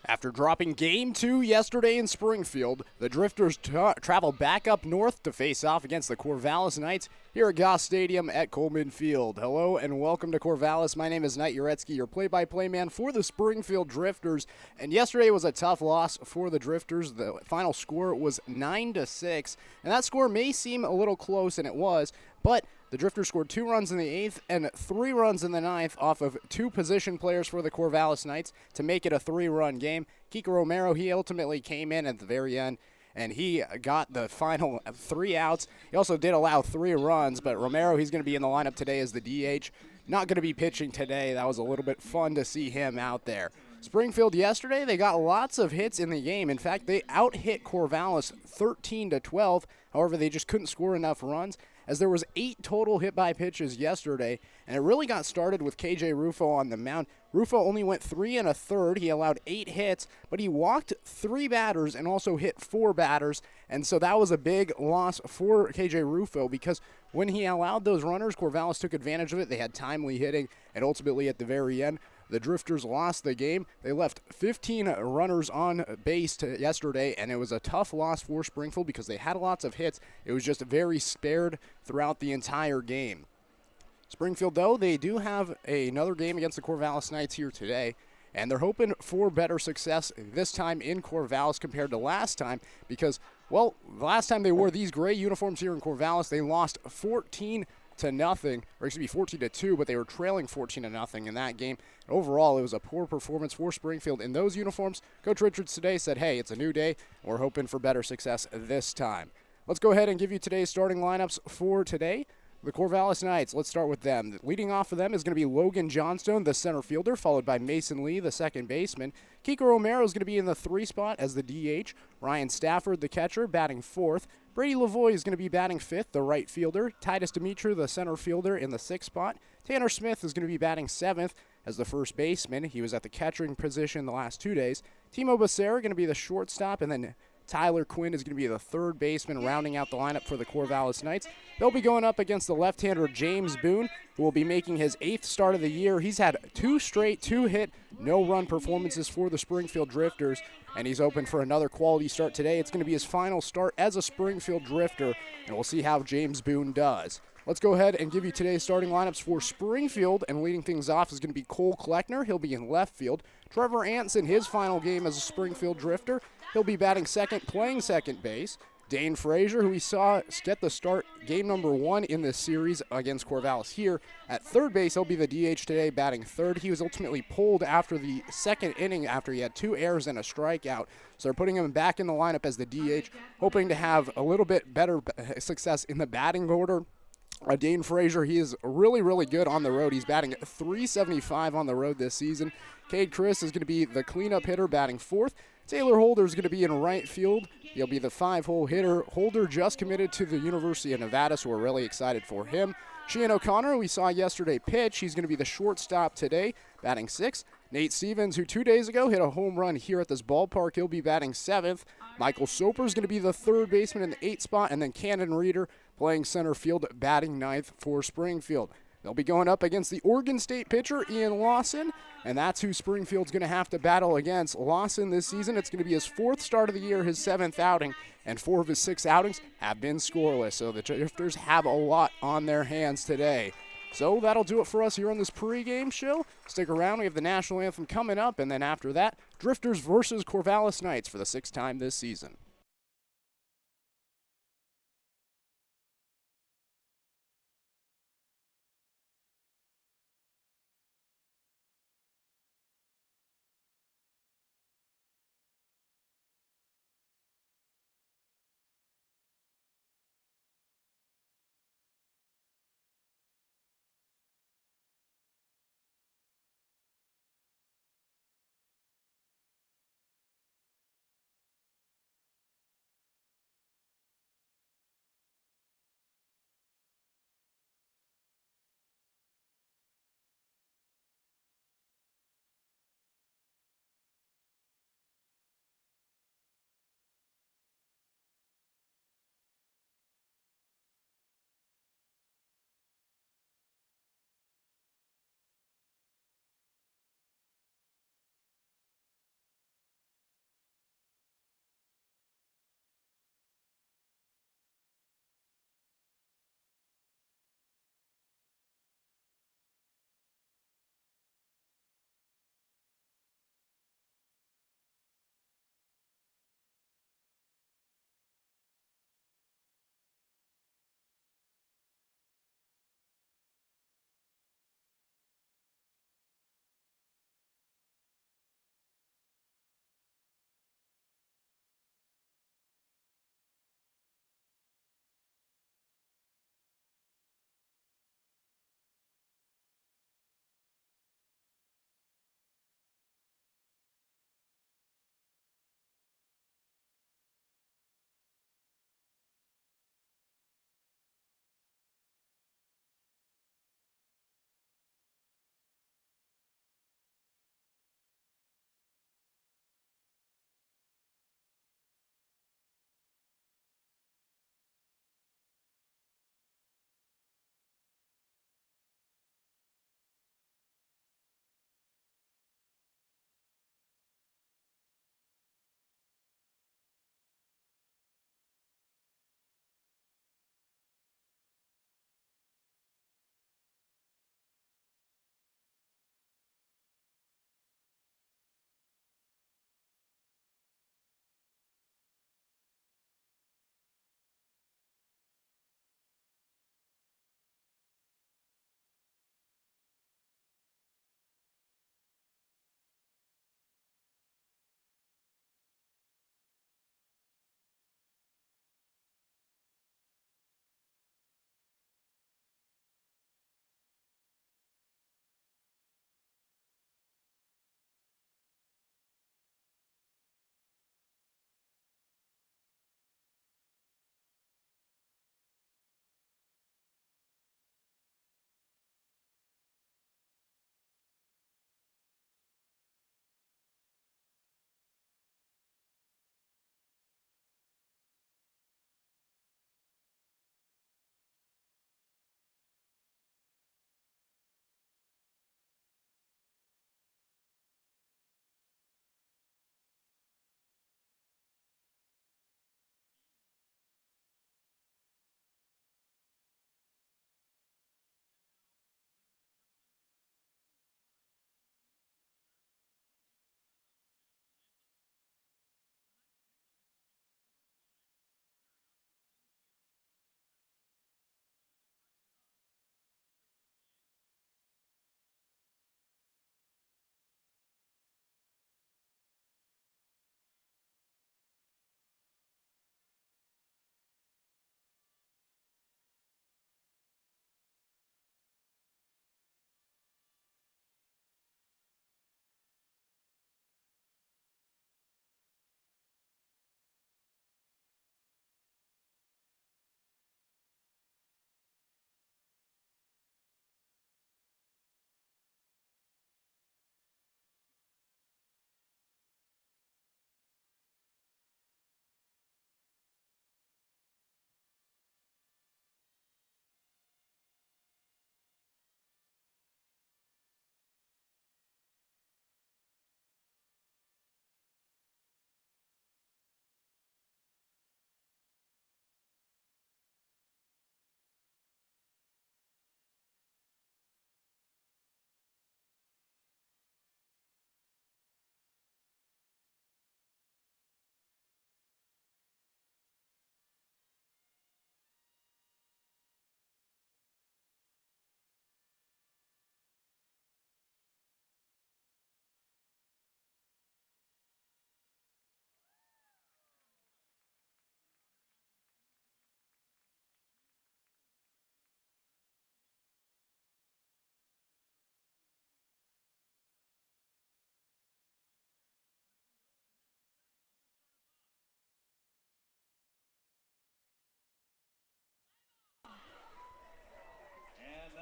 After dropping Game 2 yesterday in Springfield, the Drifters travel back up north to face off against the Corvallis Knights here at Goss Stadium at Coleman Field. Hello and welcome to Corvallis. My name is Knight Uretsky, your play-by-play man for the Springfield Drifters. And yesterday was a tough loss for the Drifters. The final score was 9-6, and that score may seem a little close, and it was, but the Drifters scored 2 runs in the 8th and 3 runs in the 9th off of 2 position players for the Corvallis Knights to make it a 3-run game. Kiko Romero, he ultimately came in at the very end, and he got the final 3 outs. He also did allow 3 runs, but Romero, he's going to be in the lineup today as the DH. Not going to be pitching today. That was a little bit fun to see him out there. Springfield yesterday, they got lots of hits in the game. In fact, they out-hit Corvallis 13-12. However, they just couldn't score enough runs, as there was 8 total hit-by pitches yesterday, and it really got started with KJ Rufo on the mound. Rufo only went 3 1/3. He allowed 8 hits, but he walked 3 batters and also hit 4 batters, and so that was a big loss for KJ Rufo because when he allowed those runners, Corvallis took advantage of it. They had timely hitting, and ultimately at the very end, the Drifters lost the game. They left 15 runners on base yesterday, and it was a tough loss for Springfield because they had lots of hits. It was just very spared throughout the entire game. Springfield, though, they do have another game against the Corvallis Knights here today, and they're hoping for better success this time in Corvallis compared to last time because, well, the last time they wore these gray uniforms here in Corvallis, they lost 14-0, or excuse me, 14-2, but they were trailing 14-0 in that game. And overall, it was a poor performance for Springfield in those uniforms. Coach Richards today said, hey, it's a new day. We're hoping for better success this time. Let's go ahead and give you today's starting lineups for today. The Corvallis Knights, let's start with them. Leading off of them is going to be Logan Johnstone, the center fielder, followed by Mason Lee, the second baseman. Kiko Romero is going to be in the 3 spot as the DH. Ryan Stafford, the catcher, batting 4th. Brady Lavoie is going to be batting 5th, the right fielder. Titus Dimitru, the center fielder, in the 6th spot. Tanner Smith is going to be batting 7th as the first baseman. He was at the catching position the last 2 days. Timo Becerra going to be the shortstop, and then Tyler Quinn is going to be the 3rd baseman, rounding out the lineup for the Corvallis Knights. They'll be going up against the left-hander James Boone, who will be making his 8th start of the year. He's had 2 straight 2-hit, no-run performances for the Springfield Drifters, and he's open for another quality start today. It's going to be his final start as a Springfield Drifter, and we'll see how James Boone does. Let's go ahead and give you today's starting lineups for Springfield, and leading things off is going to be Cole Kleckner. He'll be in left field. Trevor Anson, his final game as a Springfield Drifter, he'll be batting 2nd, playing second base. Dane Frazier, who we saw get the start game number 1 in this series against Corvallis here. At 3rd base, he'll be the DH today, batting 3rd. He was ultimately pulled after the 2nd inning after he had 2 errors and a strikeout. So they're putting him back in the lineup as the DH, hoping to have a little bit better success in the batting order. Dane Frazier, he is really, really good on the road. He's batting .375 on the road this season. Cade Chris is going to be the cleanup hitter, batting 4th. Taylor Holder is going to be in right field. He'll be the 5-hole hitter. Holder just committed to the University of Nevada, so we're really excited for him. Sheehan O'Connor, we saw yesterday pitch. He's going to be the shortstop today, batting 6th. Nate Stevens, who 2 days ago hit a home run here at this ballpark, he'll be batting 7th. Michael Soper is going to be the 3rd baseman in the 8th spot, and then Cannon Reeder playing center field, batting 9th for Springfield. They'll be going up against the Oregon State pitcher, Ian Lawson, and that's who Springfield's going to have to battle against. Lawson this season, it's going to be his 4th start of the year, his 7th outing, and 4 of his 6 outings have been scoreless. So the Drifters have a lot on their hands today. So that'll do it for us here on this pregame show. Stick around, we have the National Anthem coming up, and then after that, Drifters versus Corvallis Knights for the 6th time this season.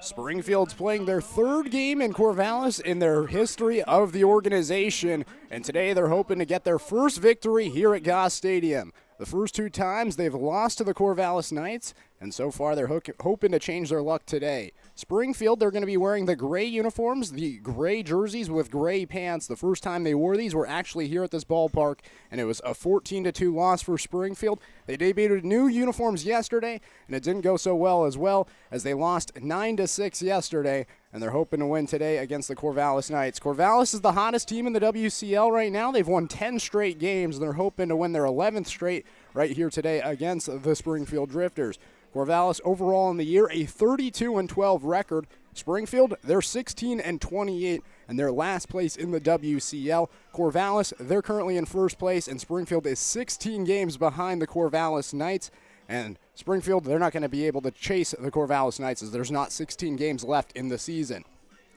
Springfield's playing their third game in Corvallis in their history of the organization, and today they're hoping to get their first victory here at Goss Stadium. The first two times they've lost to the Corvallis Knights, and so far they're hoping to change their luck today. Springfield, they're going to be wearing the gray uniforms, the gray jerseys with gray pants. The first time they wore these were actually here at this ballpark, and it was a 14-2 loss for Springfield. They debuted new uniforms yesterday, and it didn't go so well as they lost 9-6 yesterday, and they're hoping to win today against the Corvallis Knights. Corvallis is the hottest team in the WCL right now. They've won 10 straight games, and they're hoping to win their 11th straight right here today against the Springfield Drifters. Corvallis overall in the year, a 32-12 record. Springfield, they're 16-28, and they're last place in the WCL. Corvallis, they're currently in first place, and Springfield is 16 games behind the Corvallis Knights. And Springfield, they're not going to be able to chase the Corvallis Knights as there's not 16 games left in the season.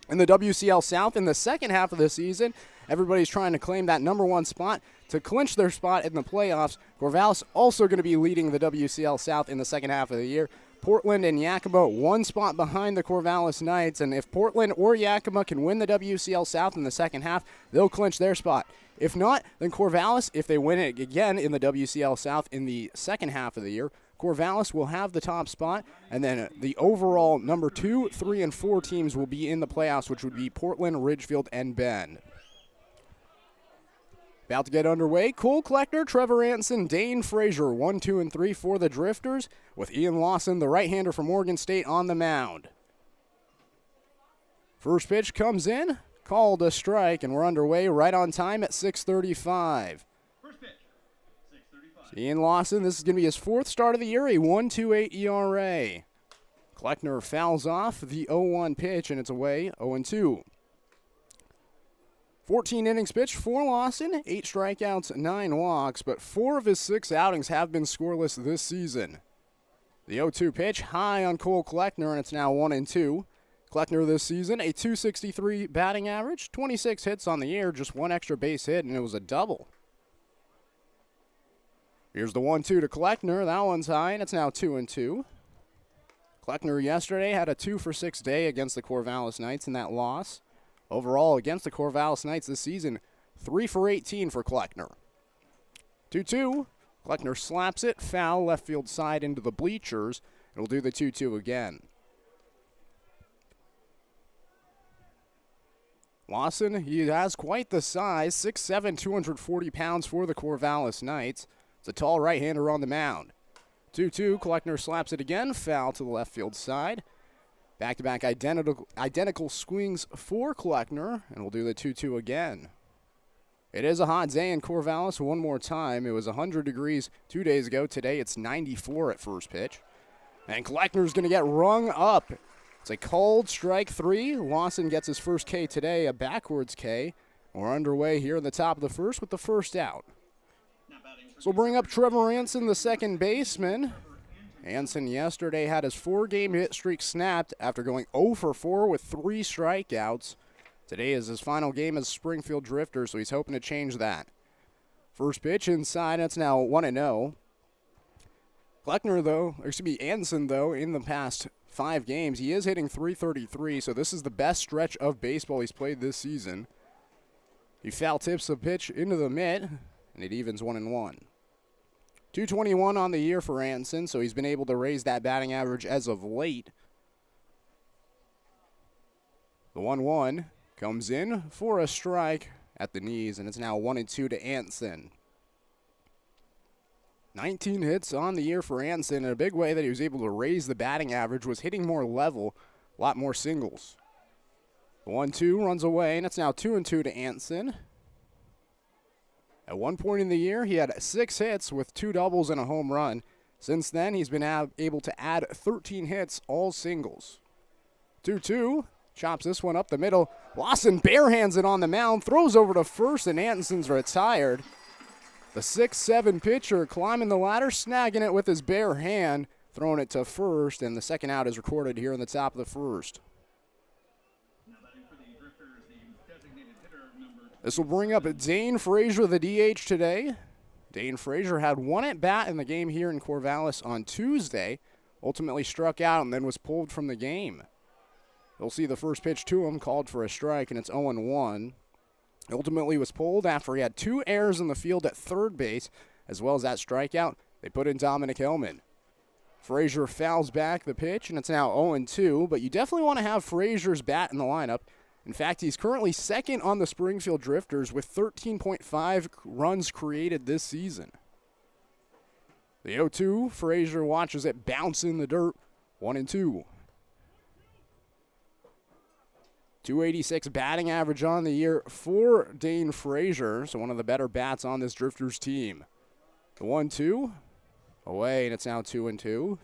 In the WCL South, in the second half of the season, everybody's trying to claim that number one spot to clinch their spot in the playoffs. Corvallis also going to be leading the WCL South in the second half of the year. Portland and Yakima one spot behind the Corvallis Knights, and if Portland or Yakima can win the WCL South in the second half, they'll clinch their spot. If not, then Corvallis, if they win it again in the WCL South in the second half of the year, Corvallis will have the top spot, and then the overall number 2, 3, and 4 teams will be in the playoffs, which would be Portland, Ridgefield, and Bend. About to get underway, Cole Kleckner, Trevor Anson, Dane Frazier, 1, 2, and 3 for the Drifters, with Ian Lawson, the right-hander from Oregon State, on the mound. First pitch comes in, called a strike, and we're underway right on time at 6:35. Ian Lawson, this is going to be his fourth start of the year, a 1.28 ERA. Kleckner fouls off the 0-1 pitch, and it's away, 0-2. 14 innings pitched for Lawson, 8 strikeouts, 9 walks, but 4 of his 6 outings have been scoreless this season. The 0-2 pitch, high on Cole Kleckner, and it's now 1-2. Kleckner this season, a .263 batting average, 26 hits on the year, just 1 extra base hit, and it was a double. Here's the 1-2 to Kleckner. That one's high, and it's now 2-2. Kleckner yesterday had a 2-for-6 day against the Corvallis Knights in that loss. Overall, against the Corvallis Knights this season, 3-for-18 for Kleckner. 2-2. Kleckner slaps it, foul, left field side into the bleachers. It'll do the 2-2 again. Lawson, he has quite the size, 6'7", 240 pounds for the Corvallis Knights. It's a tall right-hander on the mound. 2-2, Kleckner slaps it again, foul to the left field side. Back-to-back identical swings for Kleckner, and we'll do the 2-2 again. It is a hot day in Corvallis one more time. It was 100 degrees 2 days ago. Today it's 94 at first pitch. And Kleckner's going to get rung up. It's a called strike 3. Lawson gets his first K today, a backwards K. We're underway here in the top of the first with the first out. So we'll bring up Trevor Anson, the second baseman. Anson yesterday had his 4-game hit streak snapped after going 0-for-4 with 3 strikeouts. Today is his final game as Springfield Drifters, so he's hoping to change that. First pitch inside, it's now 1-0. Anson, though, in the past 5 games, he is hitting .333, so this is the best stretch of baseball he's played this season. He foul tips the pitch into the mitt, and it evens 1-1. .221 on the year for Anson, so he's been able to raise that batting average as of late. The 1-1 comes in for a strike at the knees, and it's now 1-2 to Anson. 19 hits on the year for Anson, and a big way that he was able to raise the batting average was hitting more level, a lot more singles. The 1-2 runs away, and it's now 2-2 to Anson. At one point in the year, he had 6 hits with 2 doubles and a home run. Since then, he's been able to add 13 hits, all singles. 2-2, chops this one up the middle. Lawson barehands it on the mound, throws over to first, and Anson's retired. The 6'7" pitcher climbing the ladder, snagging it with his bare hand, throwing it to first, and the second out is recorded here in the top of the first. This will bring up Dane Frazier, the DH, today. Dane Frazier had 1 at-bat in the game here in Corvallis on Tuesday, ultimately struck out and then was pulled from the game. He'll see the first pitch to him, called for a strike, and it's 0-1. Ultimately was pulled after he had 2 errors in the field at third base, as well as that strikeout. They put in Dominic Hellman. Frazier fouls back the pitch, and it's now 0-2, but you definitely want to have Frazier's bat in the lineup. In fact, he's currently second on the Springfield Drifters with 13.5 runs created this season. The 0-2, Frazier watches it bounce in the dirt, 1-2. 286 batting average on the year for Dane Frazier, so one of the better bats on this Drifters team. The 1-2, away, and it's now 2-2.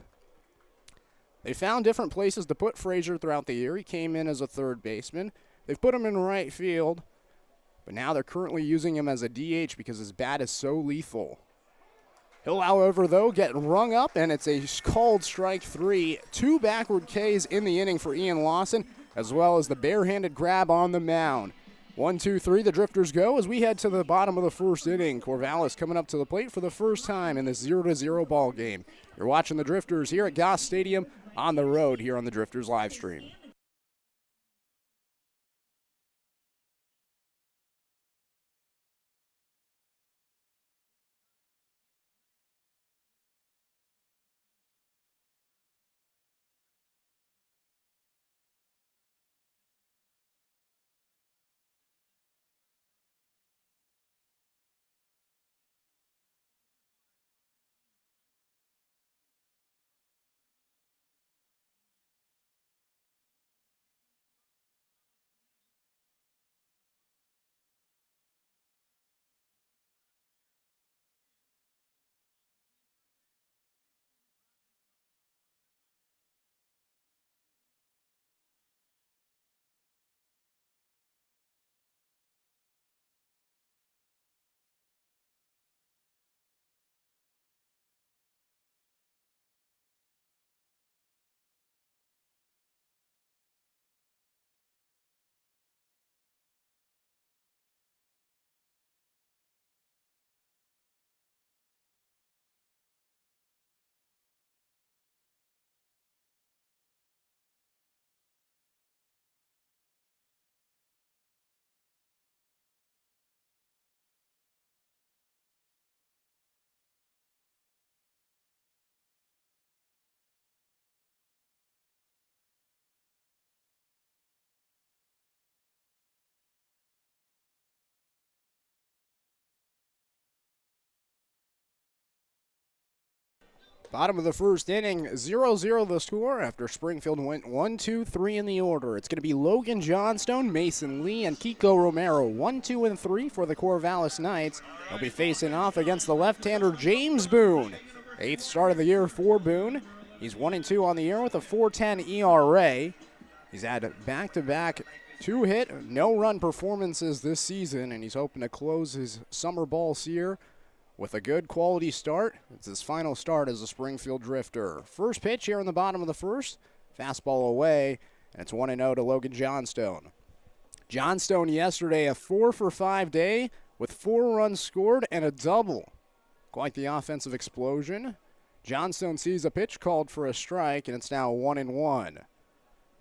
They found different places to put Frazier throughout the year. He came in as a third baseman. They've put him in right field, but now they're currently using him as a DH because his bat is so lethal. He'll, however, though, get rung up, and it's a called strike 3. 2 backward Ks in the inning for Ian Lawson, as well as the barehanded grab on the mound. 1-2-3, the Drifters go as we head to the bottom of the first inning. Corvallis coming up to the plate for the first time in this 0-0 ball game. You're watching the Drifters here at Goss Stadium on the road here on the Drifters live stream. Bottom of the first inning, 0-0 the score after Springfield went 1-2-3 in the order. It's going to be Logan Johnstone, Mason Lee, and Kiko Romero. 1-2-3 for the Corvallis Knights. They'll be facing off against the left-hander James Boone. 8th start of the year for Boone. He's 1-2 on the year with a 4.10 ERA. He's had back-to-back 2-hit, no-run performances this season, and he's hoping to close his summer ball year with a good quality start. It's his final start as a Springfield Drifter. First pitch here in the bottom of the first. Fastball away, and it's 1-0 to Logan Johnstone. Johnstone yesterday a 4-for-5 day with 4 runs scored and a double. Quite the offensive explosion. Johnstone sees a pitch called for a strike, and it's now 1-1.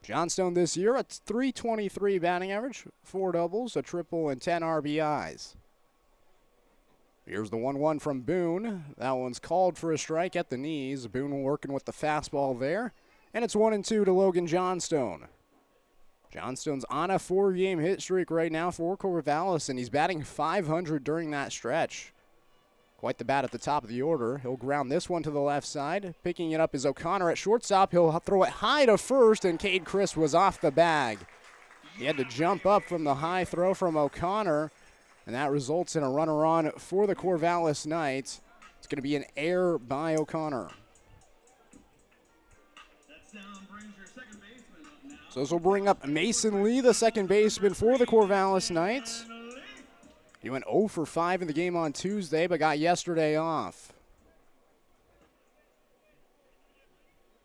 Johnstone this year at .323 batting average, 4 doubles, a triple, and 10 RBIs. Here's the 1-1 from Boone. That one's called for a strike at the knees. Boone working with the fastball there. And it's 1-2 to Logan Johnstone. Johnstone's on a 4-game hit streak right now for Corvallis, and he's batting .500 during that stretch. Quite the bat at the top of the order. He'll ground this one to the left side. Picking it up is O'Connor at shortstop. He'll throw it high to first, and Cade Chris was off the bag. He had to jump up from the high throw from O'Connor, and that results in a runner on for the Corvallis Knights. It's going to be an error by O'Connor. So this will bring up Mason Lee, the second baseman for the Corvallis Knights. He went 0-for-5 in the game on Tuesday, but got yesterday off.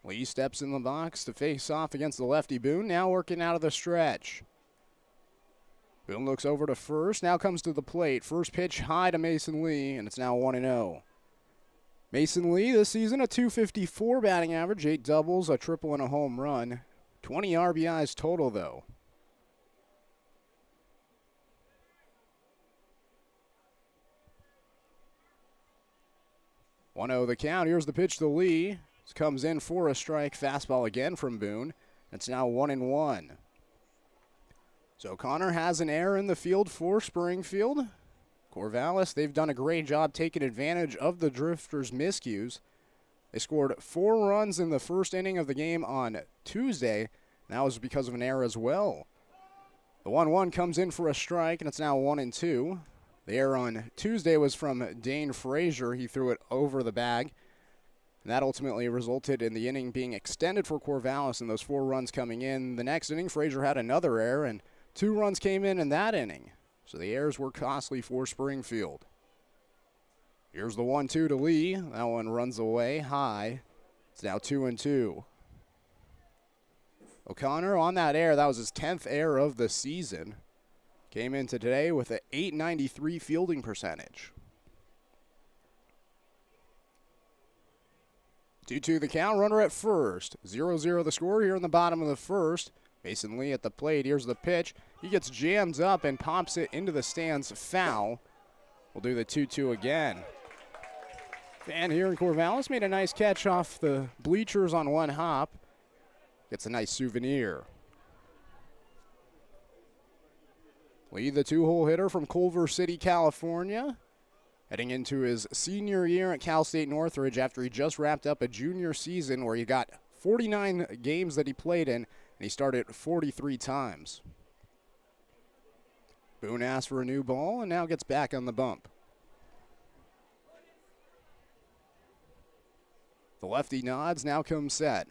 Lee steps in the box to face off against the lefty Boone, now working out of the stretch. Boone looks over to first, now comes to the plate. First pitch high to Mason Lee, and it's now 1-0. Mason Lee this season a .254 batting average, 8 doubles, a triple, and a home run. 20 RBIs total, though. One 0 the count. Here's the pitch to Lee. This comes in for a strike. Fastball again from Boone. It's now 1-1. So Connor has an error in the field for Springfield. Corvallis, they've done a great job taking advantage of the Drifters' miscues. They scored 4 runs in the first inning of the game on Tuesday. And that was because of an error as well. The 1-1 comes in for a strike, and it's now 1-2. The error on Tuesday was from Dane Frazier. He threw it over the bag. And that ultimately resulted in the inning being extended for Corvallis and those 4 runs coming in. The next inning, Frazier had another error, and 2 runs came in that inning. So the errors were costly for Springfield. Here's the 1-2 to Lee. That one runs away high. It's now 2-2. O'Connor on that error, that was his 10th error of the season. Came into today with an .893 fielding percentage. 2-2 the count, runner at first. 0-0 the score here in the bottom of the first. Mason Lee at the plate. Here's the pitch. He gets jammed up and pops it into the stands foul. We'll do the 2-2 again. Fan here in Corvallis made a nice catch off the bleachers on one hop. Gets a nice souvenir. Lee, the 2-hole hitter from Culver City, California, heading into his senior year at Cal State Northridge after he just wrapped up a junior season where he got 49 games that he played in, and he started 43 times. Boone asked for a new ball and now gets back on the bump. The lefty nods, now comes set.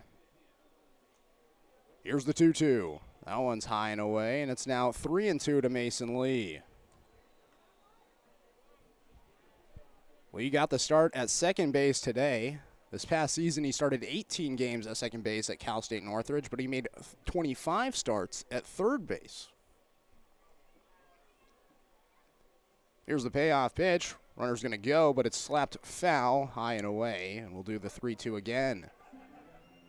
Here's the 2-2. That one's high and away, and it's now 3-2 to Mason Lee. Lee got the start at second base today. This past season, he started 18 games at second base at Cal State Northridge, but he made 25 starts at third base. Here's the payoff pitch. Runner's going to go, but it's slapped foul, high and away, and we'll do the 3-2 again.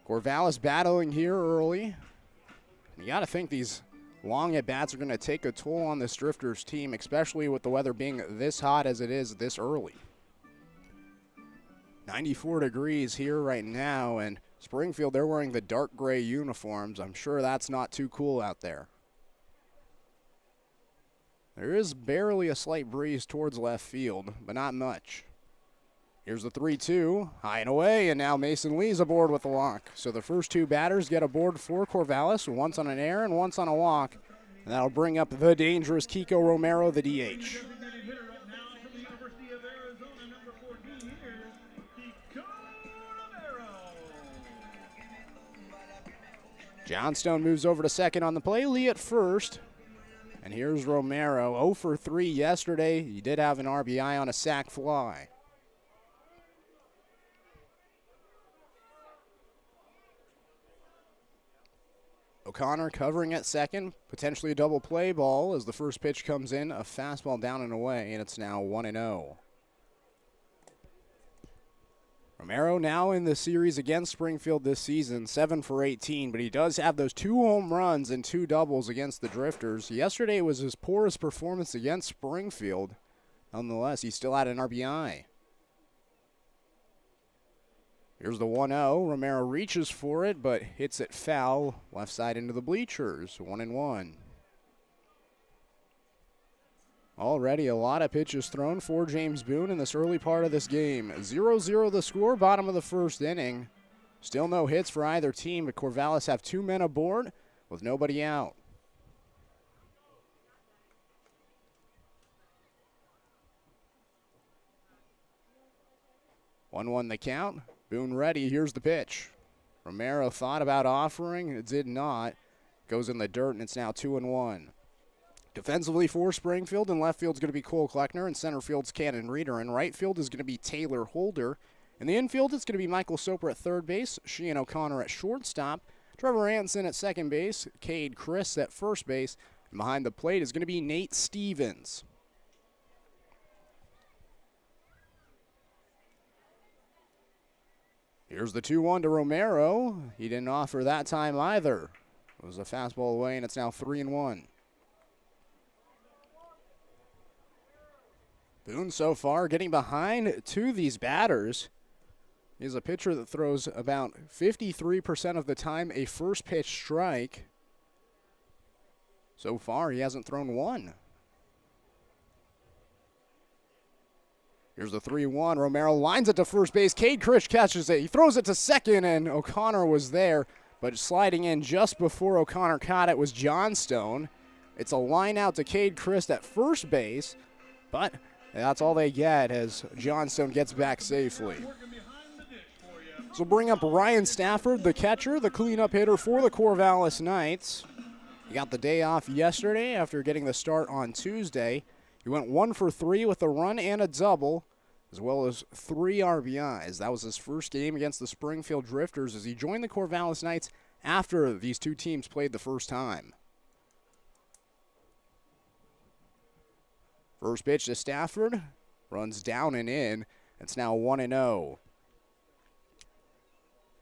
Corvallis battling here early. You got to think these long at-bats are going to take a toll on this Drifters team, especially with the weather being this hot as it is this early. 94 degrees here right now, and Springfield, they're wearing the dark gray uniforms. I'm sure that's not too cool out there. There is barely a slight breeze towards left field, but not much. Here's the 3-2, high and away, and now Mason Lee's aboard with a walk. So the first 2 batters get aboard for Corvallis, once on an error and once on a walk. And that'll bring up the dangerous Kiko Romero, the DH. Johnstone moves over to second on the play, Lee at first. And here's Romero, 0 for 3 yesterday. He did have an RBI on a sac fly. O'Connor covering at second, potentially a double play ball as the first pitch comes in, a fastball down and away, and it's now 1-0. Romero now in the series against Springfield this season, 7 for 18, but he does have those 2 home runs and 2 doubles against the Drifters. Yesterday was his poorest performance against Springfield. Nonetheless, he still had an RBI. Here's the 1-0. Romero reaches for it, but hits it foul, left side into the bleachers, 1-1. Already a lot of pitches thrown for James Boone in this early part of this game. 0-0 the score, bottom of the first inning. Still no hits for either team, but Corvallis have 2 men aboard with nobody out. One the count. Boone ready. Here's the pitch. Romero thought about offering. It did not. Goes in the dirt, and it's now 2-1. Defensively for Springfield, and left field's going to be Cole Kleckner, and center field's Cannon Reeder, and right field is going to be Taylor Holder. In the infield, it's going to be Michael Soper at third base, Sheehan O'Connor at shortstop, Trevor Anson at second base, Cade Chris at first base, and behind the plate is going to be Nate Stevens. Here's the 2-1 to Romero. He didn't offer that time either. It was a fastball away, and it's now 3-1. Boone so far getting behind to these batters. He's a pitcher that throws about 53% of the time a first pitch strike. So far, he hasn't thrown one. Here's the 3-1. Romero lines it to first base. Cade Krish catches it. He throws it to second, and O'Connor was there. But sliding in just before O'Connor caught it was Johnstone. It's a line out to Cade Krish at first base, but that's all they get as Johnstone gets back safely. So bring up Ryan Stafford, the catcher, the cleanup hitter for the Corvallis Knights. He got the day off yesterday after getting the start on Tuesday. He went 1 for 3 with a run and a double, as well as 3 RBIs. That was his first game against the Springfield Drifters as he joined the Corvallis Knights after these two teams played the first time. First pitch to Stafford, runs down and in. It's now 1-0.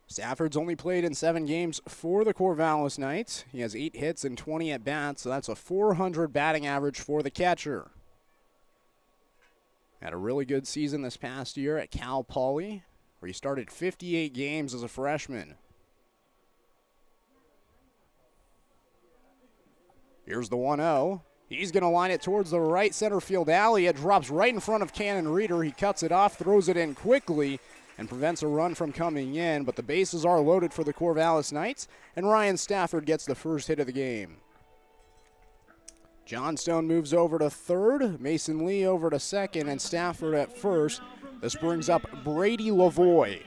Stafford's only played in 7 games for the Corvallis Knights. He has 8 hits and 20 at-bats, so that's a .400 batting average for the catcher. Had a really good season this past year at Cal Poly, where he started 58 games as a freshman. Here's the 1-0. He's going to line it towards the right center field alley. It drops right in front of Cannon Reeder. He cuts it off, throws it in quickly, and prevents a run from coming in. But the bases are loaded for the Corvallis Knights, and Ryan Stafford gets the first hit of the game. Johnstone moves over to third, Mason Lee over to second, and Stafford at first. This brings up Brady Lavoie.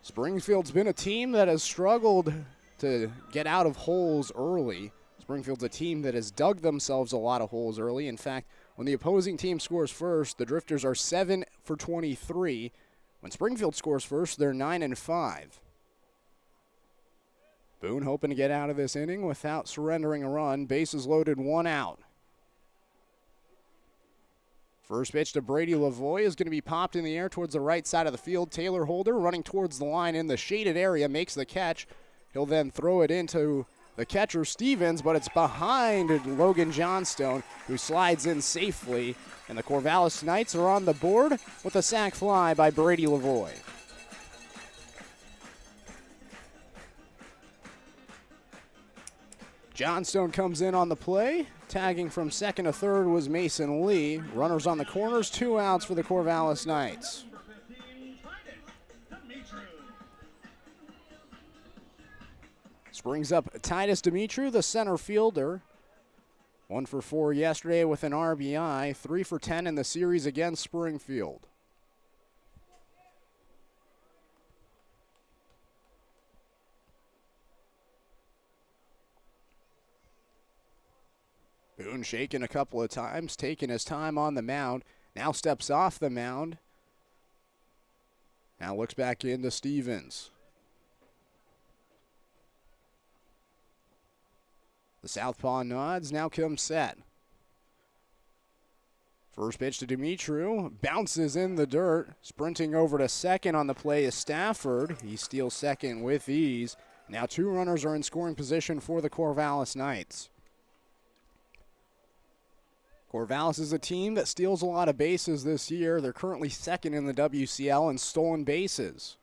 Springfield's been a team that has struggled to get out of holes early. Springfield's a team that has dug themselves a lot of holes early. In fact, when the opposing team scores first, the Drifters are 7 for 23. When Springfield scores first, they're 9-5. Boone hoping to get out of this inning without surrendering a run. Bases loaded, 1 out. First pitch to Brady Lavoie is going to be popped in the air towards the right side of the field. Taylor Holder running towards the line in the shaded area makes the catch. He'll then throw it into the catcher Stevens, but it's behind Logan Johnstone, who slides in safely. And the Corvallis Knights are on the board with a sac fly by Brady Lavoie. Johnstone comes in on the play. Tagging from second to third was Mason Lee. Runners on the corners, 2 outs for the Corvallis Knights. This brings up Titus Dimitru, the center fielder. 1 for 4 yesterday with an RBI, 3 for 10 in the series against Springfield. Boone shaking a couple of times, taking his time on the mound. Now steps off the mound. Now looks back into Stevens. The southpaw nods, now comes set. First pitch to Dimitru, bounces in the dirt. Sprinting over to second on the play is Stafford. He steals second with ease. Now 2 runners are in scoring position for the Corvallis Knights. Corvallis is a team that steals a lot of bases this year. They're currently second in the WCL in stolen bases.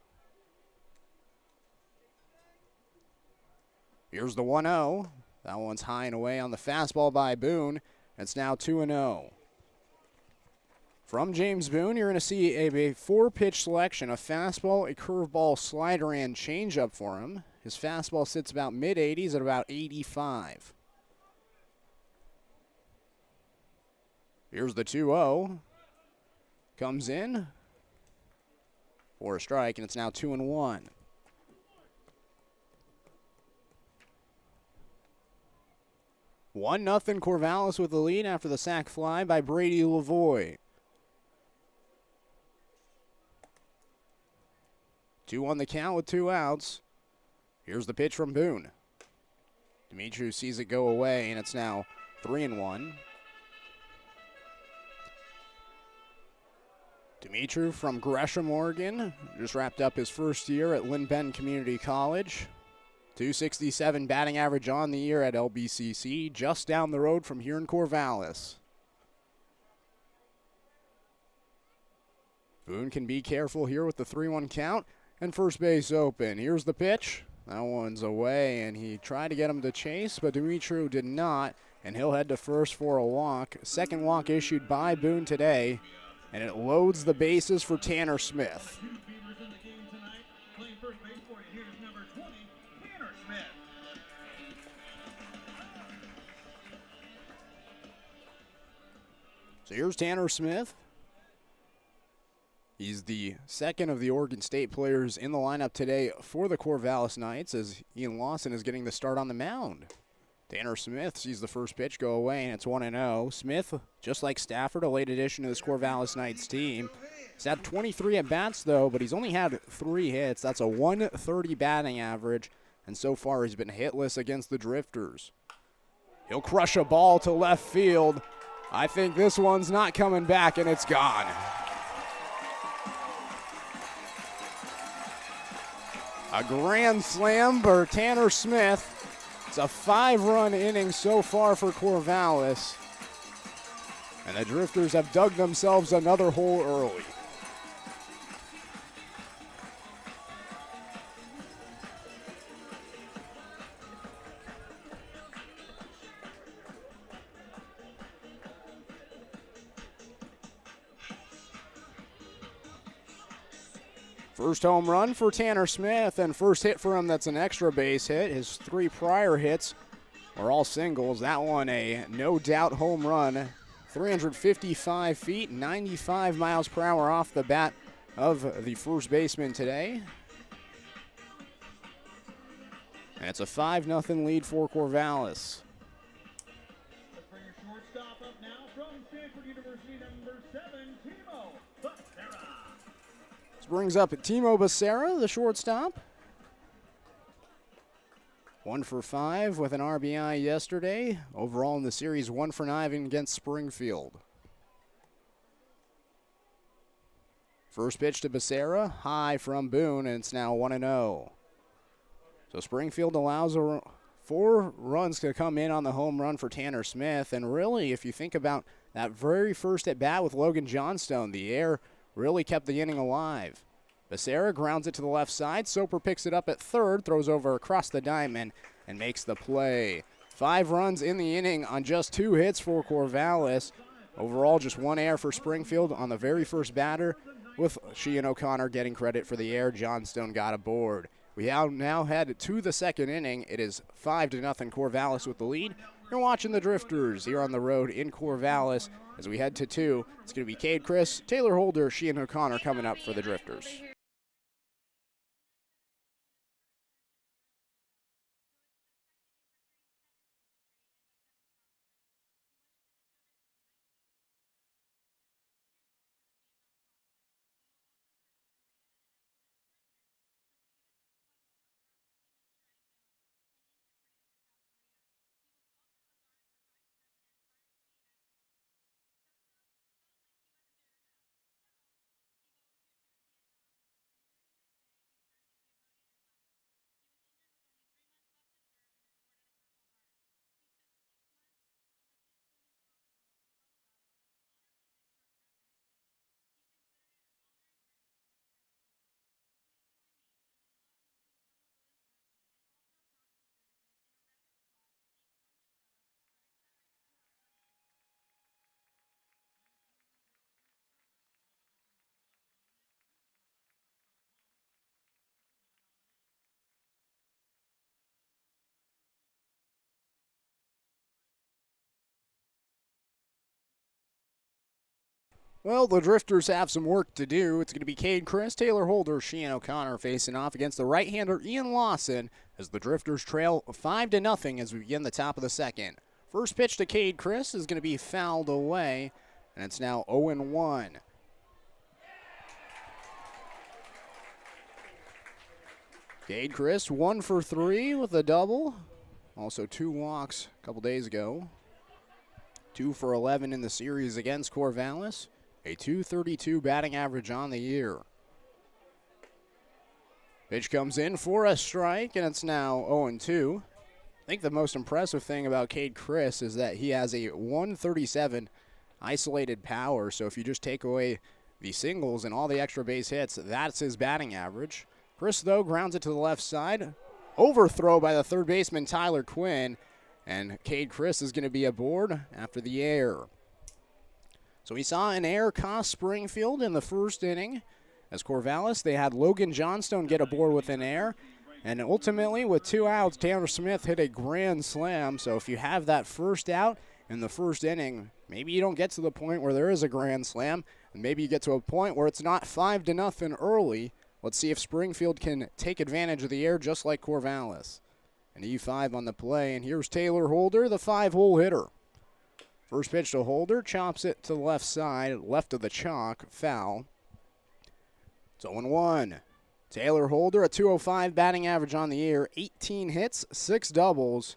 Here's the 1-0. That one's high and away on the fastball by Boone. It's now 2-0. From James Boone, you're going to see a 4-pitch selection, a fastball, a curveball, slider, and changeup for him. His fastball sits about mid-80s at about 85. Here's the 2-0. Comes in for a strike, and it's now 2-1. One nothing Corvallis with the lead after the sac fly by Brady Lavoie. 2 on the count with 2 outs. Here's the pitch from Boone. Dimitru sees it go away, and it's now 3-1. Dimitru from Gresham, Oregon, just wrapped up his first year at Lynn Bend Community College. 267 batting average on the year at LBCC, just down the road from here in Corvallis. Boone can be careful here with the 3-1 count, and first base open. Here's the pitch. That one's away, and he tried to get him to chase, but Dimitru did not, and he'll head to first for a walk. Second walk issued by Boone today, and it loads the bases for Tanner Smith. So here's Tanner Smith. He's the second of the Oregon State players in the lineup today for the Corvallis Knights, as Ian Lawson is getting the start on the mound. Tanner Smith sees the first pitch go away, and it's 1-0. Smith, just like Stafford, a late addition to this Corvallis Knights team. He's had 23 at-bats, though, but he's only had 3 hits. That's a 130 batting average, and so far he's been hitless against the Drifters. He'll crush a ball to left field. I think this one's not coming back, and it's gone. A grand slam for Tanner Smith. It's a 5-run inning so far for Corvallis. And the Drifters have dug themselves another hole early. First home run for Tanner Smith, and first hit for him that's an extra base hit. His 3 prior hits were all singles. That one a no-doubt home run. 355 feet, 95 miles per hour off the bat of the first baseman today. And it's a 5-0 lead for Corvallis. Shortstop up now from Stanford University, number 7, Timo Becerra. Brings up Timo Becerra, the shortstop. 1 for 5 with an RBI yesterday. Overall in the series, 1 for 9 against Springfield. First pitch to Becerra, high from Boone, and it's now 1-0. So Springfield allows 4 runs to come in on the home run for Tanner Smith. And really, if you think about that very first at-bat with Logan Johnstone, the air really kept the inning alive. Becerra grounds it to the left side. Soper picks it up at third, throws over across the diamond, and makes the play. 5 runs in the inning on just 2 hits for Corvallis. Overall, just 1 error for Springfield on the very first batter, with Sheehan O'Connor getting credit for the error. Johnstone got aboard. We have now head to the second inning. It is 5-0 Corvallis with the lead. You're watching the Drifters here on the road in Corvallis. As we head to 2, it's going to be Cade Chris, Taylor Holder, Sheehan O'Connor coming up for the Drifters. Well, the Drifters have some work to do. It's going to be Cade Chris, Taylor Holder, Sheehan O'Connor facing off against the right-hander Ian Lawson as the Drifters trail 5-0 as we begin the top of the second. First pitch to Cade Chris is going to be fouled away, and it's now 0-1. Cade Chris, 1 for 3 with a double. Also 2 walks a couple days ago. 2 for 11 in the series against Corvallis. a .232 batting average on the year. Pitch comes in for a strike, and it's now 0-2. I think the most impressive thing about Cade Chris is that he has a 137 isolated power, so if you just take away the singles and all the extra base hits, that's his batting average. Chris, though, grounds it to the left side. Overthrow by the third baseman, Tyler Quinn, and Cade Chris is going to be aboard after the error. So we saw an error cost Springfield in the first inning. As Corvallis, they had Logan Johnstone get aboard with an error. And ultimately, with 2 outs, Tanner Smith hit a grand slam. So if you have that first out in the first inning, maybe you don't get to the point where there is a grand slam. And maybe you get to a point where it's not 5-0 early. Let's see if Springfield can take advantage of the error just like Corvallis. An E5 on the play, and here's Taylor Holder, the 5-hole hitter. First pitch to Holder, chops it to the left side, left of the chalk, foul. It's 0-1. Taylor Holder, a .205 batting average on the year, 18 hits, 6 doubles,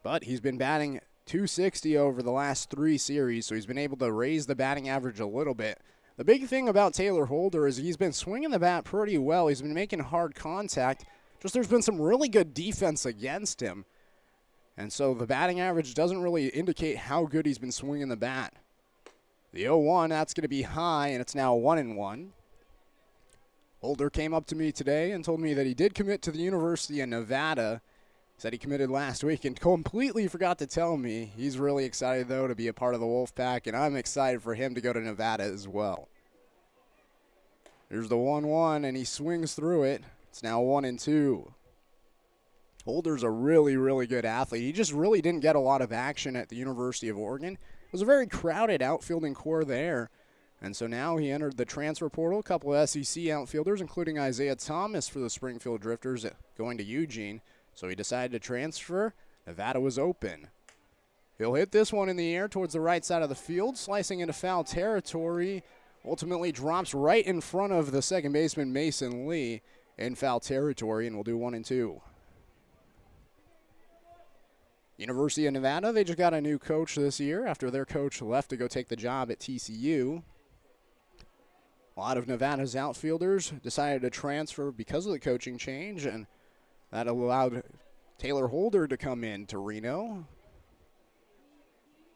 but he's been batting .260 over the last 3 series, so he's been able to raise the batting average a little bit. The big thing about Taylor Holder is he's been swinging the bat pretty well. He's been making hard contact, just there's been some really good defense against him, and so the batting average doesn't really indicate how good he's been swinging the bat. The 0-1, that's going to be high, and it's now 1-1. Holder came up to me today and told me that he did commit to the University of Nevada. Said he committed last week and completely forgot to tell me. He's really excited, though, to be a part of the Wolfpack, and I'm excited for him to go to Nevada as well. Here's the 1-1, and he swings through it. It's now 1-2. Holder's a really, really good athlete. He just really didn't get a lot of action at the University of Oregon. It was a very crowded outfielding core there. And so now he entered the transfer portal. A couple of SEC outfielders, including Isaiah Thomas for the Springfield Drifters, going to Eugene. So he decided to transfer. Nevada was open. He'll hit this one in the air towards the right side of the field, slicing into foul territory. Ultimately drops right in front of the second baseman, Mason Lee, in foul territory, and we'll do 1-2. University of Nevada, they just got a new coach this year after their coach left to go take the job at TCU. A lot of Nevada's outfielders decided to transfer because of the coaching change, and that allowed Taylor Holder to come in to Reno.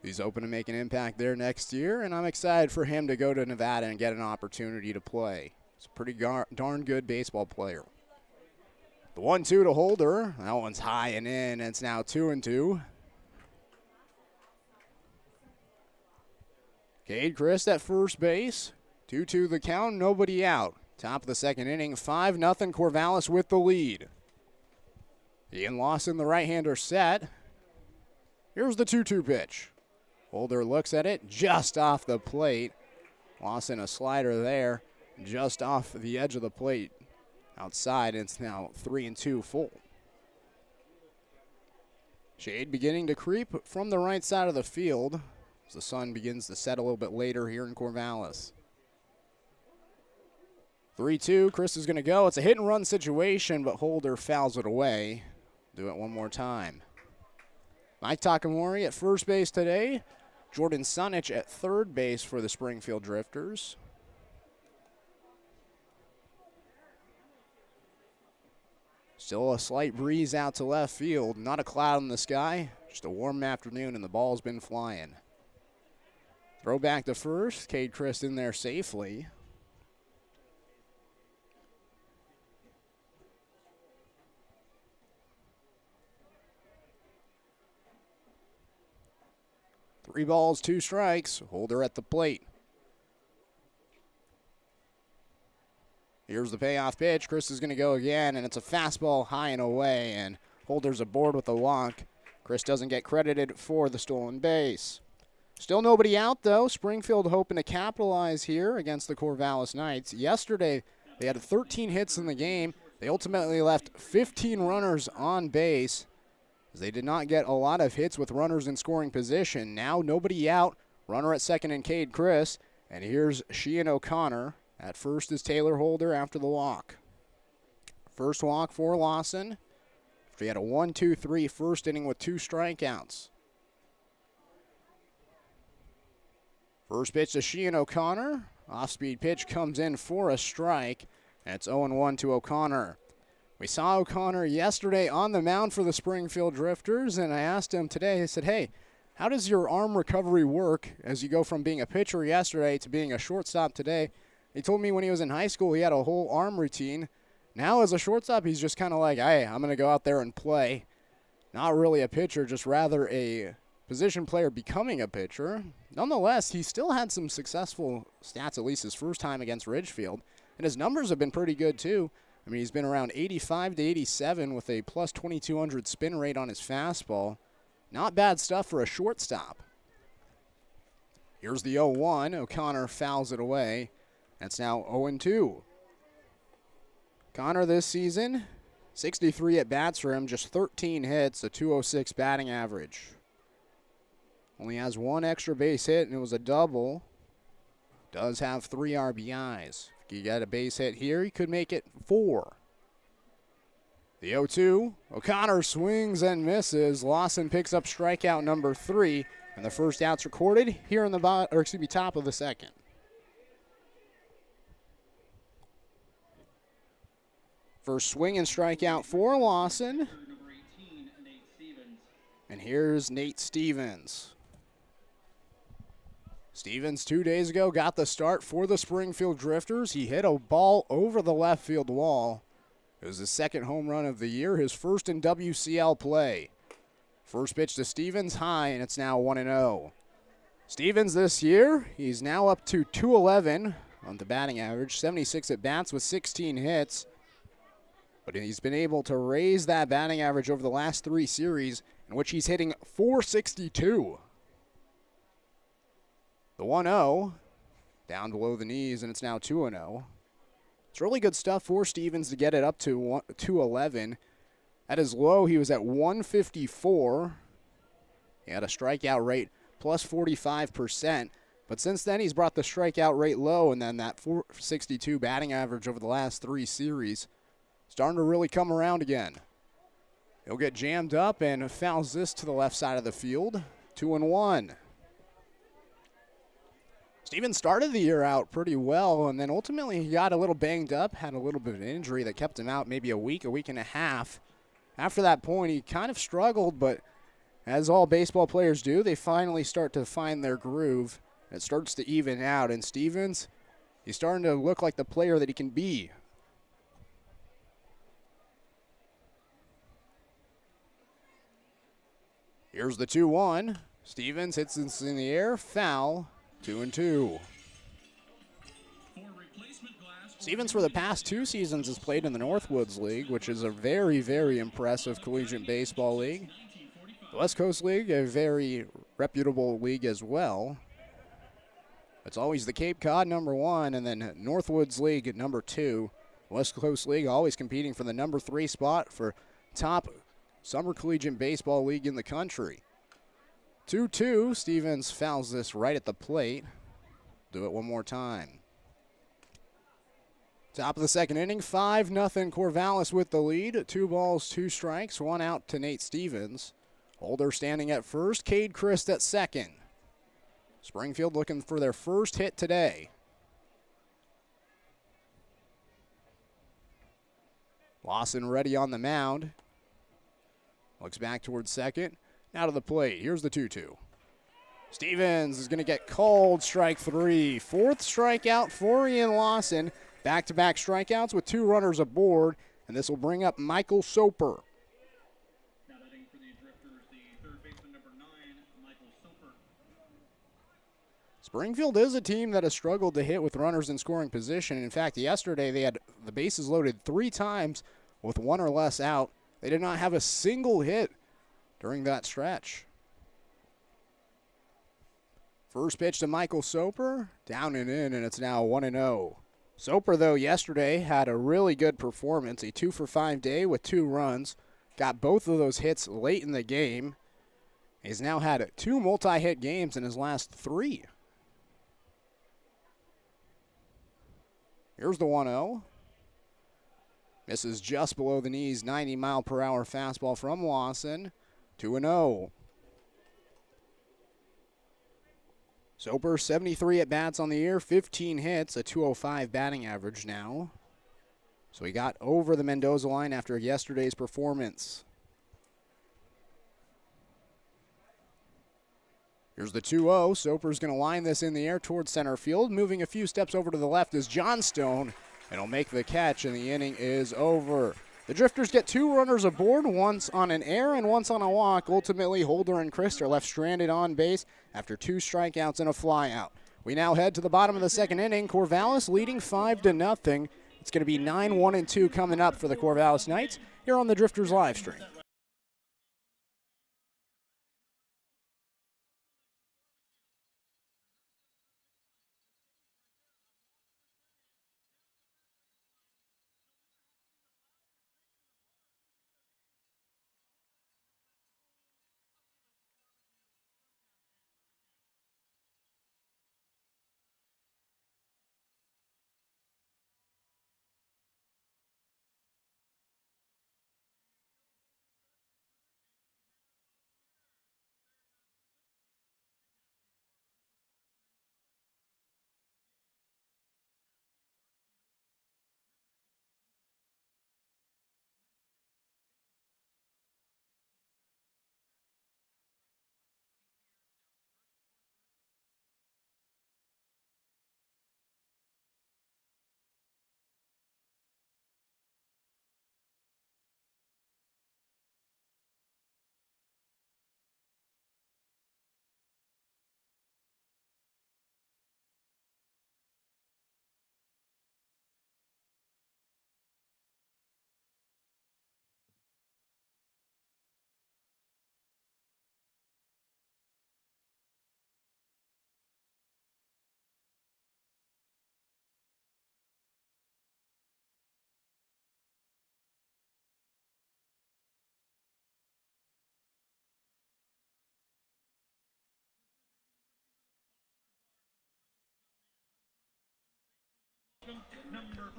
He's open to make an impact there next year, and I'm excited for him to go to Nevada and get an opportunity to play. He's a pretty darn good baseball player. The 1-2 to Holder. That one's high and in, and it's now 2-2. Cade Chris at first base. 2-2 the count, nobody out. Top of the second inning, 5-0 Corvallis with the lead. Ian Lawson, the right-hander, set. Here's the 2-2 pitch. Holder looks at it just off the plate. Lawson, a slider there, just off the edge of the plate. Outside, it's now 3-2 full. Shade beginning to creep from the right side of the field as the sun begins to set a little bit later here in Corvallis. 3-2, Chris is going to go. It's a hit-and-run situation, but Holder fouls it away. Do it one more time. Mike Takamori at first base today. Jordan Sunich at third base for the Springfield Drifters. Still a slight breeze out to left field. Not a cloud in the sky. Just a warm afternoon, and the ball's been flying. Throw back to first. Cade Chris in there safely. Three balls, 2 strikes. Holder at the plate. Here's the payoff pitch. Chris is going to go again, and it's a fastball high and away, and Holder's aboard with a walk. Chris doesn't get credited for the stolen base. Still nobody out, though. Springfield hoping to capitalize here against the Corvallis Knights. Yesterday, they had 13 hits in the game. They ultimately left 15 runners on base, as they did not get a lot of hits with runners in scoring position. Now nobody out. Runner at second and Cade Chris. And here's Sheehan O'Connor. At first is Taylor Holder after the walk. First walk for Lawson. He had a 1-2-3 first inning with 2 strikeouts. First pitch to Sheehan O'Connor. Off-speed pitch comes in for a strike, and it's 0-1 to O'Connor. We saw O'Connor yesterday on the mound for the Springfield Drifters, and I asked him today, I said, hey, how does your arm recovery work as you go from being a pitcher yesterday to being a shortstop today? He told me when he was in high school he had a whole arm routine. Now as a shortstop, he's just kind of like, hey, I'm going to go out there and play. Not really a pitcher, just rather a position player becoming a pitcher. Nonetheless, he still had some successful stats, at least his first time against Ridgefield. And his numbers have been pretty good, too. I mean, he's been around 85 to 87 with a plus 2,200 spin rate on his fastball. Not bad stuff for a shortstop. Here's the 0-1. O'Connor fouls it away. That's now 0-2. O'Connor this season, 63 at-bats for him, just 13 hits, a 206 batting average. Only has one extra base hit, and it was a double. Does have 3 RBIs. If he get a base hit here, he could make it 4. The 0-2, O'Connor swings and misses. Lawson picks up strikeout number 3, and the first out's recorded here in the top of the second. First swing and strikeout for Lawson. And here's Nate Stevens. Stevens 2 days ago got the start for the Springfield Drifters. He hit a ball over the left field wall. It was his second home run of the year, his first in WCL play. First pitch to Stevens, high, and it's now 1-0. Stevens this year, he's now up to 211 on the batting average, 76 at-bats with 16 hits. But he's been able to raise that batting average over the last 3 series, in which he's hitting .462. The 1-0, down below the knees, and it's now 2-0. It's really good stuff for Stevens to get it up to 211. At his low, he was at 154. He had a strikeout rate plus 45%. But since then, he's brought the strikeout rate low, and then that .462 batting average over the last 3 series starting to really come around again. He'll get jammed up and fouls this to the left side of the field. 2-1. Stevens started the year out pretty well, and then ultimately he got a little banged up, had a little bit of an injury that kept him out maybe a week and a half. After that point, he kind of struggled, but as all baseball players do, they finally start to find their groove. It starts to even out, and Stevens, he's starting to look like the player that he can be. Here's the 2-1. Stevens hits this in the air, foul. 2-2. Stevens, for the past 2 seasons, has played in the Northwoods League, which is a very, very impressive collegiate baseball league. The West Coast League, a very reputable league as well. It's always the Cape Cod #1, and then Northwoods League at #2. West Coast League always competing for the #3 spot for top summer collegiate baseball league in the country. 2-2, Stevens fouls this right at the plate. Do it one more time. Top of the second inning, 5-0 Corvallis with the lead. 2 balls, 2 strikes, 1 out to Nate Stevens. Holder standing at first, Cade Christ at second. Springfield looking for their first hit today. Lawson ready on the mound. Looks back towards second. Now to the plate. Here's the 2-2. Stevens is going to get called. Strike 3. 4th strikeout for Ian Lawson. Back-to-back strikeouts with 2 runners aboard. And this will bring up Michael Soper. Now batting for the Drifters, the third baseman number 9, Michael Soper. Springfield is a team that has struggled to hit with runners in scoring position. In fact, yesterday they had the bases loaded 3 times with 1 or less out. They did not have a single hit during that stretch. First pitch to Michael Soper, down and in, and it's now 1-0. Soper, though, yesterday had a really good performance, a 2-for-5 day with 2 runs. Got both of those hits late in the game. He's now had 2 multi-hit games in his last 3. Here's the 1-0. Misses just below the knees, 90-mile-per-hour fastball from Lawson. 2-0. Soper, 73 at-bats on the year, 15 hits, a 205 batting average now. So he got over the Mendoza line after yesterday's performance. Here's the 2-0. Soper's going to line this in the air towards center field. Moving a few steps over to the left is Johnstone, and he'll make the catch, and the inning is over. The Drifters get 2 runners aboard, once on an error and once on a walk. Ultimately, Holder and Christ are left stranded on base after 2 strikeouts and a flyout. We now head to the bottom of the second inning. Corvallis leading 5-0. It's going to be 9-1-2 coming up for the Corvallis Knights here on the Drifters live stream.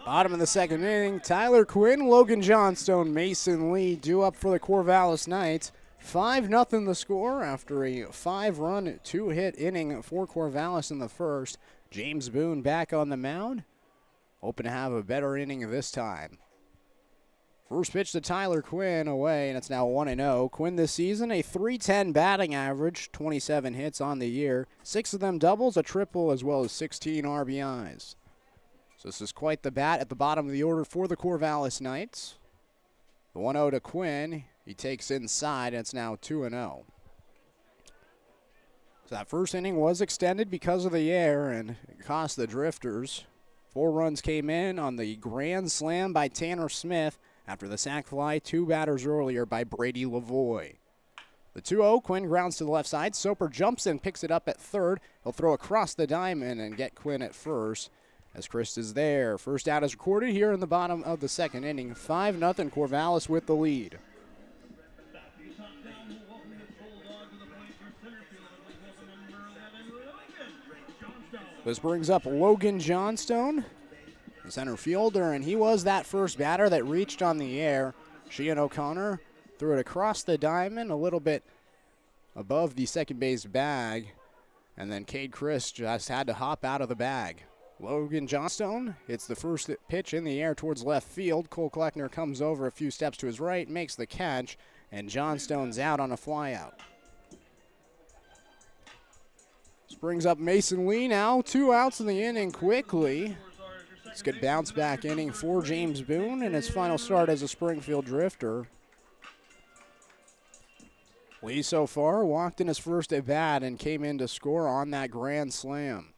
Bottom of the second inning, Tyler Quinn, Logan Johnstone, Mason Lee due up for the Corvallis Knights. 5-0 the score after a 5-run, 2-hit inning for Corvallis in the first. James Boone back on the mound, hoping to have a better inning this time. First pitch to Tyler Quinn away, and it's now 1-0. Quinn this season, a .310 batting average, 27 hits on the year, 6 of them doubles, a triple, as well as 16 RBIs. So this is quite the bat at the bottom of the order for the Corvallis Knights. The 1-0 to Quinn. He takes inside, and it's now 2-0. So that first inning was extended because of the air, and it cost the Drifters. 4 runs came in on the grand slam by Tanner Smith after the sac fly 2 batters earlier by Brady Lavoie. The 2-0, Quinn grounds to the left side. Soper jumps and picks it up at third. He'll throw across the diamond and get Quinn at first, as Christ is there. First out is recorded here in the bottom of the second inning. 5-0 Corvallis with the lead. This brings up Logan Johnstone, the center fielder, and he was that first batter that reached on the air. Sheehan O'Connor threw it across the diamond, a little bit above the second base bag, and then Cade Christ just had to hop out of the bag. Logan Johnstone hits the first pitch in the air towards left field. Cole Kleckner comes over a few steps to his right, makes the catch, and Johnstone's out on a flyout. This brings up Mason Lee now. 2 outs in the inning quickly. It's a good bounce back inning for James Boone in his final start as a Springfield Drifter. Lee so far walked in his first at bat and came in to score on that grand slam.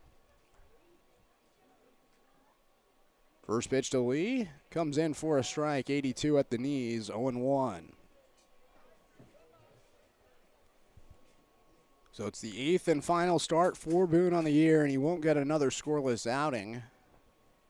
First pitch to Lee, comes in for a strike, 82 at the knees, 0-1. So it's the 8th and final start for Boone on the year, and he won't get another scoreless outing.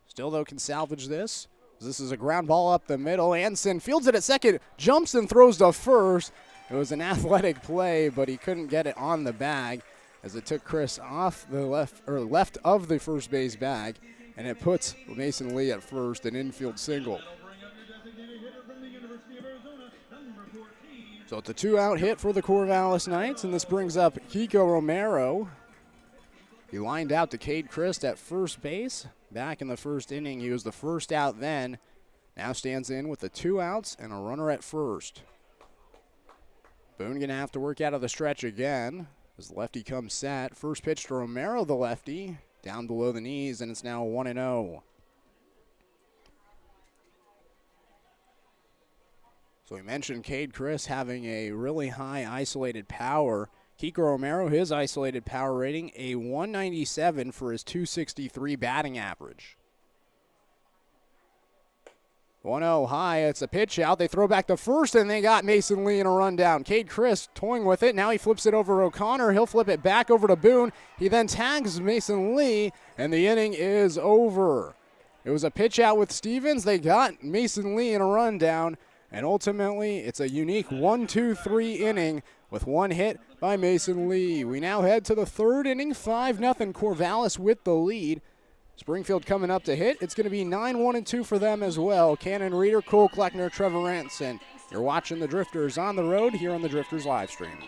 Still, though, can salvage this. This is a ground ball up the middle. Anson fields it at second, jumps and throws to first. It was an athletic play, but he couldn't get it on the bag as it took Chris off the left of the first base bag. And it puts Mason Lee at first, an infield single. So it's a 2-out hit for the Corvallis Knights, and this brings up Kiko Romero. He lined out to Cade Christ at first base. Back in the first inning, he was the first out then. Now stands in with the 2 outs and a runner at first. Boone going to have to work out of the stretch again as the lefty comes set. First pitch to Romero, the lefty, down below the knees, and it's now 1-0. So we mentioned Cade Christ having a really high isolated power. Kiko Romero, his isolated power rating, a 197 for his 263 batting average. 1-0 high, it's a pitch out. They throw back to first, and they got Mason Lee in a rundown. Cade Christ toying with it. Now he flips it over to O'Connor. He'll flip it back over to Boone. He then tags Mason Lee, and the inning is over. It was a pitch out with Stevens. They got Mason Lee in a rundown, and ultimately it's a unique 1-2-3 inning with one hit by Mason Lee. We now head to the third inning, 5-0 Corvallis with the lead. Springfield coming up to hit. It's going to be 9-1-2 for them as well. Cannon Reeder, Cole Kleckner, Trevor Anson. You're watching the Drifters on the road here on the Drifters live stream.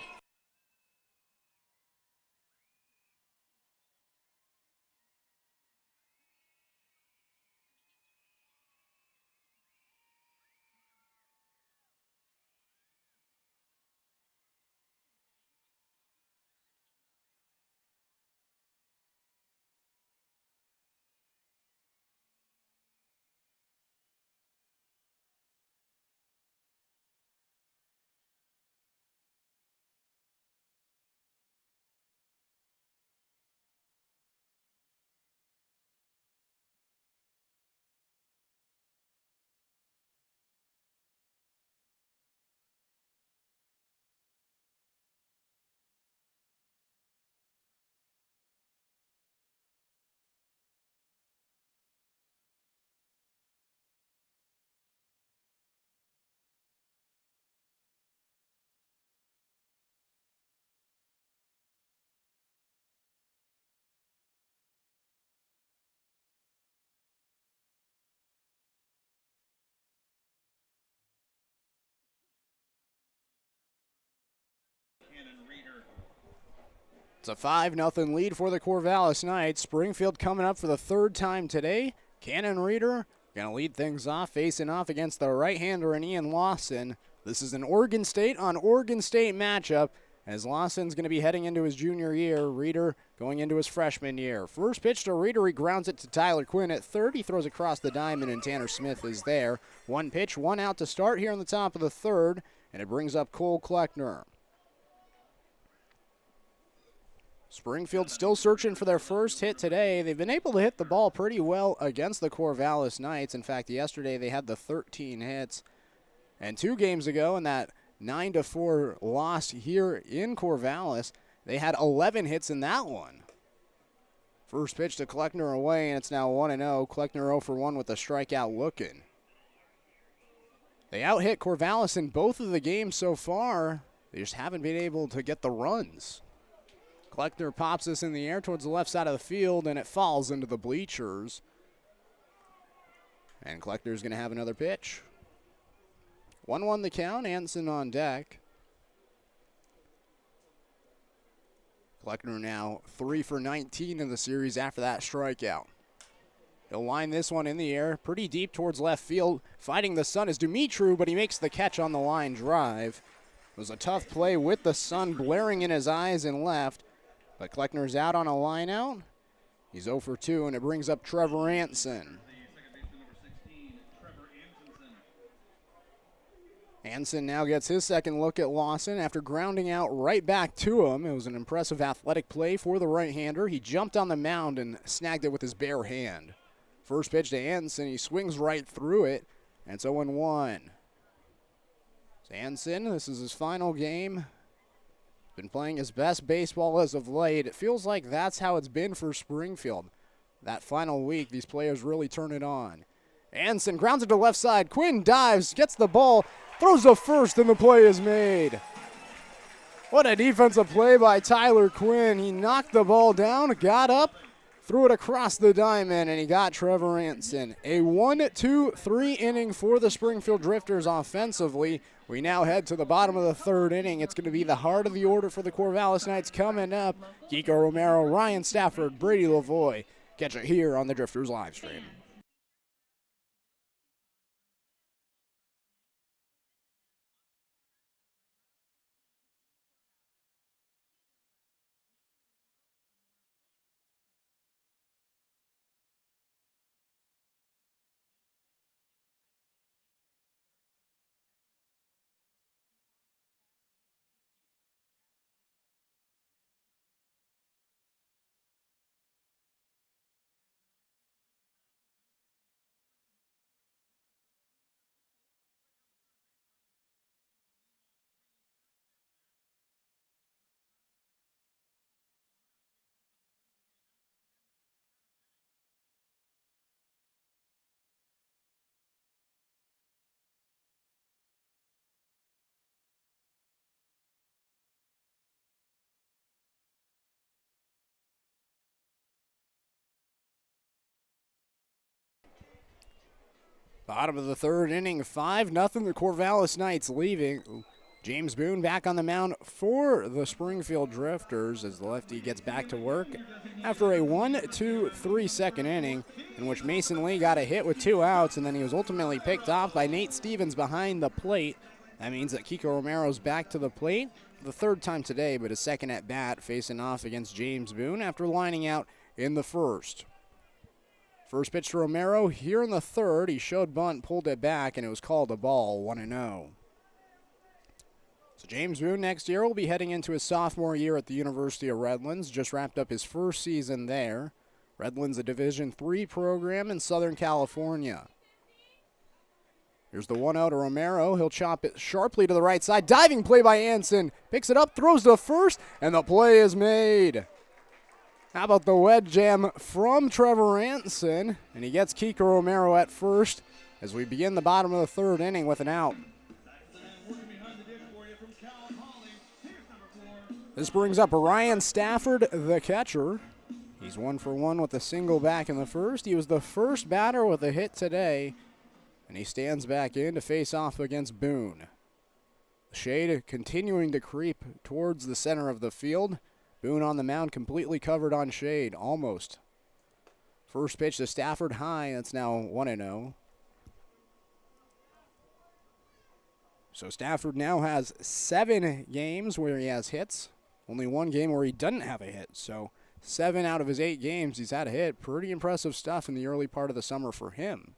It's a 5-0 lead for the Corvallis Knights. Springfield coming up for the third time today. Cannon Reeder going to lead things off, facing off against the right-hander in Ian Lawson. This is an Oregon State on Oregon State matchup as Lawson's going to be heading into his junior year. Reeder going into his freshman year. First pitch to Reeder. He grounds it to Tyler Quinn at third. He throws across the diamond, and Tanner Smith is there. One pitch, one out to start here on the top of the third, and it brings up Cole Kleckner. Springfield still searching for their first hit today. They've been able to hit the ball pretty well against the Corvallis Knights. In fact, yesterday they had the 13 hits. And 2 games ago in that 9-4 loss here in Corvallis, they had 11 hits in that one. First pitch to Kleckner away, and it's now 1-0. Kleckner 0 for 1 with a strikeout looking. They out-hit Corvallis in both of the games so far. They just haven't been able to get the runs. Kleckner pops this in the air towards the left side of the field, and it falls into the bleachers. And Kleckner's going to have another pitch. 1-1 the count, Anson on deck. Kleckner now 3 for 19 in the series after that strikeout. He'll line this one in the air, pretty deep towards left field. Fighting the sun is Dumitru, but he makes the catch on the line drive. It was a tough play with the sun blaring in his eyes and left. But Kleckner's out on a line out. He's 0 for 2, and it brings up Trevor Anson. Anson now gets his second look at Lawson after grounding out right back to him. It was an impressive athletic play for the right-hander. He jumped on the mound and snagged it with his bare hand. First pitch to Anson. He swings right through it, and it's 0-1. So Anson, this is his final game. Been playing his best baseball as of late. It feels like that's how it's been for Springfield. That final week, these players really turn it on. Anson grounds it to left side. Quinn dives, gets the ball, throws to first, and the play is made. What a defensive play by Tyler Quinn. He knocked the ball down, got up, threw it across the diamond, and he got Trevor Anson. A 1-2-3 inning for the Springfield Drifters offensively. We now head to the bottom of the third inning. It's going to be the heart of the order for the Corvallis Knights coming up. Kiko Romero, Ryan Stafford, Brady Lavoie. Catch it here on the Drifters live stream. Bottom of the third inning, 5-0. The Corvallis Knights leaving. James Boone back on the mound for the Springfield Drifters as the lefty gets back to work after a 1-2-3 second inning in which Mason Lee got a hit with 2 outs, and then he was ultimately picked off by Nate Stevens behind the plate. That means that Kiko Romero's back to the plate for the third time today, but his second at bat facing off against James Boone after lining out in the first. First pitch to Romero here in the third. He showed bunt, pulled it back, and it was called a ball, 1-0. So James Boone next year will be heading into his sophomore year at the University of Redlands. Just wrapped up his first season there. Redlands, a Division III program in Southern California. Here's the 1-0 to Romero. He'll chop it sharply to the right side. Diving play by Anson. Picks it up, throws to first, and the play is made. How about the wedge jam from Trevor Anson? And he gets Kiko Romero at first as we begin the bottom of the third inning with an out. This brings up Ryan Stafford, the catcher. He's 1 for 1 with a single back in the first. He was the first batter with a hit today, and he stands back in to face off against Boone. The shade continuing to creep towards the center of the field. Boone on the mound completely covered on shade, almost. First pitch to Stafford high, that's now 1-0. So Stafford now has 7 games where he has hits. Only 1 game where he doesn't have a hit. So 7 out of his 8 games he's had a hit. Pretty impressive stuff in the early part of the summer for him.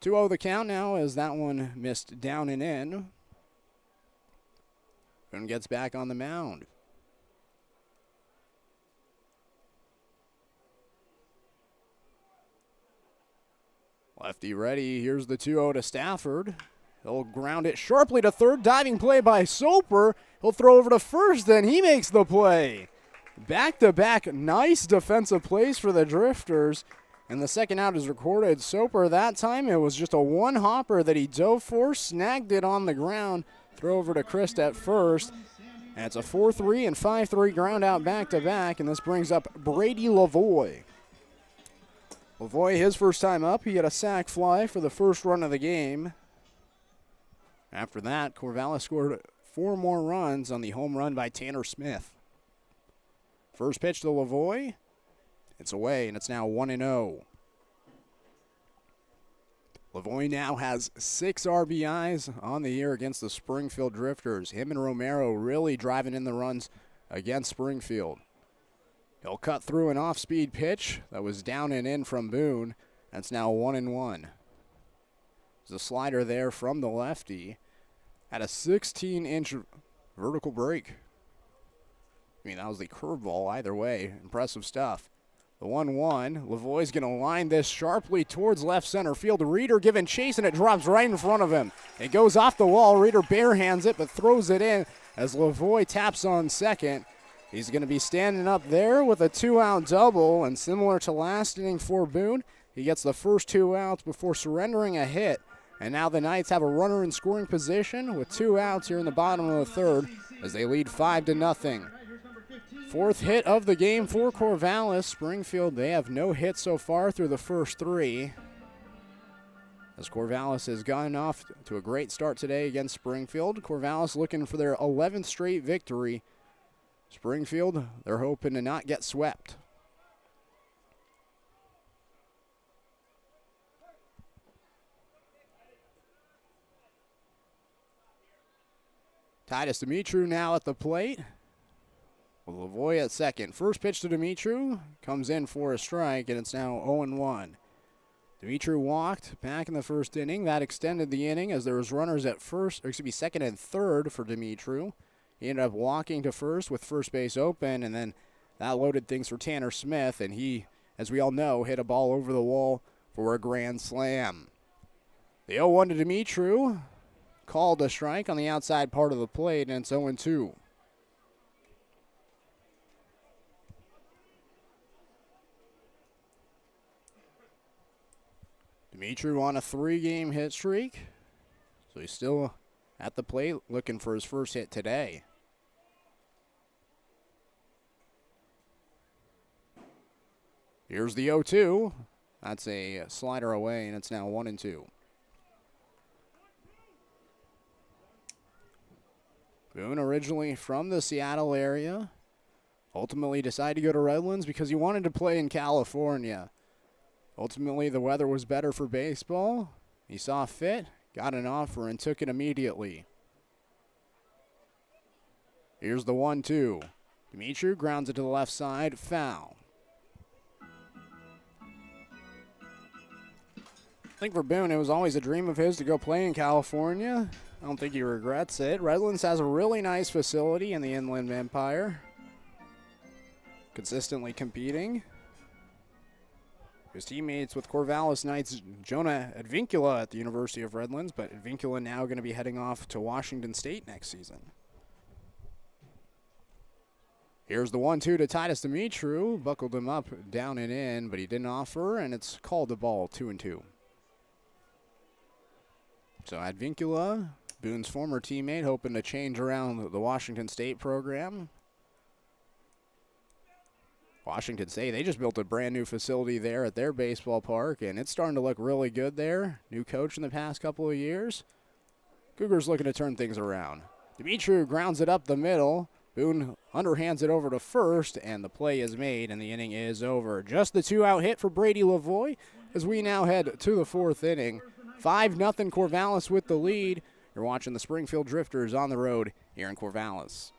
2-0 the count now as that one missed down and in. Boone gets back on the mound. Lefty ready. Here's the 2-0 to Stafford. He'll ground it sharply to third. Diving play by Soper. He'll throw over to first, then he makes the play. Back-to-back nice defensive plays for the Drifters. And the second out is recorded. Soper, that time it was just a one-hopper that he dove for, snagged it on the ground. Throw over to Christ at first. And it's a 4-3 and 5-3 ground out back-to-back. And this brings up Brady Lavoie. Lavoie, his first time up, he had a sac fly for the first run of the game. After that, Corvallis scored 4 more runs on the home run by Tanner Smith. First pitch to Lavoie. It's away, and it's now 1-0. Lavoie now has 6 RBIs on the year against the Springfield Drifters. Him and Romero really driving in the runs against Springfield. He'll cut through an off-speed pitch that was down and in from Boone. That's now 1-1. There's a slider there from the lefty. Had a 16-inch vertical break. I mean, that was the curveball either way. Impressive stuff. The 1-1. Lavoie's going to line this sharply towards left center field. Reeder giving chase, and it drops right in front of him. It goes off the wall. Reeder barehands it, but throws it in as Lavoie taps on second. He's going to be standing up there with a 2-out double, and similar to last inning for Boone, he gets the first 2 outs before surrendering a hit. And now the Knights have a runner in scoring position with 2 outs here in the bottom of the third as they lead 5-0. Fourth hit of the game for Corvallis. Springfield, they have no hits so far through the first three, as Corvallis has gotten off to a great start today against Springfield. Corvallis looking for their 11th straight victory. Springfield, they're hoping to not get swept. Titus Dimitru now at the plate, with Lavoie at second. First pitch to Dimitru comes in for a strike, and it's now 0-1. Dimitru walked back in the first inning. That extended the inning as there was runners at second and third for Dimitru. He ended up walking to first with first base open, and then that loaded things for Tanner Smith, and he, as we all know, hit a ball over the wall for a grand slam. The 0-1 to Dimitru, called a strike on the outside part of the plate, and it's 0-2. Dimitru on a 3-game hit streak, so he's still at the plate looking for his first hit today. Here's the 0-2. That's a slider away, and it's now 1-2. Boone, originally from the Seattle area, ultimately decided to go to Redlands because he wanted to play in California. Ultimately, the weather was better for baseball. He saw fit, got an offer, and took it immediately. Here's the 1-2. Dimitru grounds it to the left side, foul. I think for Boone, it was always a dream of his to go play in California. I don't think he regrets it. Redlands has a really nice facility in the Inland Empire, consistently competing. His teammates with Corvallis Knights, Jonah Advincula at the University of Redlands, but Advincula now going to be heading off to Washington State next season. Here's the 1-2 to Titus Dimitru. Buckled him up, down and in, but he didn't offer, and it's called a ball, 2-2. So Advincula, Boone's former teammate, hoping to change around the Washington State program. Washington State, they just built a brand new facility there at their baseball park, and it's starting to look really good there. New coach in the past couple of years. Cougars looking to turn things around. Dimitru grounds it up the middle. Boone underhands it over to first, and the play is made, and the inning is over. Just the 2-out hit for Brady Lavoie as we now head to the fourth inning. 5-0 Corvallis with the lead. You're watching the Springfield Drifters on the road here in Corvallis.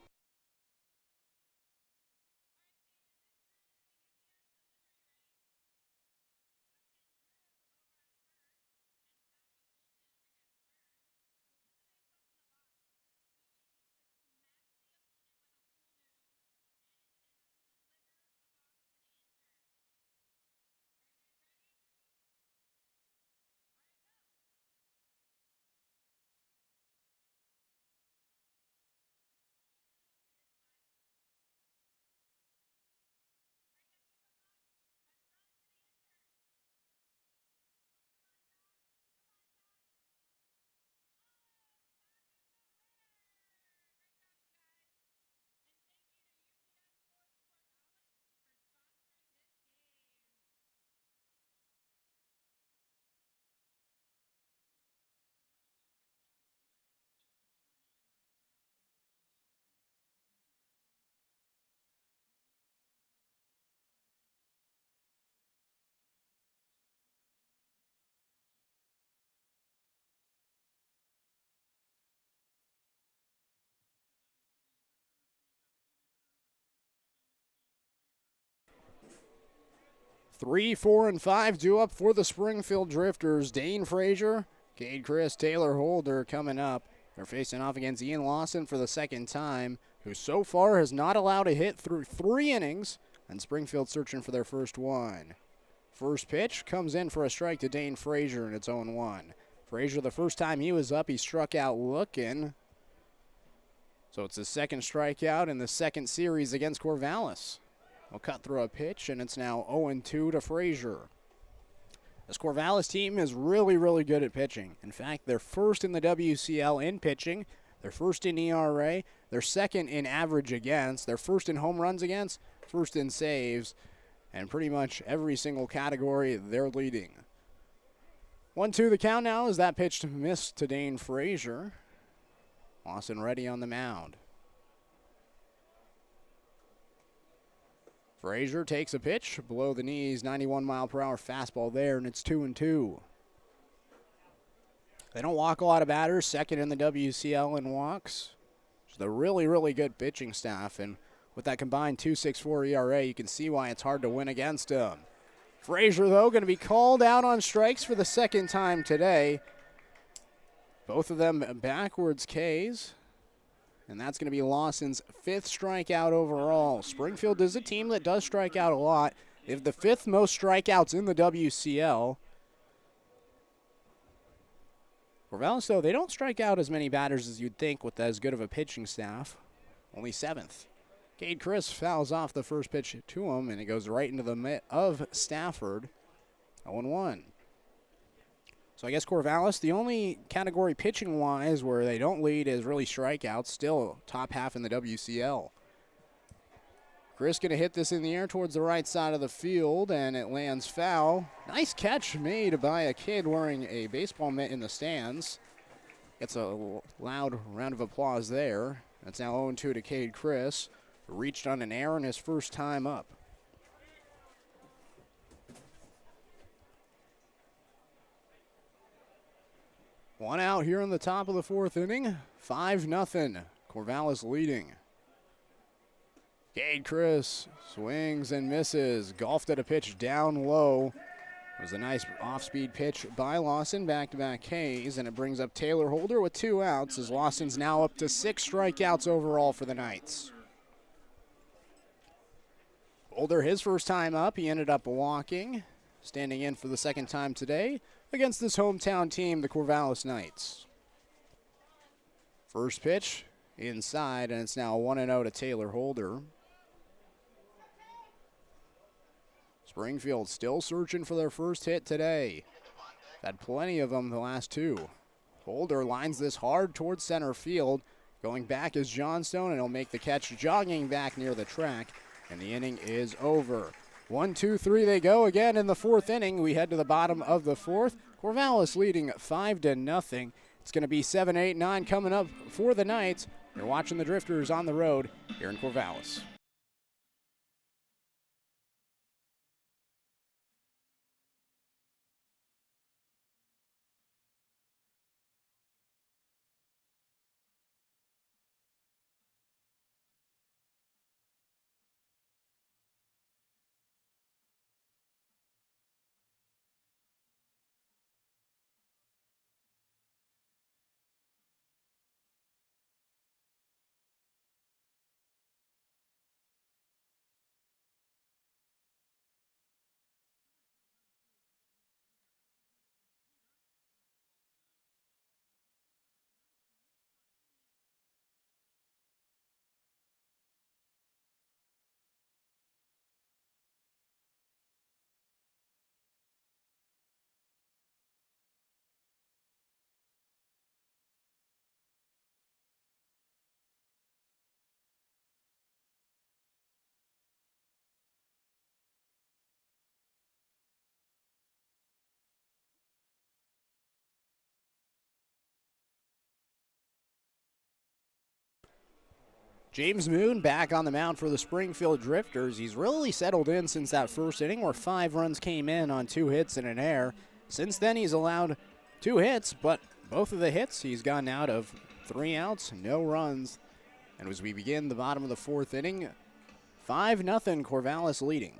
Three, 4, and 5 due up for the Springfield Drifters. Dane Frazier, Cade Chris, Taylor Holder coming up. They're facing off against Ian Lawson for the second time, who so far has not allowed a hit through 3 innings, and Springfield searching for their first one. First pitch comes in for a strike to Dane Frazier, and it's 0-1. Frazier, the first time he was up, he struck out looking. So it's his second strikeout in the second series against Corvallis. Will cut through a pitch, and it's now 0-2 to Frazier. This Corvallis team is really, really good at pitching. In fact, they're first in the WCL in pitching, They're first in ERA. They're second in average against. They're first in home runs against, first in saves, and pretty much every single category they're leading. 1-2 the count now as that pitch missed to Dane Frazier. Lawson ready on the mound. Frazier takes a pitch below the knees, 91-mile-per-hour fastball there, and it's 2-2. They don't walk a lot of batters, second in the WCL in walks. It's a really, really good pitching staff, and with that combined 2.64 ERA, you can see why it's hard to win against them. Frazier, though, going to be called out on strikes for the second time today. Both of them backwards Ks. And that's going to be Lawson's 5th strikeout overall. Springfield is a team that does strike out a lot. They have the 5th most strikeouts in the WCL. Corvallis, though, they don't strike out as many batters as you'd think with as good of a pitching staff. Only 7th. Cade Chris fouls off the first pitch to him, and it goes right into the mitt of Stafford. 0-1. So I guess Corvallis, the only category pitching-wise where they don't lead is really strikeouts, still top half in the WCL. Chris going to hit this in the air towards the right side of the field, and it lands foul. Nice catch made by a kid wearing a baseball mitt in the stands. Gets a loud round of applause there. That's now 0-2 to Cade Chris. Reached on an error in his first time up. One out here in the top of the 4th inning. 5-0. Corvallis leading. Cade Chris swings and misses. Golfed at a pitch down low. It was a nice off-speed pitch by Lawson. Back-to-back Ks, and it brings up Taylor Holder with 2 outs as Lawson's now up to 6 strikeouts overall for the Knights. Holder, his first time up, he ended up walking, standing in for the second time today against this hometown team, the Corvallis Knights. First pitch inside, and it's now 1-0 to Taylor Holder. Springfield still searching for their first hit today. Had plenty of them the last 2. Holder lines this hard towards center field. Going back is Johnstone, and he'll make the catch jogging back near the track. And the inning is over. 1, 2, 3 they go again in the 4th inning. We head to the bottom of the 4th. Corvallis leading 5-0. It's going to be 7, 8, 9 coming up for the Knights. You're watching the Drifters on the road here in Corvallis. James Moon back on the mound for the Springfield Drifters. He's really settled in since that first inning where 5 runs came in on 2 hits and an error. Since then, he's allowed 2 hits, but both of the hits he's gotten out of 3 outs, no runs. And as we begin the bottom of the 4th inning, 5-0 Corvallis leading.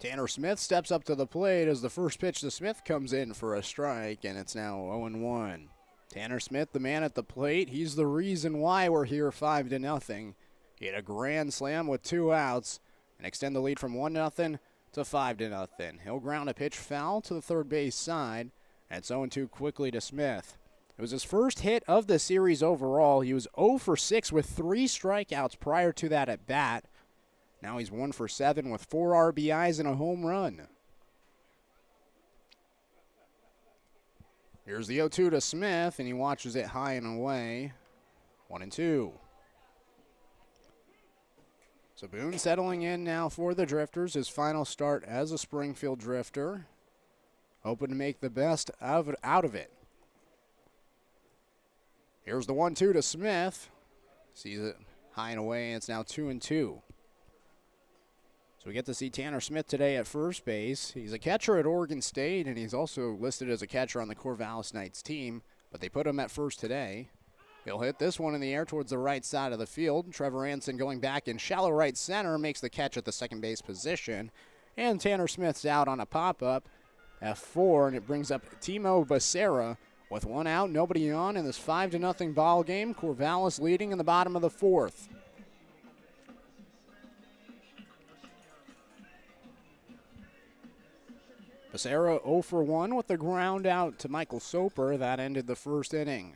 Tanner Smith steps up to the plate as the first pitch to Smith comes in for a strike, and it's now 0-1. Tanner Smith, the man at the plate, he's the reason why we're here 5-0. He had a grand slam with 2 outs and extend the lead from 1-0 to 5-0. He'll ground a pitch foul to the third base side, and it's 0-2 quickly to Smith. It was his first hit of the series overall. He was 0 for 6 with 3 strikeouts prior to that at bat. Now he's 1 for 7 with 4 RBIs and a home run. Here's the 0-2 to Smith, and he watches it high and away. 1-2. So Boone settling in now for the Drifters, his final start as a Springfield Drifter. Hoping to make the best out of it. Here's the 1-2 to Smith. Sees it high and away, and it's now 2-2. So we get to see Tanner Smith today at first base. He's a catcher at Oregon State, and he's also listed as a catcher on the Corvallis Knights team, but they put him at first today. He'll hit this one in the air towards the right side of the field. Trevor Anson going back in shallow right center makes the catch at the second base position. And Tanner Smith's out on a pop-up, F4, and it brings up Timo Becerra with one out, nobody on in this 5-0 ball game. Corvallis leading in the bottom of the fourth. Becerra 0 for 1 with the ground out to Michael Soper. That ended the first inning.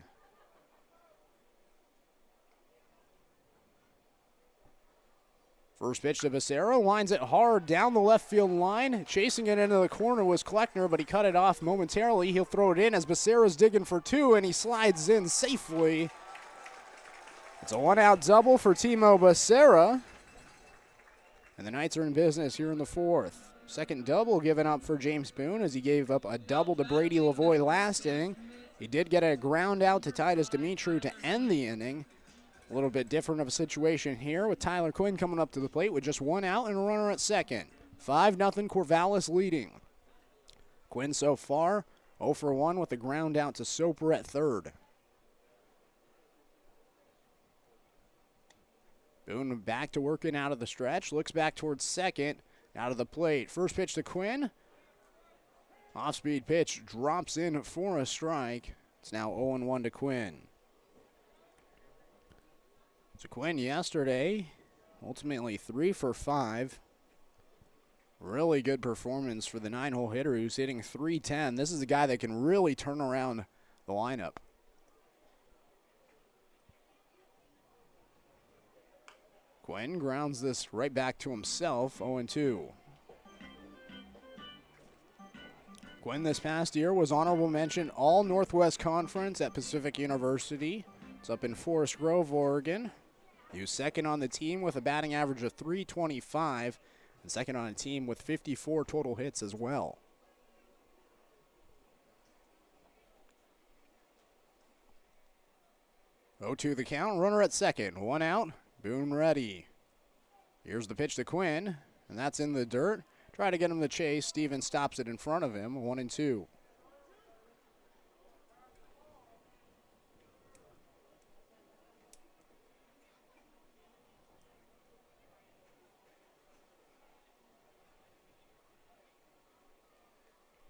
First pitch to Becerra, lines it hard down the left field line. Chasing it into the corner was Kleckner, but he cut it off momentarily. He'll throw it in as Becerra's digging for two, and he slides in safely. It's a one-out double for Timo Becerra. And the Knights are in business here in the fourth. Second double given up for James Boone as he gave up a double to Brady Lavoie last inning. He did get a ground out to Titus Dimitru to end the inning. A little bit different of a situation here with Tyler Quinn coming up to the plate with just one out and a runner at second. 5-0 Corvallis leading. Quinn so far 0 for 1 with the ground out to Soper at third. Boone back to working out of the stretch. Looks back towards second. Out of the plate. First pitch to Quinn. Off-speed pitch drops in for a strike. It's now 0-1 to Quinn. So Quinn yesterday, ultimately 3 for 5. Really good performance for the 9-hole hitter who's hitting .310. This is a guy that can really turn around the lineup. Quinn grounds this right back to himself, 0-2. Quinn this past year was honorable mention All Northwest Conference at Pacific University. It's up in Forest Grove, Oregon. He was second on the team with a batting average of .325 and second on a team with 54 total hits as well. The count, runner at second, one out, Boone ready. Here's the pitch to Quinn, and that's in the dirt. Try to get him to chase. Stevens stops it in front of him, 1-2.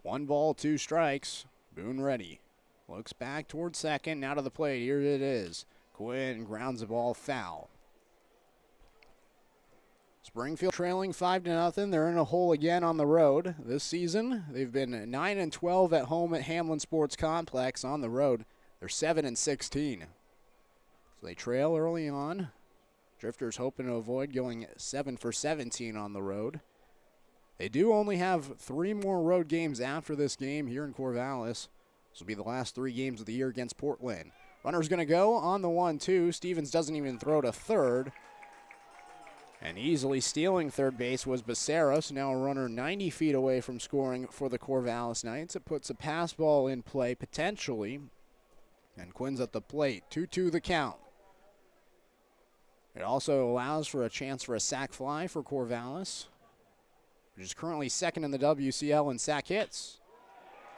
One ball, two strikes. Boone ready. Looks back towards second, now to the plate. Here it is. Quinn grounds the ball foul. Springfield trailing 5-0. They're in a hole again on the road this season. They've been 9-12 at home at Hamlin Sports Complex. On the road, they're 7-16. So they trail early on. Drifters hoping to avoid going 7 for 17 on the road. They do only have 3 more road games after this game here in Corvallis. This will be the last 3 games of the year against Portland. Runner's going to go on the 1-2. Stevens doesn't even throw to third. And easily stealing third base was Becerra. So now a runner 90 feet away from scoring for the Corvallis Knights. It puts a pass ball in play potentially. And Quinn's at the plate. 2-2 the count. It also allows for a chance for a sac fly for Corvallis, which is currently second in the WCL in sac hits.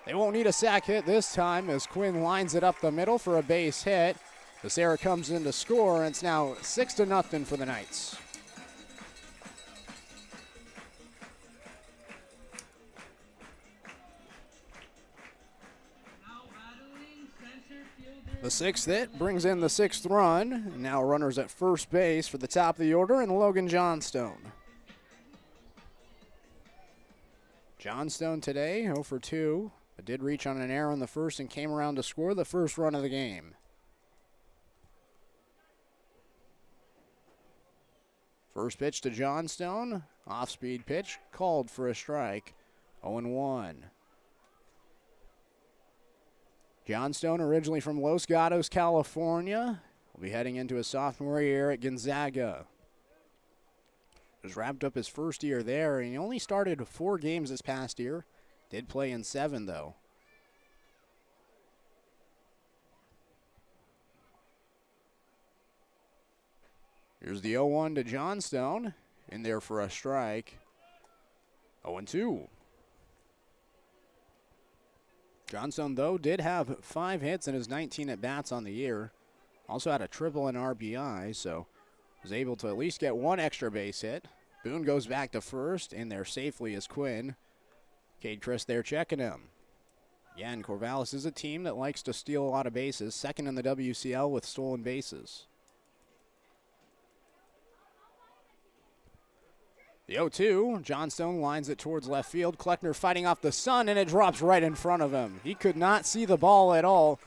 They won't need a sac hit this time as Quinn lines it up the middle for a base hit. Becerra comes in to score, and it's now 6-0 for the Knights. The 6th hit brings in the 6th run. And now runners at first base for the top of the order and Logan Johnstone. Johnstone today, 0 for 2, but did reach on an error in the first and came around to score the first run of the game. First pitch to Johnstone, off-speed pitch, called for a strike, 0-1. Johnstone, originally from Los Gatos, California, will be heading into his sophomore year at Gonzaga. Just wrapped up his first year there, and he only started 4 games this past year. Did play in 7, though. Here's the 0-1 to Johnstone. In there for a strike. 0-2. Johnstone, though, did have 5 hits in his 19 at-bats on the year. Also had a triple and RBI, so was able to at least get 1 extra base hit. Boone goes back to first. In there safely is Quinn. Cade Chris there checking him. Again, Corvallis is a team that likes to steal a lot of bases. Second in the WCL with stolen bases. The 0-2, Johnstone lines it towards left field. Kleckner fighting off the sun, and it drops right in front of him. He could not see the ball at all.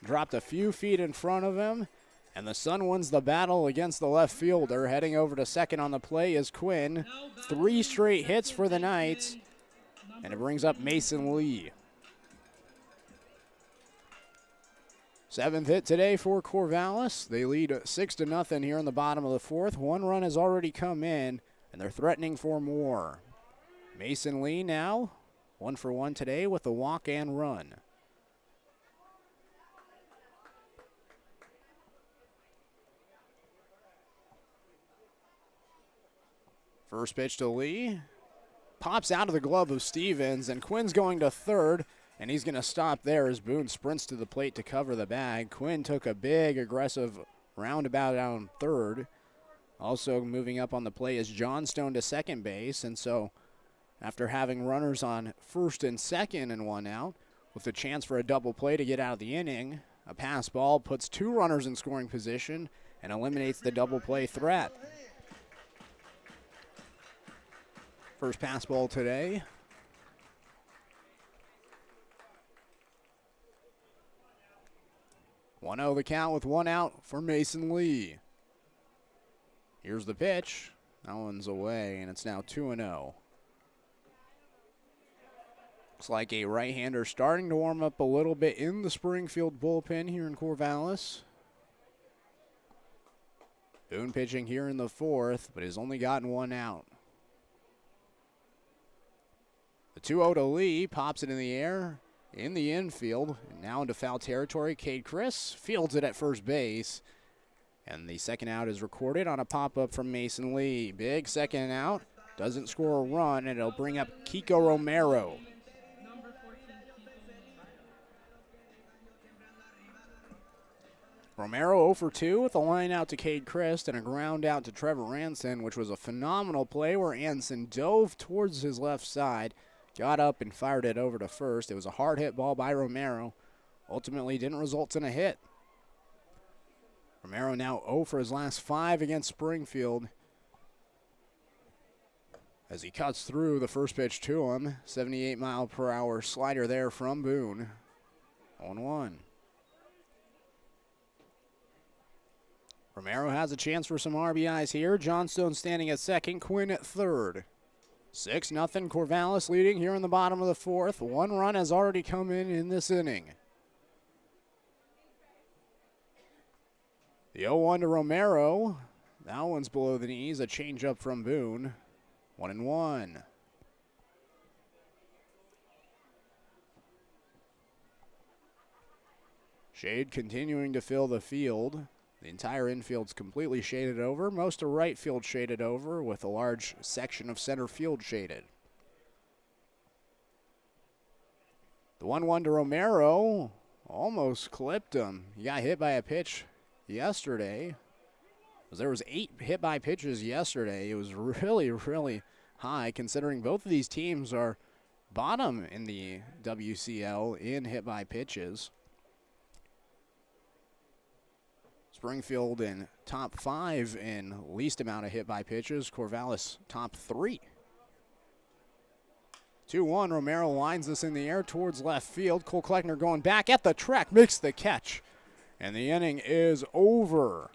Dropped a few feet in front of him, and the Sun wins the battle against the left fielder. Heading over to second on the play is Quinn. 3 straight hits for the Knights, and it brings up Mason Lee. 7th hit today for Corvallis. They lead 6-0 here in the bottom of the 4th. 1 run has already come in, and they're threatening for more. Mason Lee now, 1 for 1 today with a walk and run. First pitch to Lee. Pops out of the glove of Stevens, and Quinn's going to third, and he's going to stop there as Boone sprints to the plate to cover the bag. Quinn took a big, aggressive roundabout on third. Also moving up on the play is Johnstone to second base, and so after having runners on first and second and 1 out, with a chance for a double play to get out of the inning, a pass ball puts 2 runners in scoring position and eliminates the double play threat. First pass ball today. One 0 the count with 1 out for Mason Lee. Here's the pitch. That one's away, and it's now 2-0. Looks like a right-hander starting to warm up a little bit in the Springfield bullpen here in Corvallis. Boone pitching here in the 4th, but has only gotten 1 out. The 2-0 to Lee, pops it in the air, in the infield, and now into foul territory. Cade Chris fields it at first base, and the second out is recorded on a pop-up from Mason Lee. Big second out, doesn't score a run, and it'll bring up Kiko Romero. Romero 0 for 2 with a line out to Cade Chris and a ground out to Trevor Anson, which was a phenomenal play where Anson dove towards his left side, got up and fired it over to first. It was a hard hit ball by Romero. Ultimately didn't result in a hit. Romero now 0 for his last 5 against Springfield as he cuts through the first pitch to him. 78-mile-per-hour slider there from Boone. 0-1. Romero has a chance for some RBIs here. Johnstone standing at second, Quinn at third. 6-0 Corvallis leading here in the bottom of the 4th. 1 run has already come in this inning. The 0-1 to Romero. That one's below the knees. A changeup from Boone. 1-1. Shade continuing to fill the field. The entire infield's completely shaded over. Most of right field shaded over with a large section of center field shaded. The 1-1 to Romero almost clipped him. He got hit by a pitch yesterday. There was 8 hit by pitches yesterday. It was really, really high considering both of these teams are bottom in the WCL in hit by pitches. Springfield in top 5 in least amount of hit by pitches. Corvallis top 3. 2-1, Romero lines this in the air towards left field. Cole Kleckner going back at the track, makes the catch. And the inning is over.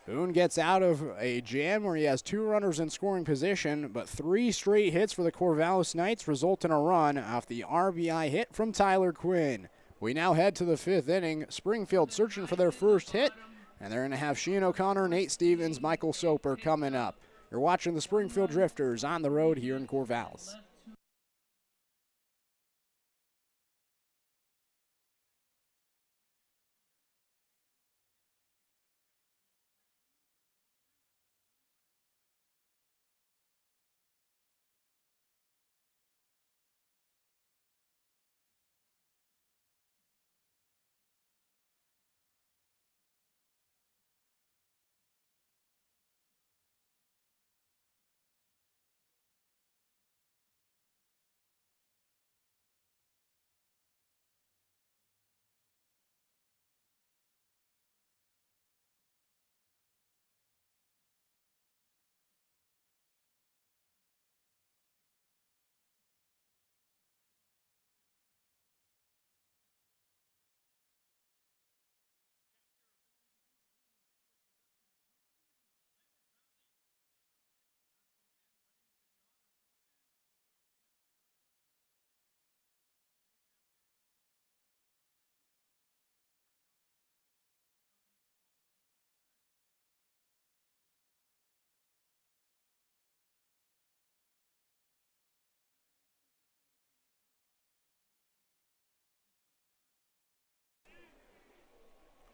Boone gets out of a jam where he has 2 runners in scoring position, but 3 straight hits for the Corvallis Knights result in a run off the RBI hit from Tyler Quinn. We now head to the 5th inning. Springfield searching for their first hit, and they're going to have Sheehan O'Connor, Nate Stevens, Michael Soper coming up. You're watching the Springfield Drifters on the road here in Corvallis.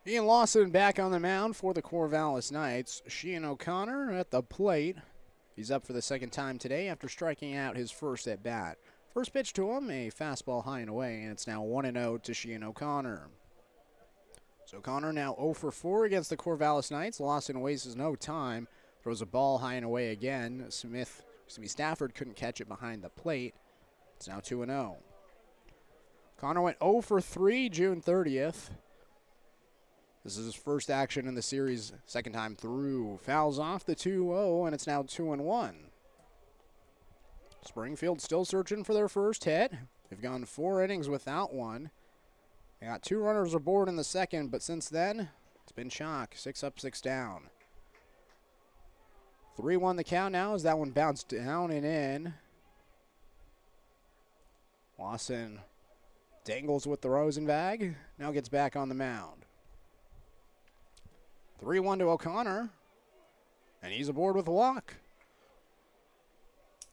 Ian Lawson back on the mound for the Corvallis Knights. Sheehan O'Connor at the plate. He's up for the second time today after striking out his first at bat. First pitch to him, a fastball high and away, and it's now 1-0 to Sheehan O'Connor. So O'Connor now 0 for 4 against the Corvallis Knights. Lawson wastes no time, throws a ball high and away again. Stafford couldn't catch it behind the plate. It's now 2-0. O'Connor went 0 for 3 June 30th. This is his first action in the series, second time through. Fouls off the 2-0, and it's now 2-1. Springfield still searching for their first hit. They've gone 4 innings without one. They got 2 runners aboard in the second, but since then, it's been chalk. 6 up, 6 down. 3-1 the count now as that one bounced down and in. Lawson dangles with the Rosenbag. Now gets back on the mound. 3-1 to O'Connor, and he's aboard with a walk.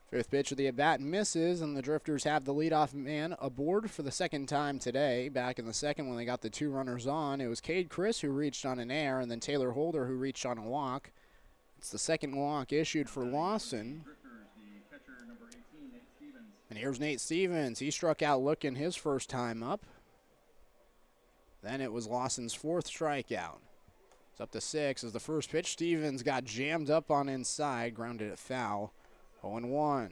Fifth pitch of the at-bat misses, and the Drifters have the leadoff man aboard for the second time today. Back in the second when they got the 2 runners on, it was Cade Chris who reached on an error, and then Taylor Holder who reached on a walk. It's the second walk issued for Lawson. And here's Nate Stevens. He struck out looking his first time up. Then it was Lawson's 4th strikeout. It's up to 6 as the first pitch. Stevens got jammed up on inside, grounded it foul. 0-1.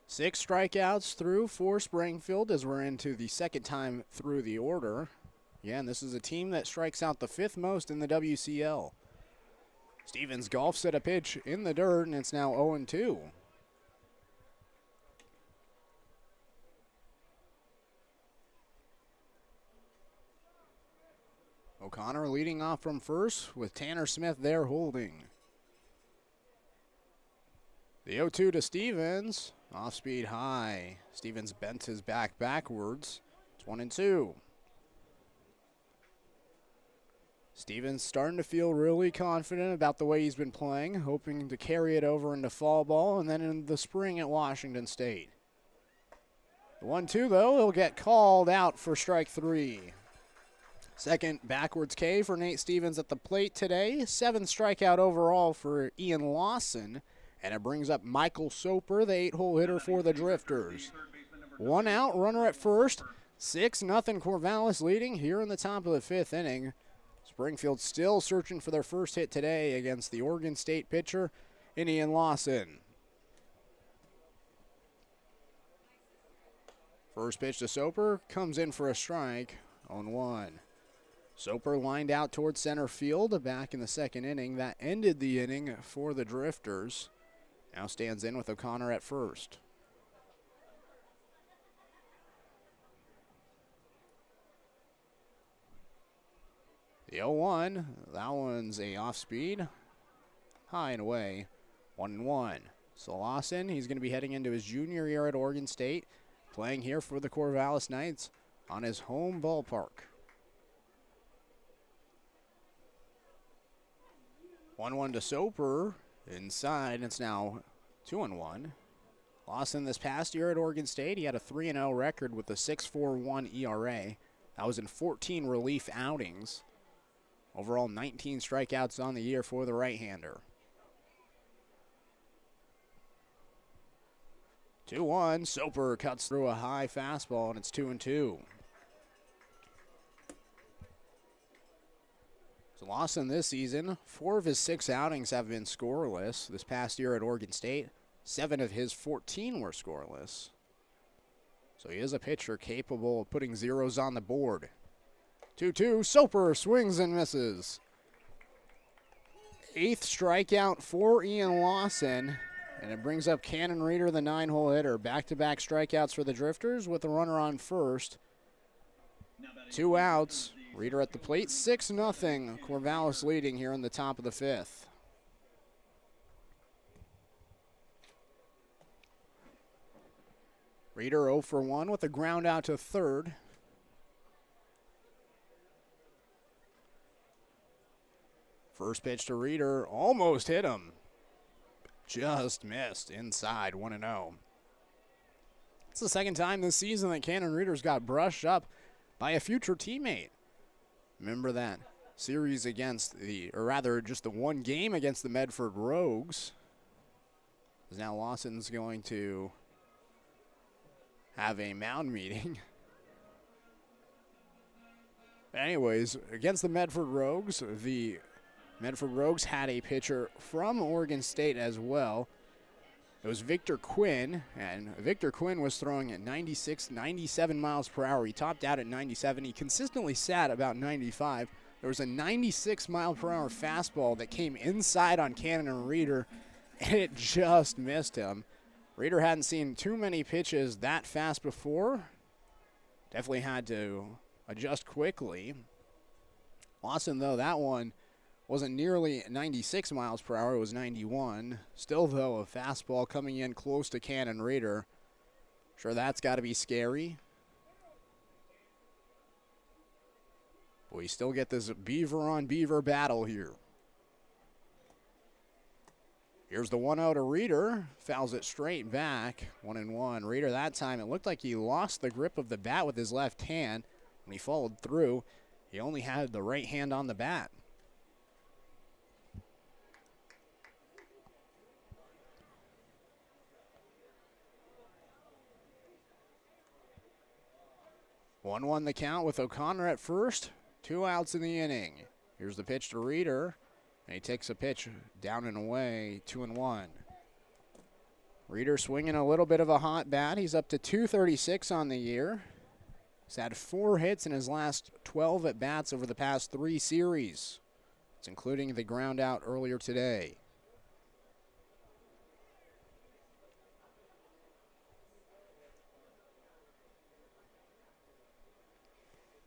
6 strikeouts through for Springfield as we're into the second time through the order. Again, this is a team that strikes out the 5th most in the WCL. Stevens golfs at a pitch in the dirt, and it's now 0-2. O'Connor leading off from first with Tanner Smith there holding. The 0-2 to Stevens. Off speed high. Stevens bent his back backwards. It's 1-2. Stevens starting to feel really confident about the way he's been playing, hoping to carry it over into fall ball and then in the spring at Washington State. The 1-2 though, he'll get called out for strike 3. Second backwards K for Nate Stevens at the plate today. 7th strikeout overall for Ian Lawson. And it brings up Michael Soper, the 8-hole hitter for the Drifters. 1 out, runner at first. 6-0 Corvallis leading here in the top of the 5th inning. Springfield still searching for their first hit today against the Oregon State pitcher in Ian Lawson. First pitch to Soper comes in for a strike. 0-1. Soper lined out towards center field back in the second inning. That ended the inning for the Drifters. Now stands in with O'Connor at first. The 0-1, that one's a off-speed, high and away, 1-1. So Lawson, he's going to be heading into his junior year at Oregon State. playing here for the Corvallis Knights on his home ballpark. 1-1 to Soper. Inside, it's now 2-1. Lawson this past year at Oregon State, he had a 3-0 record with a 6.41 ERA. That was in 14 relief outings. Overall, 19 strikeouts on the year for the right-hander. 2-1, Soper cuts through a high fastball, and it's 2-2. So Lawson this season, 4 of his 6 outings have been scoreless. This past year at Oregon State, 7 of his 14 were scoreless. So he is a pitcher capable of putting zeros on the board. 2-2, Soper swings and misses. 8th strikeout for Ian Lawson, and it brings up Cannon Reeder, the 9-hole hitter. Back-to-back strikeouts for the Drifters with a runner on first. 2 outs. Reeder at the plate, 6-0. Corvallis leading here in the top of the 5th. Reeder 0 for 1 with a ground out to third. First pitch to Reeder, almost hit him. Just missed inside, 1-0. It's the second time this season that Cannon Reeder's got brushed up by a future teammate. Remember that series against just the one game against the Medford Rogues. Now Lawson's going to have a mound meeting. Anyways, against the the Medford Rogues had a pitcher from Oregon State as well. It was Victor Quinn, and Victor Quinn was throwing at 96, 97 miles per hour. He topped out at 97. He consistently sat about 95. There was a 96 mile per hour fastball that came inside on Cannon and Reeder, and it just missed him. Reeder hadn't seen too many pitches that fast before. Definitely had to adjust quickly. Lawson, though, that one wasn't nearly 96 miles per hour. It was 91. Still, though, a fastball coming in close to Cannon Reeder. Sure, that's got to be scary. But we still get this beaver-on-beaver battle here. Here's the 1-0 to Reeder. Fouls it straight back. 1-1. Reeder that time, it looked like he lost the grip of the bat with his left hand. When he followed through, he only had the right hand on the bat. One the count with O'Connor at first. 2 outs in the inning. Here's the pitch to Reeder. And he takes a pitch down and away, 2-1. Reeder swinging a little bit of a hot bat. He's up to 236 on the year. He's had 4 hits in his last 12 at-bats over the past 3 series. It's including the ground out earlier today.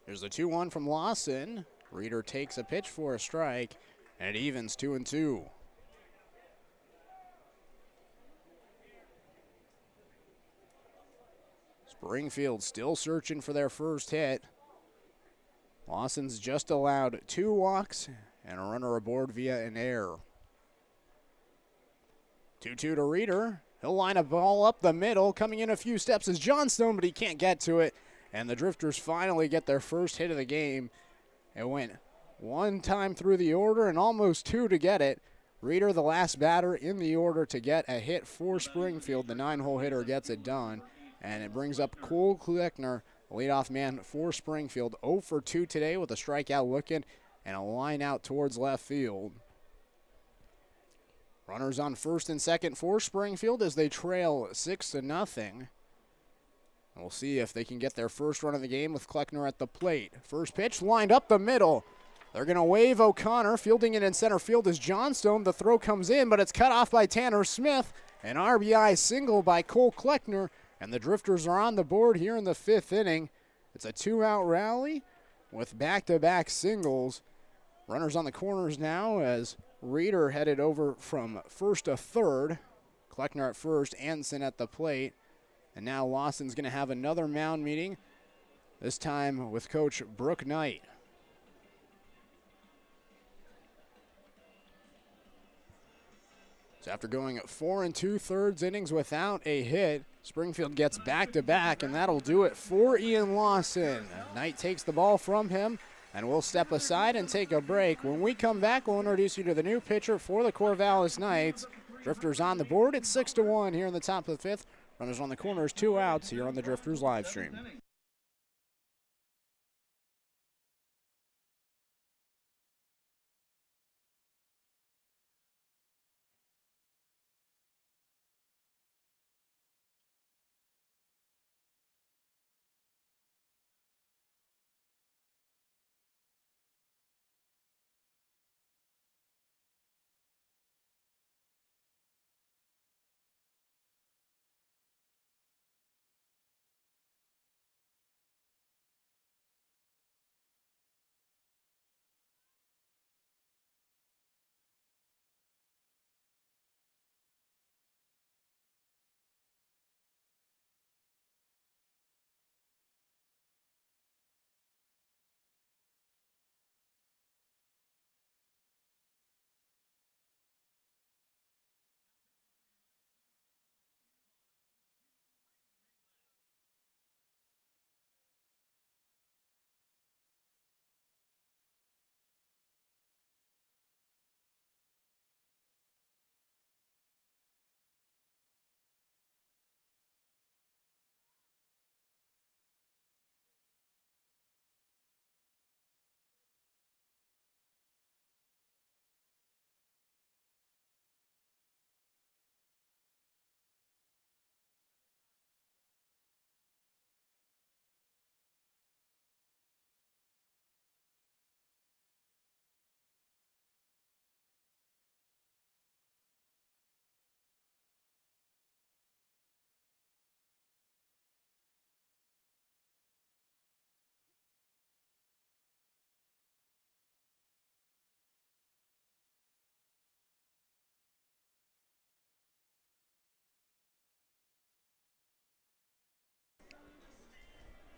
There's the 2-1 from Lawson. Reeder takes a pitch for a strike, and it evens 2-2. Springfield still searching for their first hit. Lawson's just allowed 2 walks and a runner aboard via an error. 2-2 to Reeder. He'll line a ball up the middle. Coming in a few steps is Johnstone, but he can't get to it. And the Drifters finally get their first hit of the game. It went 1 time through the order and almost 2 to get it. Reeder, the last batter in the order to get a hit for Springfield. The 9-hole hitter gets it done. And it brings up Cole Kleckner, leadoff man for Springfield. 0 for 2 today with a strikeout looking and a line out towards left field. Runners on first and second for Springfield as they trail 6-0. We'll see if they can get their first run of the game with Kleckner at the plate. First pitch lined up the middle. They're going to wave O'Connor. Fielding it in center field is Johnstone. The throw comes in, but it's cut off by Tanner Smith. An RBI single by Cole Kleckner, and the Drifters are on the board here in the 5th inning. It's a 2-out rally with back-to-back singles. Runners on the corners now as Reeder headed over from first to third. Kleckner at first, Anson at the plate. And now Lawson's going to have another mound meeting, this time with Coach Brooke Knight. So after going 4 2/3 innings without a hit, Springfield gets back-to-back, and that'll do it for Ian Lawson. Knight takes the ball from him, and we'll step aside and take a break. When we come back, we'll introduce you to the new pitcher for the Corvallis Knights. Drifters on the board. It's 6-1 here in the top of the fifth. Runners on the corners, 2 outs here on the Drifters live stream.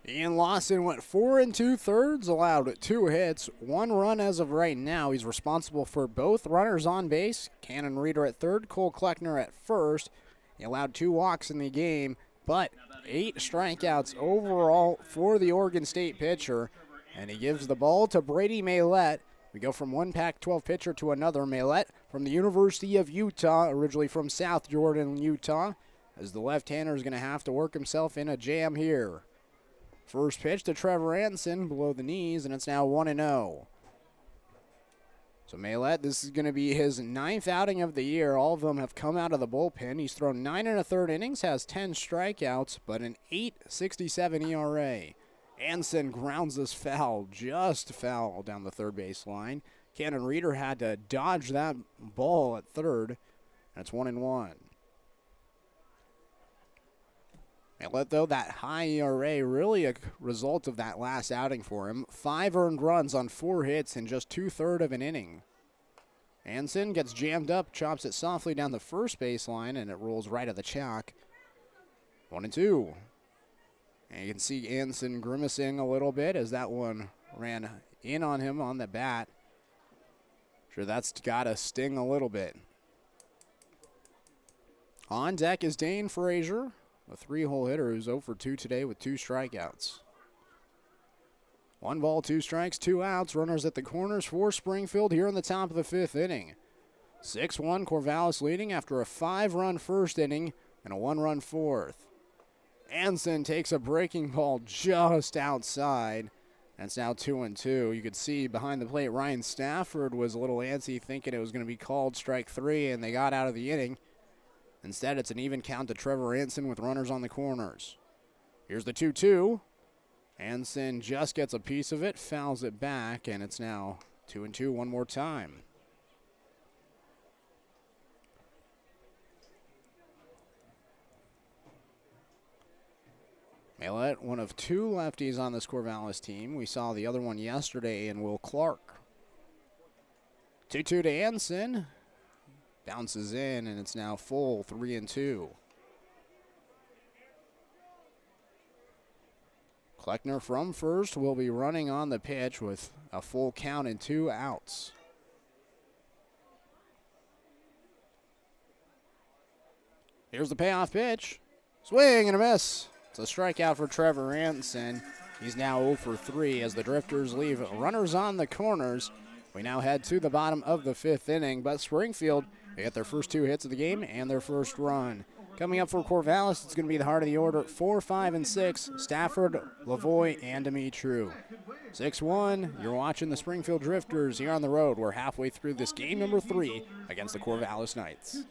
Ian Lawson went 4 2/3, allowed 2 hits, 1 run as of right now. He's responsible for both runners on base. Cannon Reeder at third, Cole Kleckner at first. He allowed 2 walks in the game, but 8 strikeouts overall for the Oregon State pitcher. And he gives the ball to Brady Maylett. We go from one Pac-12 pitcher to another. Maylett from the University of Utah, originally from South Jordan, Utah, as the left-hander is going to have to work himself in a jam here. First pitch to Trevor Anson below the knees, and it's now 1-0. So Maylett, this is going to be his 9th outing of the year. All of them have come out of the bullpen. He's thrown 9 1/3 innings, has 10 strikeouts, but an 8.67 ERA. Anson grounds this foul, just foul down the third base line. Cannon Reeder had to dodge that ball at third, and it's 1-1. Maylett, though, that high ERA, really a result of that last outing for him. 5 earned runs on 4 hits in just 2/3 of an inning. Anson gets jammed up, chops it softly down the first baseline, and it rolls right at the chalk. 1-2. And you can see Anson grimacing a little bit as that one ran in on him on the bat. Sure, that's got to sting a little bit. On deck is Dane Frazier, a 3-hole hitter who's 0 for 2 today with 2 strikeouts. 1 ball, 2 strikes, 2 outs. Runners at the corners for Springfield here in the top of the 5th inning. 6-1, Corvallis leading after a 5-run first inning and a 1-run 4th. Anson takes a breaking ball just outside, and it's now 2-2. You could see behind the plate Ryan Stafford was a little antsy, thinking it was going to be called strike 3, and they got out of the inning. Instead, it's an even count to Trevor Anson with runners on the corners. Here's the 2-2. Anson just gets a piece of it, fouls it back, and it's now 2-2 one more time. Maylett, one of 2 lefties on this Corvallis team. We saw the other one yesterday in Will Clark. 2-2 to Anson. Bounces in, and it's now full 3-2. Kleckner from first will be running on the pitch with a full count and 2 outs. Here's the payoff pitch. Swing and a miss. It's a strikeout for Trevor Anson. He's now 0 for 3 as the Drifters leave runners on the corners. We now head to the bottom of the 5th inning, but Springfield, they get their first 2 hits of the game and their first run. Coming up for Corvallis, it's going to be the heart of the order, 4, 5, and 6, Stafford, Lavoie, and Dimitru. 6-1, you're watching the Springfield Drifters here on the road. We're halfway through this game number 3 against the Corvallis Knights.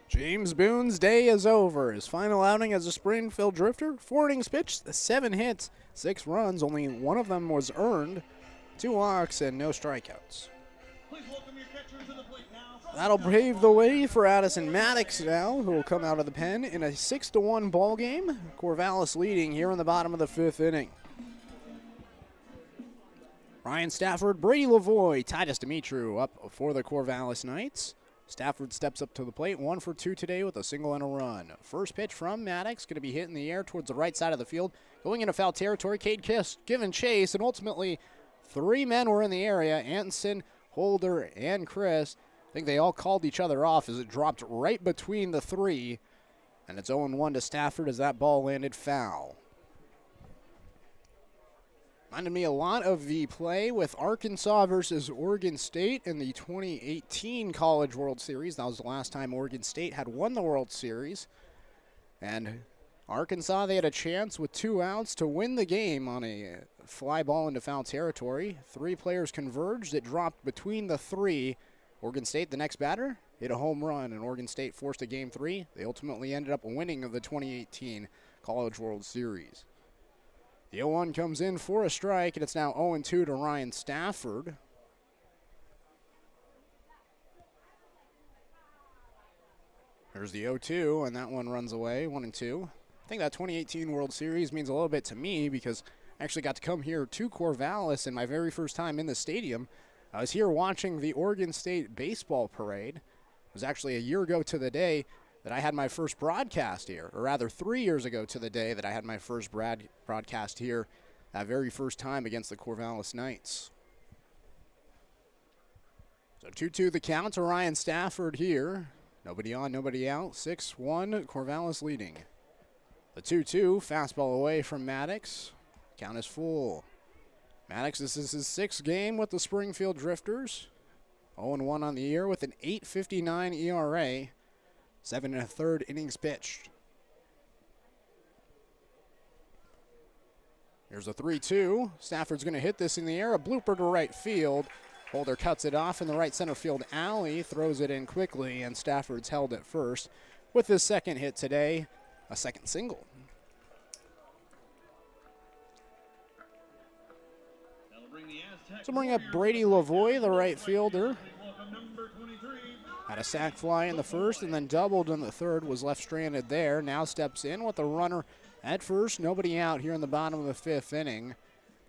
James Boone's day is over. His final outing as a Springfield Drifter, 4 innings pitched, 7 hits, 6 runs. Only one of them was earned, 2 walks, and no strikeouts. That'll pave the way for Addison Maddox now, who will come out of the pen in a 6-1 ball game. Corvallis leading here in the bottom of the 5th inning. Ryan Stafford, Brady Lavoie, Titus Dimitru up for the Corvallis Knights. Stafford steps up to the plate, 1 for 2 today with a single and a run. First pitch from Maddox, going to be hit in the air towards the right side of the field. Going into foul territory, Cade Kiss giving chase, and ultimately 3 men were in the area, Anson, Holder, and Chris. I think they all called each other off as it dropped right between the 3, and it's 0-1 to Stafford as that ball landed foul. Reminded me a lot of the play with Arkansas versus Oregon State in the 2018 College World Series. That was the last time Oregon State had won the World Series. And Arkansas, they had a chance with 2 outs to win the game on a fly ball into foul territory. 3 players converged. It dropped between the 3. Oregon State, the next batter, hit a home run, and Oregon State forced a Game 3. They ultimately ended up winning of the 2018 College World Series. The 0-1 comes in for a strike, and it's now 0-2 to Ryan Stafford. There's the 0-2, and that one runs away, 1-2. I think that 2018 World Series means a little bit to me because I actually got to come here to Corvallis in my very first time in the stadium. I was here watching the Oregon State baseball parade. It was actually a year ago to the day that I had my first broadcast here, or rather 3 years ago to the day that I had my first broadcast here, that very first time against the Corvallis Knights. So 2-2 the count to Ryan Stafford here. Nobody on, nobody out. 6-1, Corvallis leading. The 2-2, fastball away from Maddox. Count is full. Maddox, this is his 6th game with the Springfield Drifters. 0-1 on the year with an 8.59 ERA. 7 1/3 innings pitched. Here's a 3-2. Stafford's going to hit this in the air. A blooper to right field. Holder cuts it off in the right center field alley. Throws it in quickly, and Stafford's held at first with his second hit today. A second single. So bring up Brady Lavoie, the right fielder. Had a sac fly in the first and then doubled in the third, was left stranded there. Now steps in with a runner at first. Nobody out here in the bottom of the fifth inning.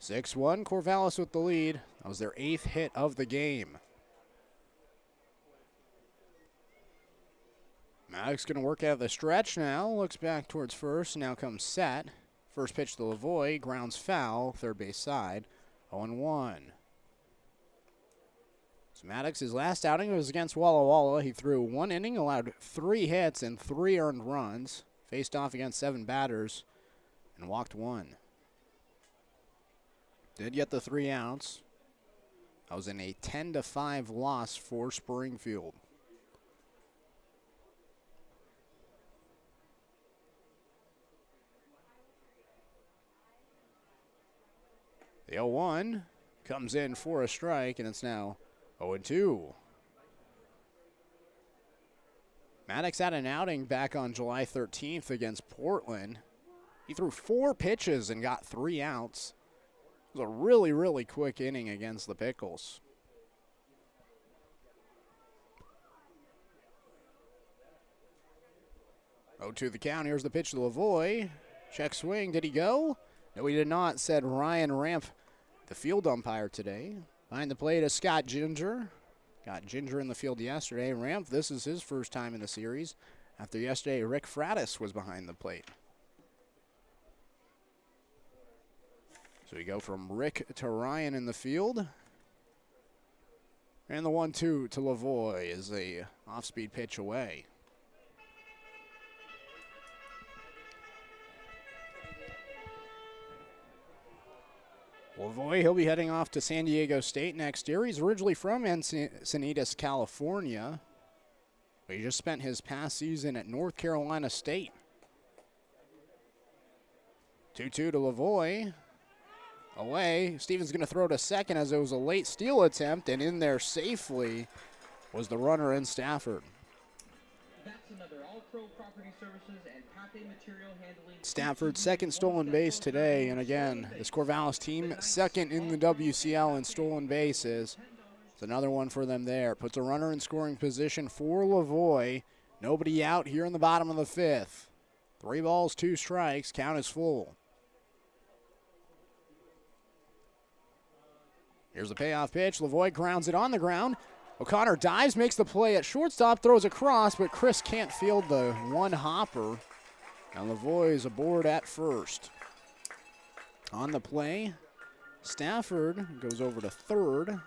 6-1, Corvallis with the lead. That was their 8th hit of the game. Maddox going to work out of the stretch now. Looks back towards first. Now comes set. First pitch to Lavoie. Grounds foul. Third base side. 0-1. So Maddox, his last outing was against Walla Walla. He threw 1 inning, allowed 3 hits and 3 earned runs. Faced off against 7 batters and walked 1. Did get the 3 outs. That was in a 10-5 loss for Springfield. The 0-1 comes in for a strike, and it's now 0-2. Maddox had an outing back on July 13th against Portland. He threw 4 pitches and got 3 outs. It was a really, really quick inning against the Pickles. 0-2 the count. Here's the pitch to Lavoie. Check swing. Did he go? No, he did not, said Ryan Ramp, the field umpire today. Behind the plate is Scott Ginger. Got Ginger in the field yesterday. Ramp, this is his first time in the series. After yesterday, Rick Fratis was behind the plate. So we go from Rick to Ryan in the field. And the 1-2 to Lavoie is a off-speed pitch away. Lavoie, he'll be heading off to San Diego State next year. He's originally from Encinitas, California. But he just spent his past season at North Carolina State. 2-2 to Lavoie. Away. Stevens going to throw to second as it was a late steal attempt, and in there safely was the runner in Stafford. That's another All-Pro Property Services and Pape Material Handling. Stafford's second stolen base today, and again, this Corvallis team second in the WCL in stolen bases. It's another one for them there. Puts a runner in scoring position for Lavoie. Nobody out here in the bottom of the fifth. 3 balls, 2 strikes. Count is full. Here's the payoff pitch. Lavoie grounds it on the ground. O'Connor dives, makes the play at shortstop, throws across, but Chris can't field the one hopper. And Lavoie is aboard at first. On the play, Stafford goes over to third. And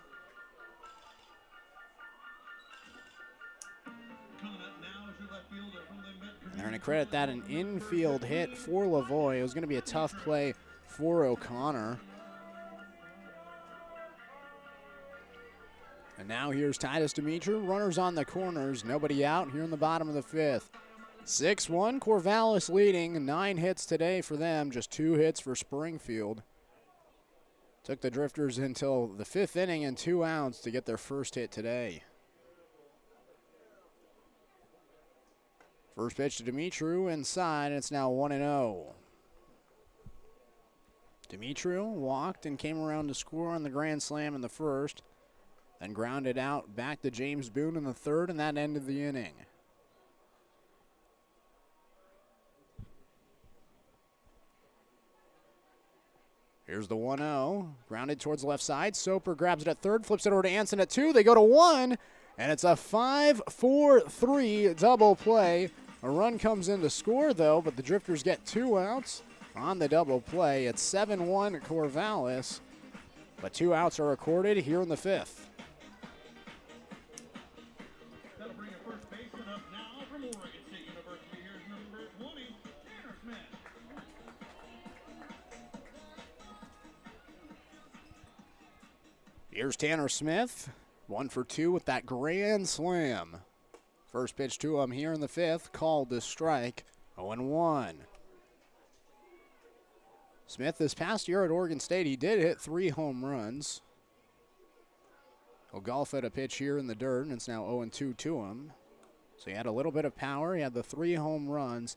they're going to credit that an infield hit for Lavoie. It was going to be a tough play for O'Connor. And now here's Titus Dimitri. Runners on the corners. Nobody out here in the bottom of the fifth. 6-1. Corvallis leading. 9 hits today for them. Just 2 hits for Springfield. Took the Drifters until the 5th inning and 2 outs to get their first hit today. First pitch to Dimitri inside. And it's now 1-0. Dimitri walked and came around to score on the grand slam in the first. Then grounded out back to James Boone in the third, and that ended the inning. Here's the 1-0. Grounded towards the left side. Soper grabs it at third, flips it over to Anson at 2. They go to 1, and it's a 5-4-3 double play. A run comes in to score, though, but the Drifters get 2 outs on the double play. It's 7-1 Corvallis, but 2 outs are recorded here in the 5th. Here's Tanner Smith. 1 for 2 with that grand slam. First pitch to him here in the 5th, called to strike, 0-1. Smith this past year at Oregon State, he did hit 3 home runs. He'll golf at a pitch here in the dirt, and it's now 0-2 to him. So he had a little bit of power. He had the 3 home runs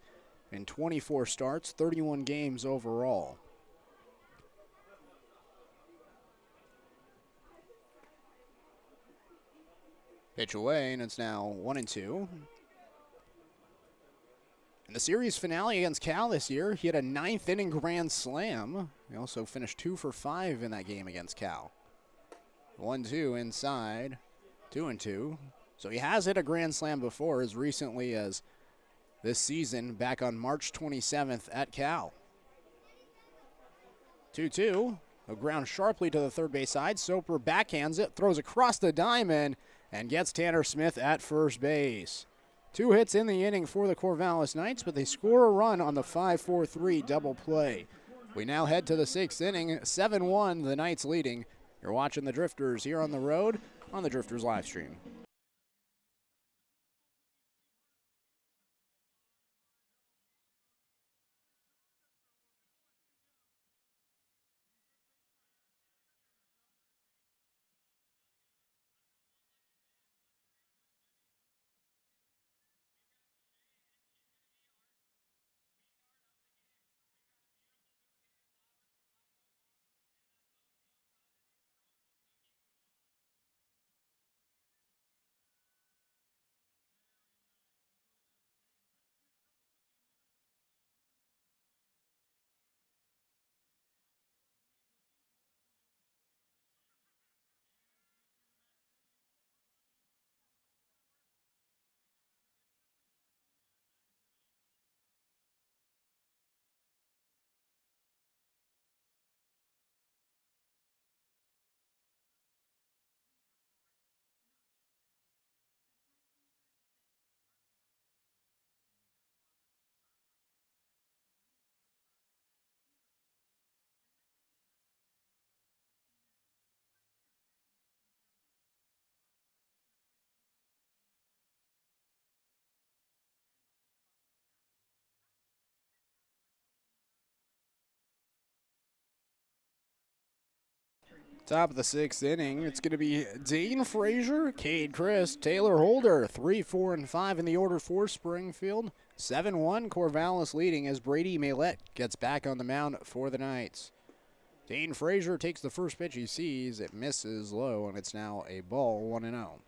in 24 starts, 31 games overall. Pitch away, and it's now 1-2. In the series finale against Cal this year, he had a 9th inning grand slam. He also finished 2 for 5 in that game against Cal. 1-2 inside, 2-2. So he has hit a grand slam before, as recently as this season, back on March 27th at Cal. 2-2, a ground sharply to the third base side. Soper backhands it, throws across the diamond, and gets Tanner Smith at first base. 2 hits in the inning for the Corvallis Knights, but they score a run on the 5-4-3 double play. We now head to the 6th inning, 7-1, the Knights leading. You're watching the Drifters here on the road on the Drifters live stream. Top of the 6th inning, it's going to be Dane Frazier, Cade Chris, Taylor Holder, 3, 4, and 5 in the order for Springfield. 7-1, Corvallis leading as Brady Maylett gets back on the mound for the Knights. Dane Frazier takes the first pitch he sees. It misses low, and it's now a ball, 1-0. So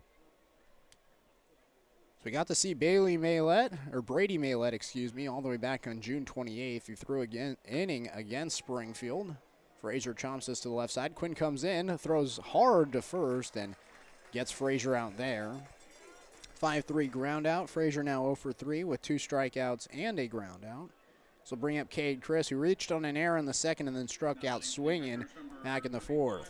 we got to see Brady Maylett, excuse me, all the way back on June 28th. He threw an inning against Springfield. Frazier chomps this to the left side. Quinn comes in, throws hard to first, and gets Frazier out there. 5-3 ground out. Frazier now 0 for 3 with 2 strikeouts and a ground out. So bring up Cade Chris, who reached on an error in the 2nd and then struck out swinging back in the 4th.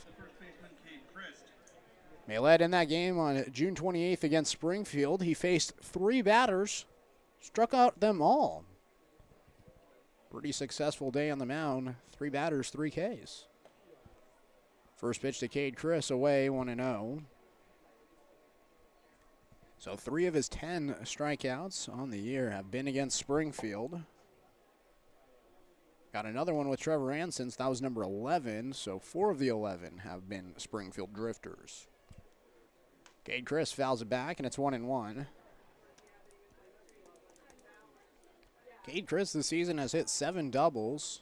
Maylett in that game on June 28th against Springfield. He faced 3 batters, struck out them all. Pretty successful day on the mound. 3 batters, 3 Ks. First pitch to Cade Chris, away, 1-0. So 3 of his 10 strikeouts on the year have been against Springfield. Got another one with Trevor Anson. That was number 11, so 4 of the 11 have been Springfield Drifters. Cade Chris fouls it back, and it's 1-1. Cade Chris this season has hit 7 doubles.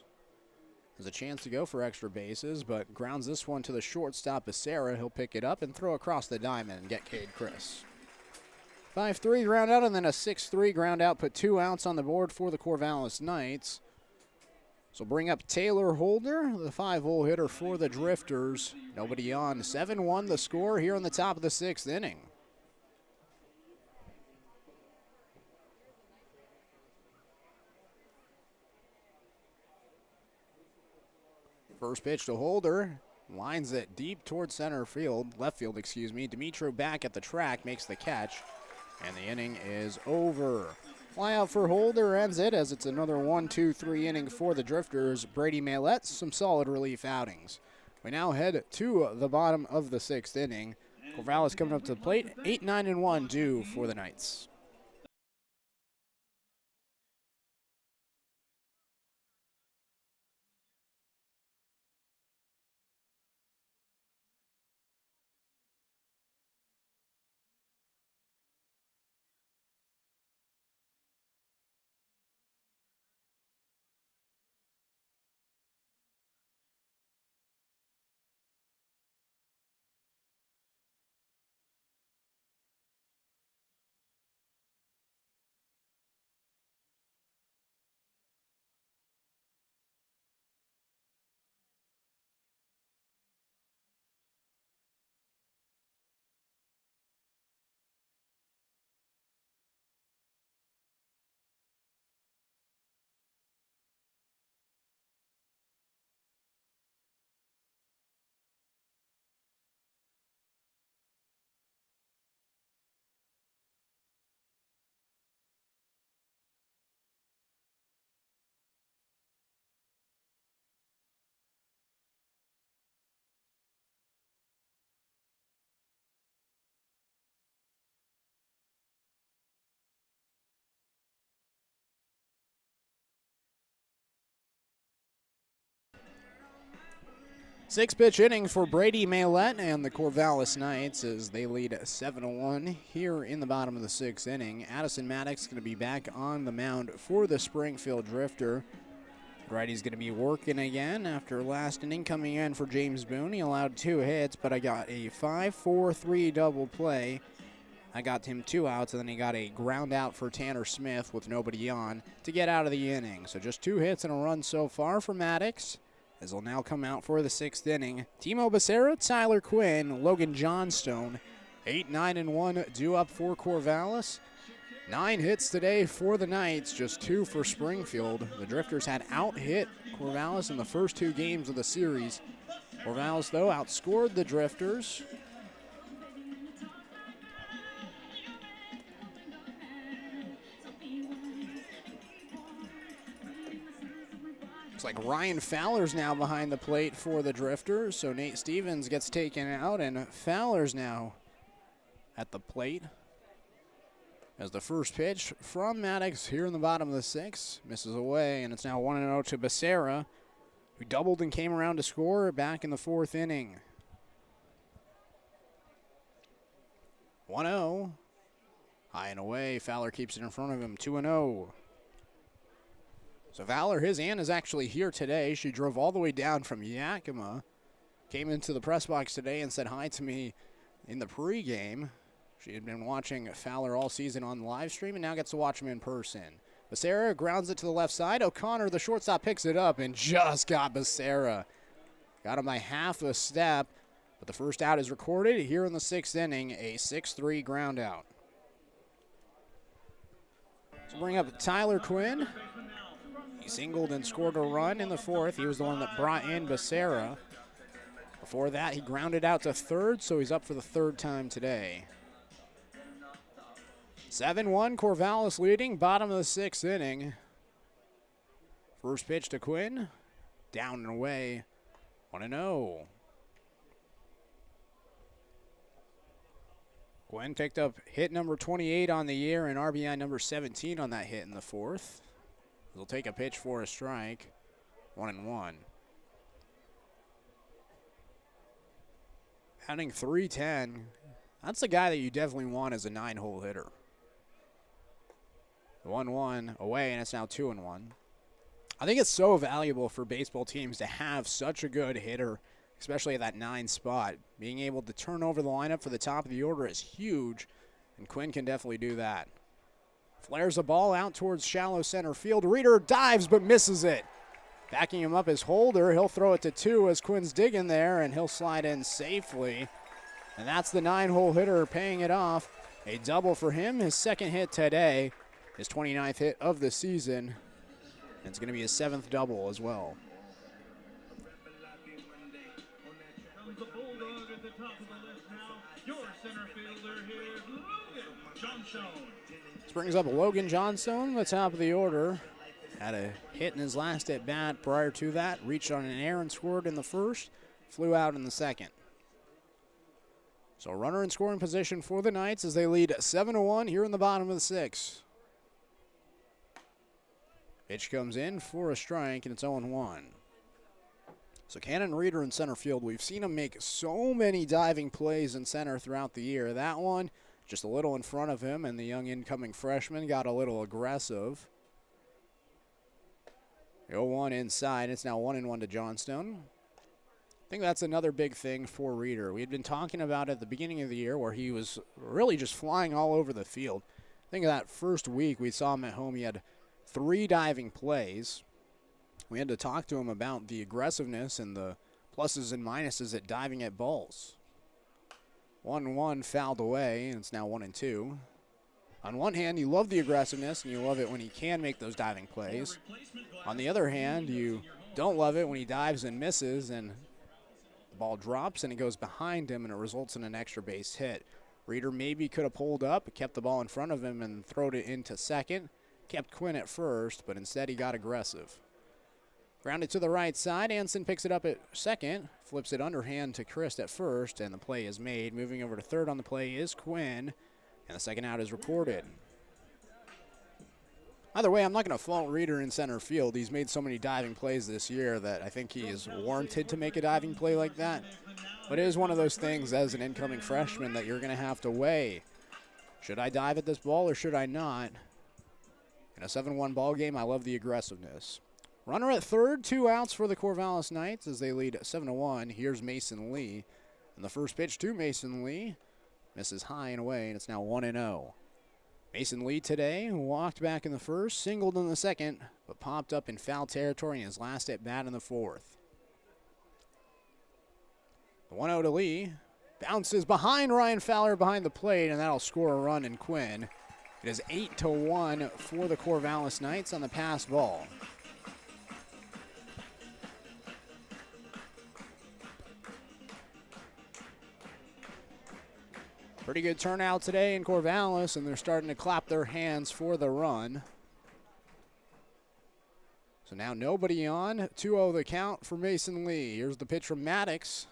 Has a chance to go for extra bases, but grounds this one to the shortstop, Becerra. He'll pick it up and throw across the diamond and get Cade Chris. 5-3 ground out, and then a 6-3 ground out. Put 2 outs on the board for the Corvallis Knights. So bring up Taylor Holder, the 5-hole hitter for the Drifters. Nobody on. 7-1 the score here on the top of the 6th inning. First pitch to Holder. Lines it deep towards left field, excuse me. Dimitro back at the track, makes the catch, and the inning is over. Fly out for Holder ends it as it's another 1-2-3 inning for the Drifters. Brady Maylett, some solid relief outings. We now head to the bottom of the 6th inning. Corvallis coming up to the plate, 8-9-1 due for the Knights. Six-pitch inning for Brady Maylett and the Corvallis Knights as they lead 7-1 here in the bottom of the sixth inning. Addison Maddox going to be back on the mound for the Springfield Drifter. Brady's going to be working again after last inning coming in for James Boone. He allowed 2 hits, but I got a 5-4-3 double play. I got him 2 outs, and then he got a ground out for Tanner Smith with nobody on to get out of the inning. So just 2 hits and a run so far for Maddox, as will now come out for the sixth inning. Timo Becerra, Tyler Quinn, Logan Johnstone, 8-9-1 due up for Corvallis. 9 hits today for the Knights, just 2 for Springfield. The Drifters had out-hit Corvallis in the first 2 games of the series. Corvallis, though, outscored the Drifters. Looks like Ryan Fowler's now behind the plate for the Drifters, so Nate Stevens gets taken out, and Fowler's now at the plate. As the first pitch from Maddox here in the bottom of the sixth misses away, and it's now 1-0 to Becerra, who doubled and came around to score back in the 4th inning. 1-0. High and away. Fowler keeps it in front of him. 2-0. So Fowler, his aunt is actually here today. She drove all the way down from Yakima, came into the press box today and said hi to me in the pregame. She had been watching Fowler all season on the live stream and now gets to watch him in person. Becerra grounds it to the left side. O'Connor, the shortstop, picks it up and just got Becerra. Got him by half a step, but the first out is recorded here in the 6th inning, a 6-3 ground out. So bring up Tyler Quinn. He singled and scored a run in the 4th. He was the one that brought in Becerra. Before that, he grounded out to 3rd, so he's up for the 3rd time today. 7-1, Corvallis leading, bottom of the 6th inning. First pitch to Quinn, down and away, 1-0. Quinn picked up hit number 28 on the year and RBI number 17 on that hit in the 4th. He'll take a pitch for a strike, 1-1. Batting .310. That's the guy that you definitely want as a 9-hole hitter. 1-1 away, and it's now 2-1. I think it's so valuable for baseball teams to have such a good hitter, especially at that 9 spot. Being able to turn over the lineup for the top of the order is huge, and Quinn can definitely do that. Flares a ball out towards shallow center field. Reeder dives but misses it. Backing him up is Holder. He'll throw it to 2 as Quinn's digging there, and he'll slide in safely. And that's the 9-hole hitter paying it off. A double for him, his 2nd hit today, his 29th hit of the season. And it's going to be his 7th double as well. Comes the Bulldog at the top of the list now. Your center fielder here, Logan Johnstone. This brings up Logan Johnstone, the top of the order. Had a hit in his last at bat prior to that. Reached on an error and scored in the 1st. Flew out in the 2nd. So runner in scoring position for the Knights as they lead 7-1 here in the bottom of the 6th. Pitch comes in for a strike, and it's 0-1. So Cannon Reeder in center field, we've seen him make so many diving plays in center throughout the year. That one, just a little in front of him, and the young incoming freshman got a little aggressive. 0-1 inside. It's now 1-1 to Johnstone. I think that's another big thing for Reeder. We had been talking about at the beginning of the year where he was really just flying all over the field. I think that first week we saw him at home, he had 3 diving plays. We had to talk to him about the aggressiveness and the pluses and minuses at diving at balls. 1-1 fouled away, and it's now 1-2. On one hand, you love the aggressiveness, and you love it when he can make those diving plays. On the other hand, you don't love it when he dives and misses, and the ball drops, and it goes behind him, and it results in an extra base hit. Reeder maybe could have pulled up, kept the ball in front of him, and thrown it into second. Kept Quinn at first, but instead he got aggressive. Grounded to the right side. Anson picks it up at second, flips it underhand to Christ at first, and the play is made. Moving over to third on the play is Quinn, and the second out is reported. Either way, I'm not going to fault Reeder in center field. He's made so many diving plays this year that I think he is warranted to make a diving play like that. But it is one of those things as an incoming freshman that you're going to have to weigh. Should I dive at this ball or should I not? In a 7-1 ball game, I love the aggressiveness. Runner at third, 2 outs for the Corvallis Knights as they lead 7-1. Here's Mason Lee. And the first pitch to Mason Lee misses high and away, and it's now 1-0. Mason Lee today walked back in the first, singled in the second, but popped up in foul territory in his last at bat in the fourth. The 1-0 to Lee. Bounces behind Ryan Fowler behind the plate, and that'll score a run in Quinn. It is 8-1 for the Corvallis Knights on the pass ball. Pretty good turnout today in Corvallis, and they're starting to clap their hands for the run. So now nobody on. 2-0 the count for Mason Lee. Here's the pitch from Maddox.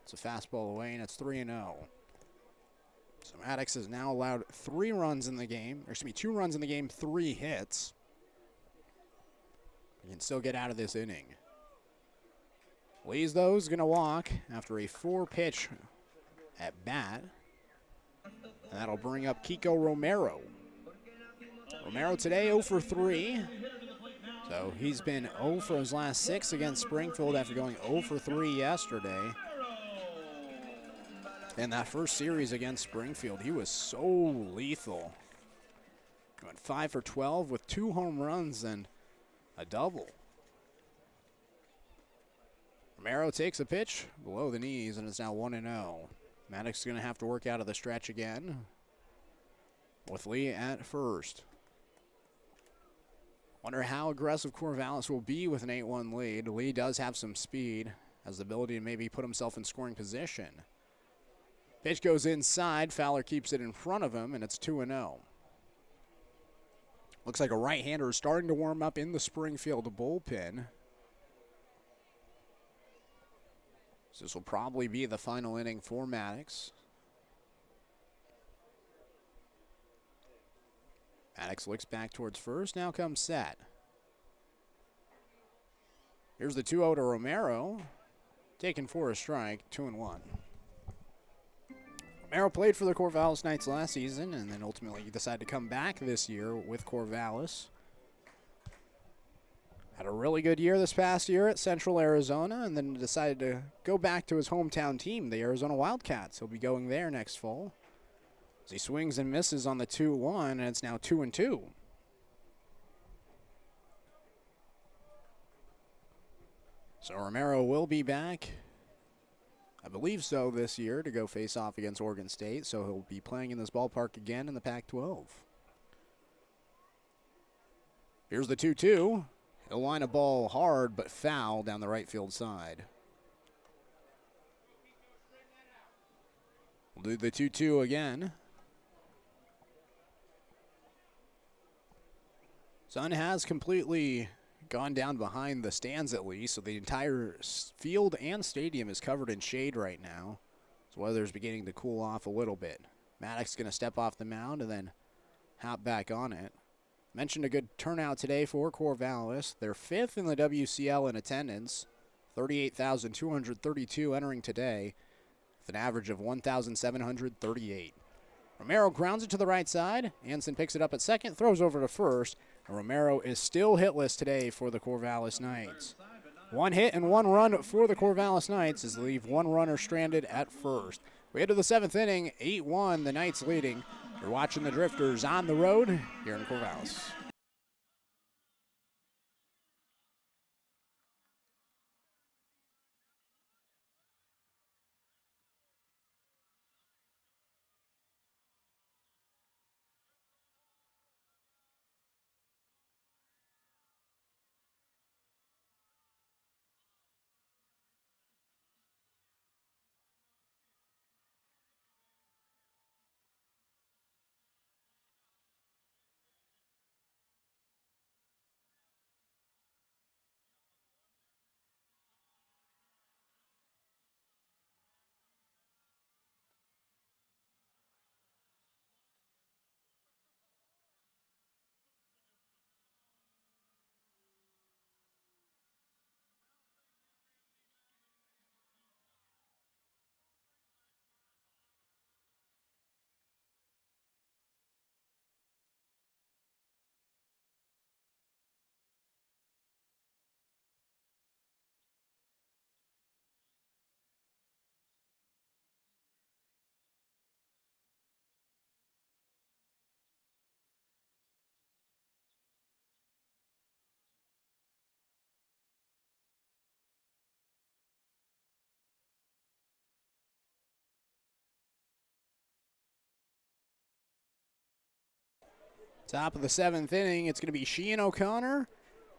It's a fastball away, and it's 3-0. So Maddox has now allowed 3 runs in the game. There should be 2 runs in the game, 3 hits. He can still get out of this inning. Lee's, though, is going to walk after a 4-pitch at bat. And that'll bring up Kiko Romero. Romero today 0 for 3. So he's been 0 for his last 6 against Springfield after going 0 for 3 yesterday. In that first series against Springfield, he was so lethal. He went 5 for 12 with 2 home runs and a double. Romero takes a pitch below the knees, and it's now 1-0. Maddox is going to have to work out of the stretch again with Lee at first. Wonder how aggressive Corvallis will be with an 8-1 lead. Lee does have some speed, has the ability to maybe put himself in scoring position. Pitch goes inside. Fowler keeps it in front of him, and it's 2-0. Looks like a right-hander is starting to warm up in the Springfield bullpen. So this will probably be the final inning for Maddox. Maddox looks back towards first. Now comes Sat. Here's the 2-0 to Romero. Taken for a strike, 2-1. Romero played for the Corvallis Knights last season and then ultimately decided to come back this year with Corvallis. Had a really good year this past year at Central Arizona and then decided to go back to his hometown team, the Arizona Wildcats. He'll be going there next fall. As he swings and misses on the 2-1, and it's now 2-2. So Romero will be back, I believe so, this year to go face off against Oregon State. So he'll be playing in this ballpark again in the Pac-12. Here's the 2-2. He'll line a ball hard but foul down the right field side. We'll do the 2-2 again. Sun has completely gone down behind the stands at least, so the entire field and stadium is covered in shade right now. So weather's beginning to cool off a little bit. Maddox going to step off the mound and then hop back on it. Mentioned a good turnout today for Corvallis. They're 5th in the WCL in attendance. 38,232 entering today with an average of 1,738. Romero grounds it to the right side. Anson picks it up at second, throws over to first. And Romero is still hitless today for the Corvallis Knights. 1 hit and 1 run for the Corvallis Knights as they leave 1 runner stranded at first. We head to the 7th inning, 8-1, the Knights leading. You're watching the Drifters on the road here in Corvallis. Top of the 7th inning, it's going to be Sheehan O'Connor,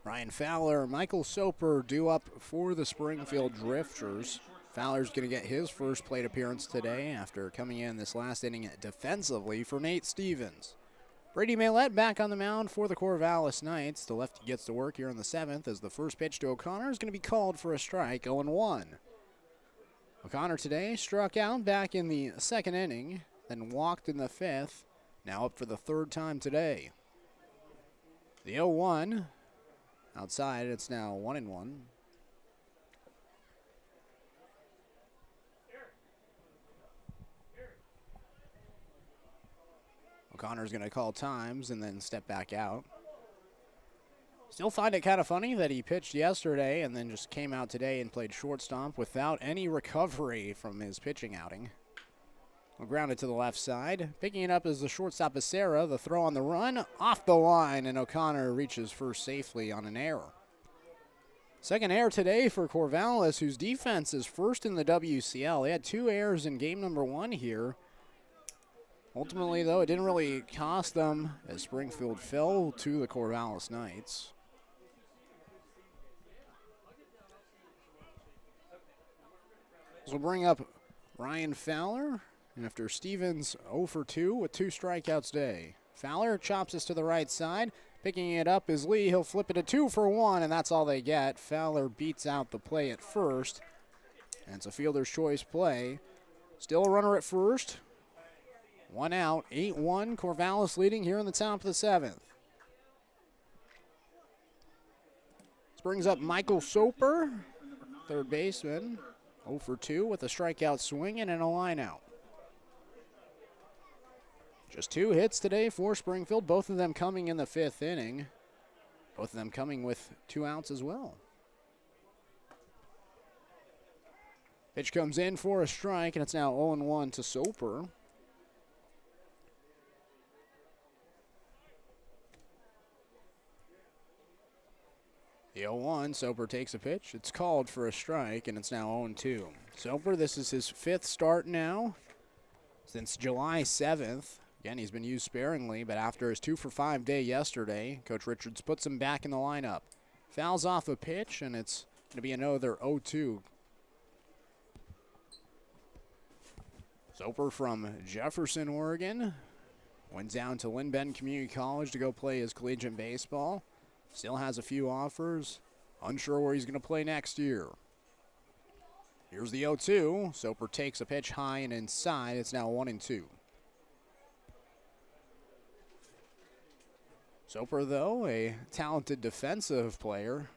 Ryan Fowler, Michael Soper due up for the Springfield Drifters. Fowler's going to get his first plate appearance today after coming in this last inning defensively for Nate Stevens. Brady Maylett back on the mound for the Corvallis Knights. The lefty gets to work here in the 7th as the first pitch to O'Connor is going to be called for a strike, 0-1. O'Connor today struck out back in the 2nd inning, then walked in the 5th. Now up for the 3rd time today. The 0-1 outside, it's now 1-1. O'Connor's going to call times and then step back out. Still find it kind of funny that he pitched yesterday and then just came out today and played shortstop without any recovery from his pitching outing. We'll ground it to the left side. Picking it up is the shortstop Becerra. The throw on the run, off the line, and O'Connor reaches first safely on an error. Second error today for Corvallis, whose defense is first in the WCL. They had 2 errors in game number 1 here. Ultimately, though, it didn't really cost them as Springfield fell to the Corvallis Knights. This will bring up Ryan Fowler. And after Stevens 0 for 2 with 2 strikeouts today. Fowler chops us to the right side. Picking it up is Lee. He'll flip it to 2 for 1, and that's all they get. Fowler beats out the play at first. And it's a fielder's choice play. Still a runner at first. 1 out, 8-1. Corvallis leading here in the top of the 7th. This brings up Michael Soper, third baseman. 0 for 2 with a strikeout swing and a line out. Just 2 hits today for Springfield, both of them coming in the 5th inning. Both of them coming with 2 outs as well. Pitch comes in for a strike, and it's now 0-1 to Soper. The 0-1, Soper takes a pitch. It's called for a strike, and it's now 0-2. Soper, this is his 5th start now since July 7th. Again, he's been used sparingly, but after his 2 for 5 day yesterday, Coach Richards puts him back in the lineup. Fouls off a pitch, and it's going to be another 0-2. Soper from Jefferson, Oregon, went down to Lynn Bend Community College to go play his collegiate baseball. Still has a few offers. Unsure where he's going to play next year. Here's the 0-2. Soper takes a pitch high and inside. It's now 1-2. Soper, though, a talented defensive player.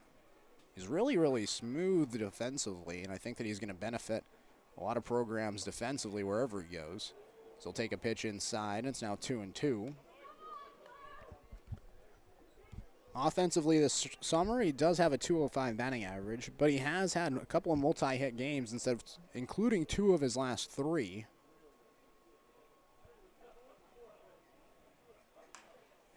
He's really smooth defensively, and I think that he's going to benefit a lot of programs defensively wherever he goes. So he'll take a pitch inside. It's now 2-2. Offensively this summer, he does have a 205 batting average, but he has had a couple of multi-hit games, including 2 of his last 3.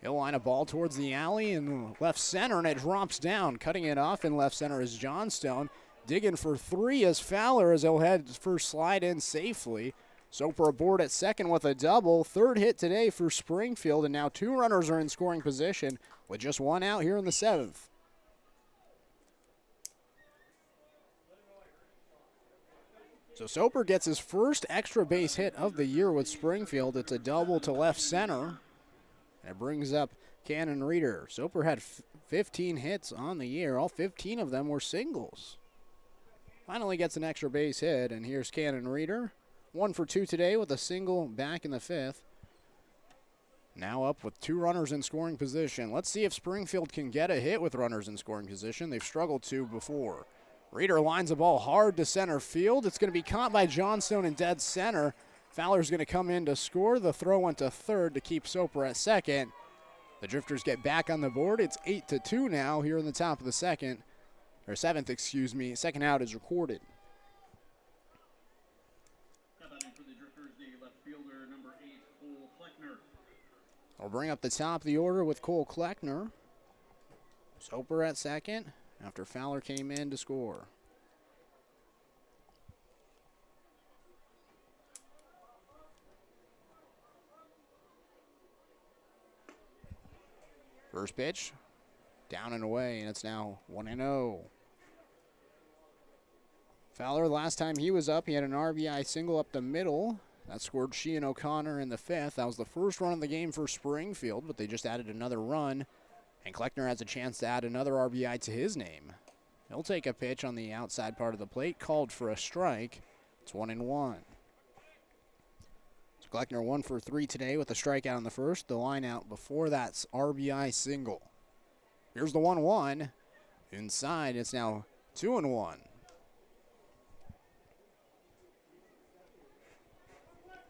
He'll line a ball towards the alley in left center, and it drops down. Cutting it off in left center is Johnstone. Digging for 3 is Fowler, as he'll head first slide in safely. Soper aboard at second with a double. 3rd hit today for Springfield, and now 2 runners are in scoring position with just 1 out here in the 7th. So Soper gets his first extra base hit of the year with Springfield. It's a double to left center. It brings up Cannon Reeder. Soper had 15 hits on the year. All 15 of them were singles. Finally gets an extra base hit, and here's Cannon Reeder. 1 for 2 today with a single back in the 5th. Now up with 2 runners in scoring position. Let's see if Springfield can get a hit with runners in scoring position. They've struggled to before. Reeder lines the ball hard to center field. It's going to be caught by Johnstone in dead center. Fowler's going to come in to score. The throw went to 3rd to keep Soper at second. The Drifters get back on the board. It's 8-2 now here in the top of the 7th, excuse me. Second out is recorded. For the Drifters, the left fielder, number 8, Cole Kleckner. I'll bring up the top of the order with Cole Kleckner. Soper at second after Fowler came in to score. First pitch, down and away, and it's now 1-0. Fowler, last time he was up, he had an RBI single up the middle. That scored Sheehan O'Connor in the 5th. That was the first run of the game for Springfield, but they just added another run, and Kleckner has a chance to add another RBI to his name. He'll take a pitch on the outside part of the plate, called for a strike. It's 1-1. Kleckner 1 for 3 today with a strikeout in the 1st. The line out before that's RBI single. Here's the 1-1. Inside, it's now 2-1. It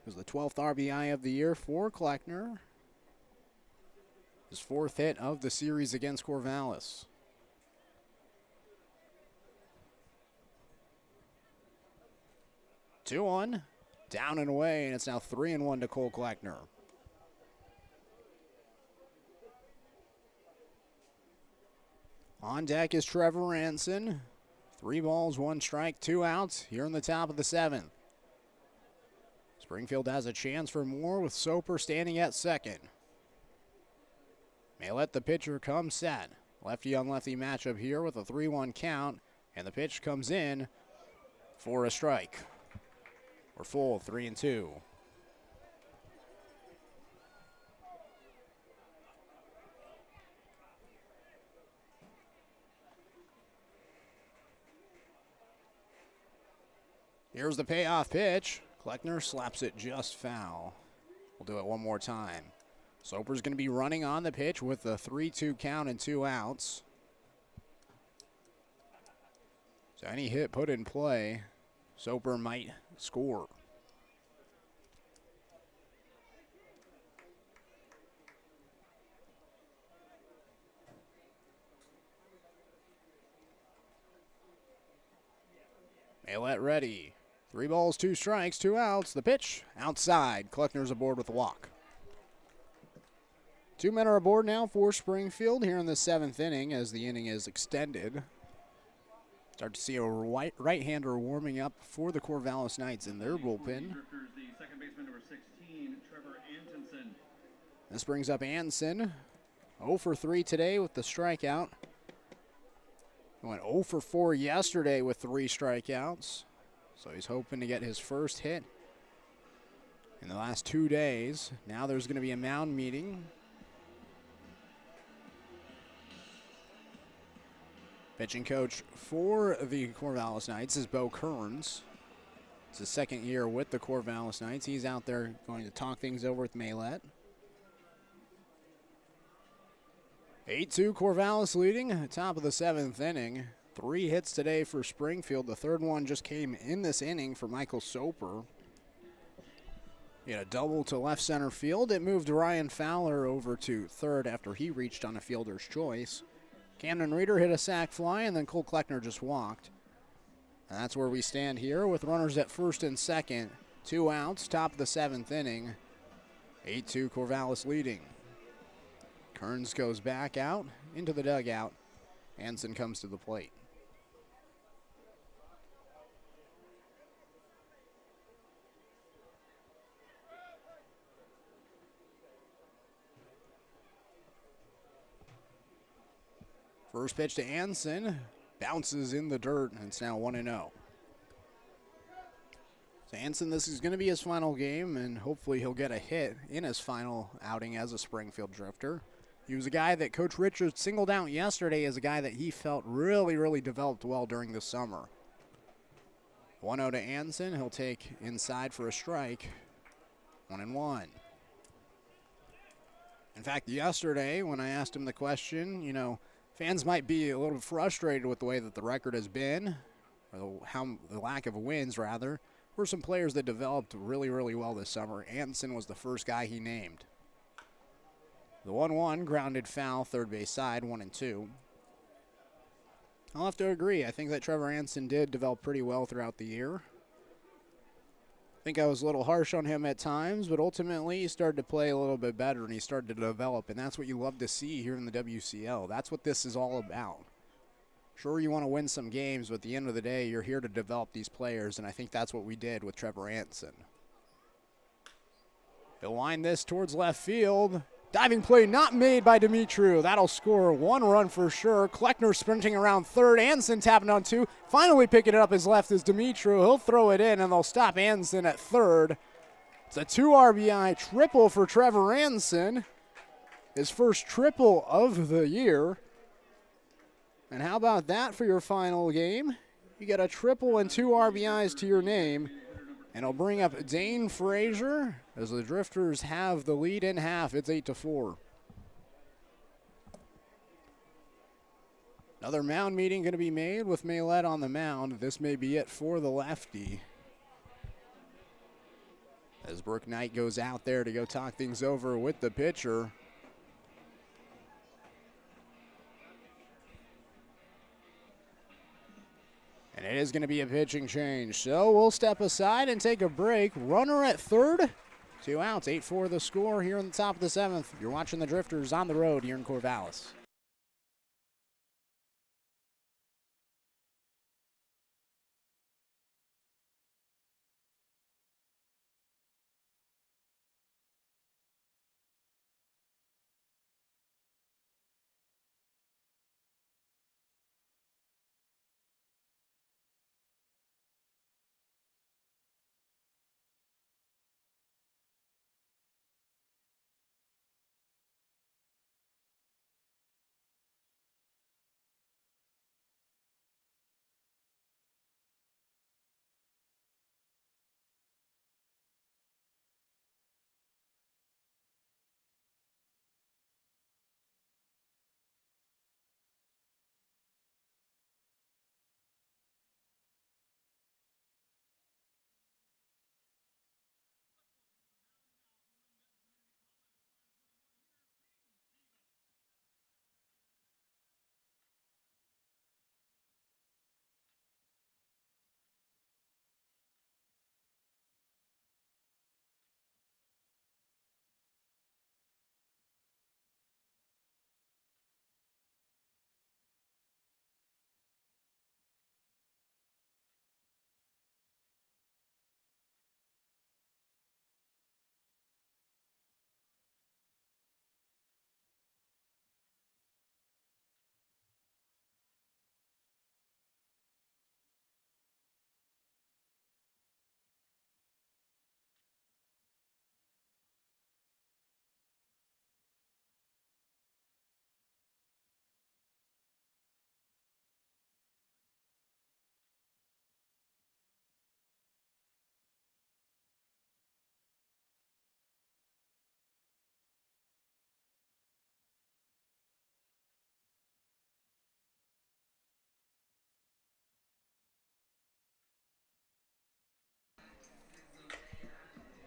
was the 12th RBI of the year for Kleckner. His 4th hit of the series against Corvallis. Two on. Down and away, and it's now 3-1 to Cole Kleckner. On deck is Trevor Anson. 3 balls, 1 strike, 2 outs here in the top of the 7th. Springfield has a chance for more with Soper standing at second. May let the pitcher come set. Lefty on lefty matchup here with a 3-1 count, and the pitch comes in for a strike. We're full, 3-2. Here's the payoff pitch. Kleckner slaps it just foul. We'll do it one more time. Soper's going to be running on the pitch with a 3-2 count and 2 outs. So any hit put in play, Soper might score. Maylett ready. 3 balls, 2 strikes, 2 outs. The pitch outside. Kleckner's aboard with a walk. 2 men are aboard now for Springfield here in the 7th inning as the inning is extended. Start to see a right-hander warming up for the Corvallis Knights in their bullpen. The second baseman, number 16, Trevor Anson. This brings up Anson. 0 for 3 today with the strikeout. He went 0 for 4 yesterday with 3 strikeouts. So he's hoping to get his first hit in the last 2 days. Now there's going to be a mound meeting. Pitching coach for the Corvallis Knights is Bo Kearns. It's his second year with the Corvallis Knights. He's out there going to talk things over with Maylett. 8-2 Corvallis leading, top of the 7th inning. 3 hits today for Springfield. The third one just came in this inning for Michael Soper. He had a double to left center field. It moved Ryan Fowler over to third after he reached on a fielder's choice. Camden Reeder hit a sac fly, and then Cole Kleckner just walked. And that's where we stand here with runners at first and second. 2 outs, top of the 7th inning. 8-2 Corvallis leading. Kearns goes back out into the dugout. Anson comes to the plate. First pitch to Anson, bounces in the dirt, and it's now 1-0. So Anson, this is going to be his final game, and hopefully he'll get a hit in his final outing as a Springfield Drifter. He was a guy that Coach Richards singled out yesterday as a guy that he felt really developed well during the summer. 1-0 to Anson. He'll take inside for a strike. 1-1. In fact, yesterday when I asked him the question, you know, fans might be a little frustrated with the way that the record has been, or the lack of wins, rather. Were some players that developed really well this summer. Anson was the first guy he named. The 1-1 grounded foul, third base side, 1-2. I'll have to agree. I think that Trevor Anson did develop pretty well throughout the year. I think I was a little harsh on him at times, but ultimately he started to play a little bit better and he started to develop, and that's what you love to see here in the WCL. That's what this is all about. Sure, you want to win some games, but at the end of the day, you're here to develop these players, and I think that's what we did with Trevor Anson. He'll line this towards left field. Diving play not made by Dimitru. That'll score 1 run for sure. Kleckner sprinting around third. Anson tapping on 2. Finally picking it up his left is Dimitru. He'll throw it in, and they'll stop Anson at third. It's a 2 RBI triple for Trevor Anson. His first triple of the year. And how about that for your final game? You get a triple and 2 RBIs to your name. And it'll bring up Dane Frazier as the Drifters have the lead in half. It's 8-4. Another mound meeting going to be made with Maylett on the mound. This may be it for the lefty. As Brooke Knight goes out there to go talk things over with the pitcher. And it is going to be a pitching change. So we'll step aside and take a break. Runner at third. 2 outs, 8-4 the score here in the top of the 7th. You're watching the Drifters on the road here in Corvallis.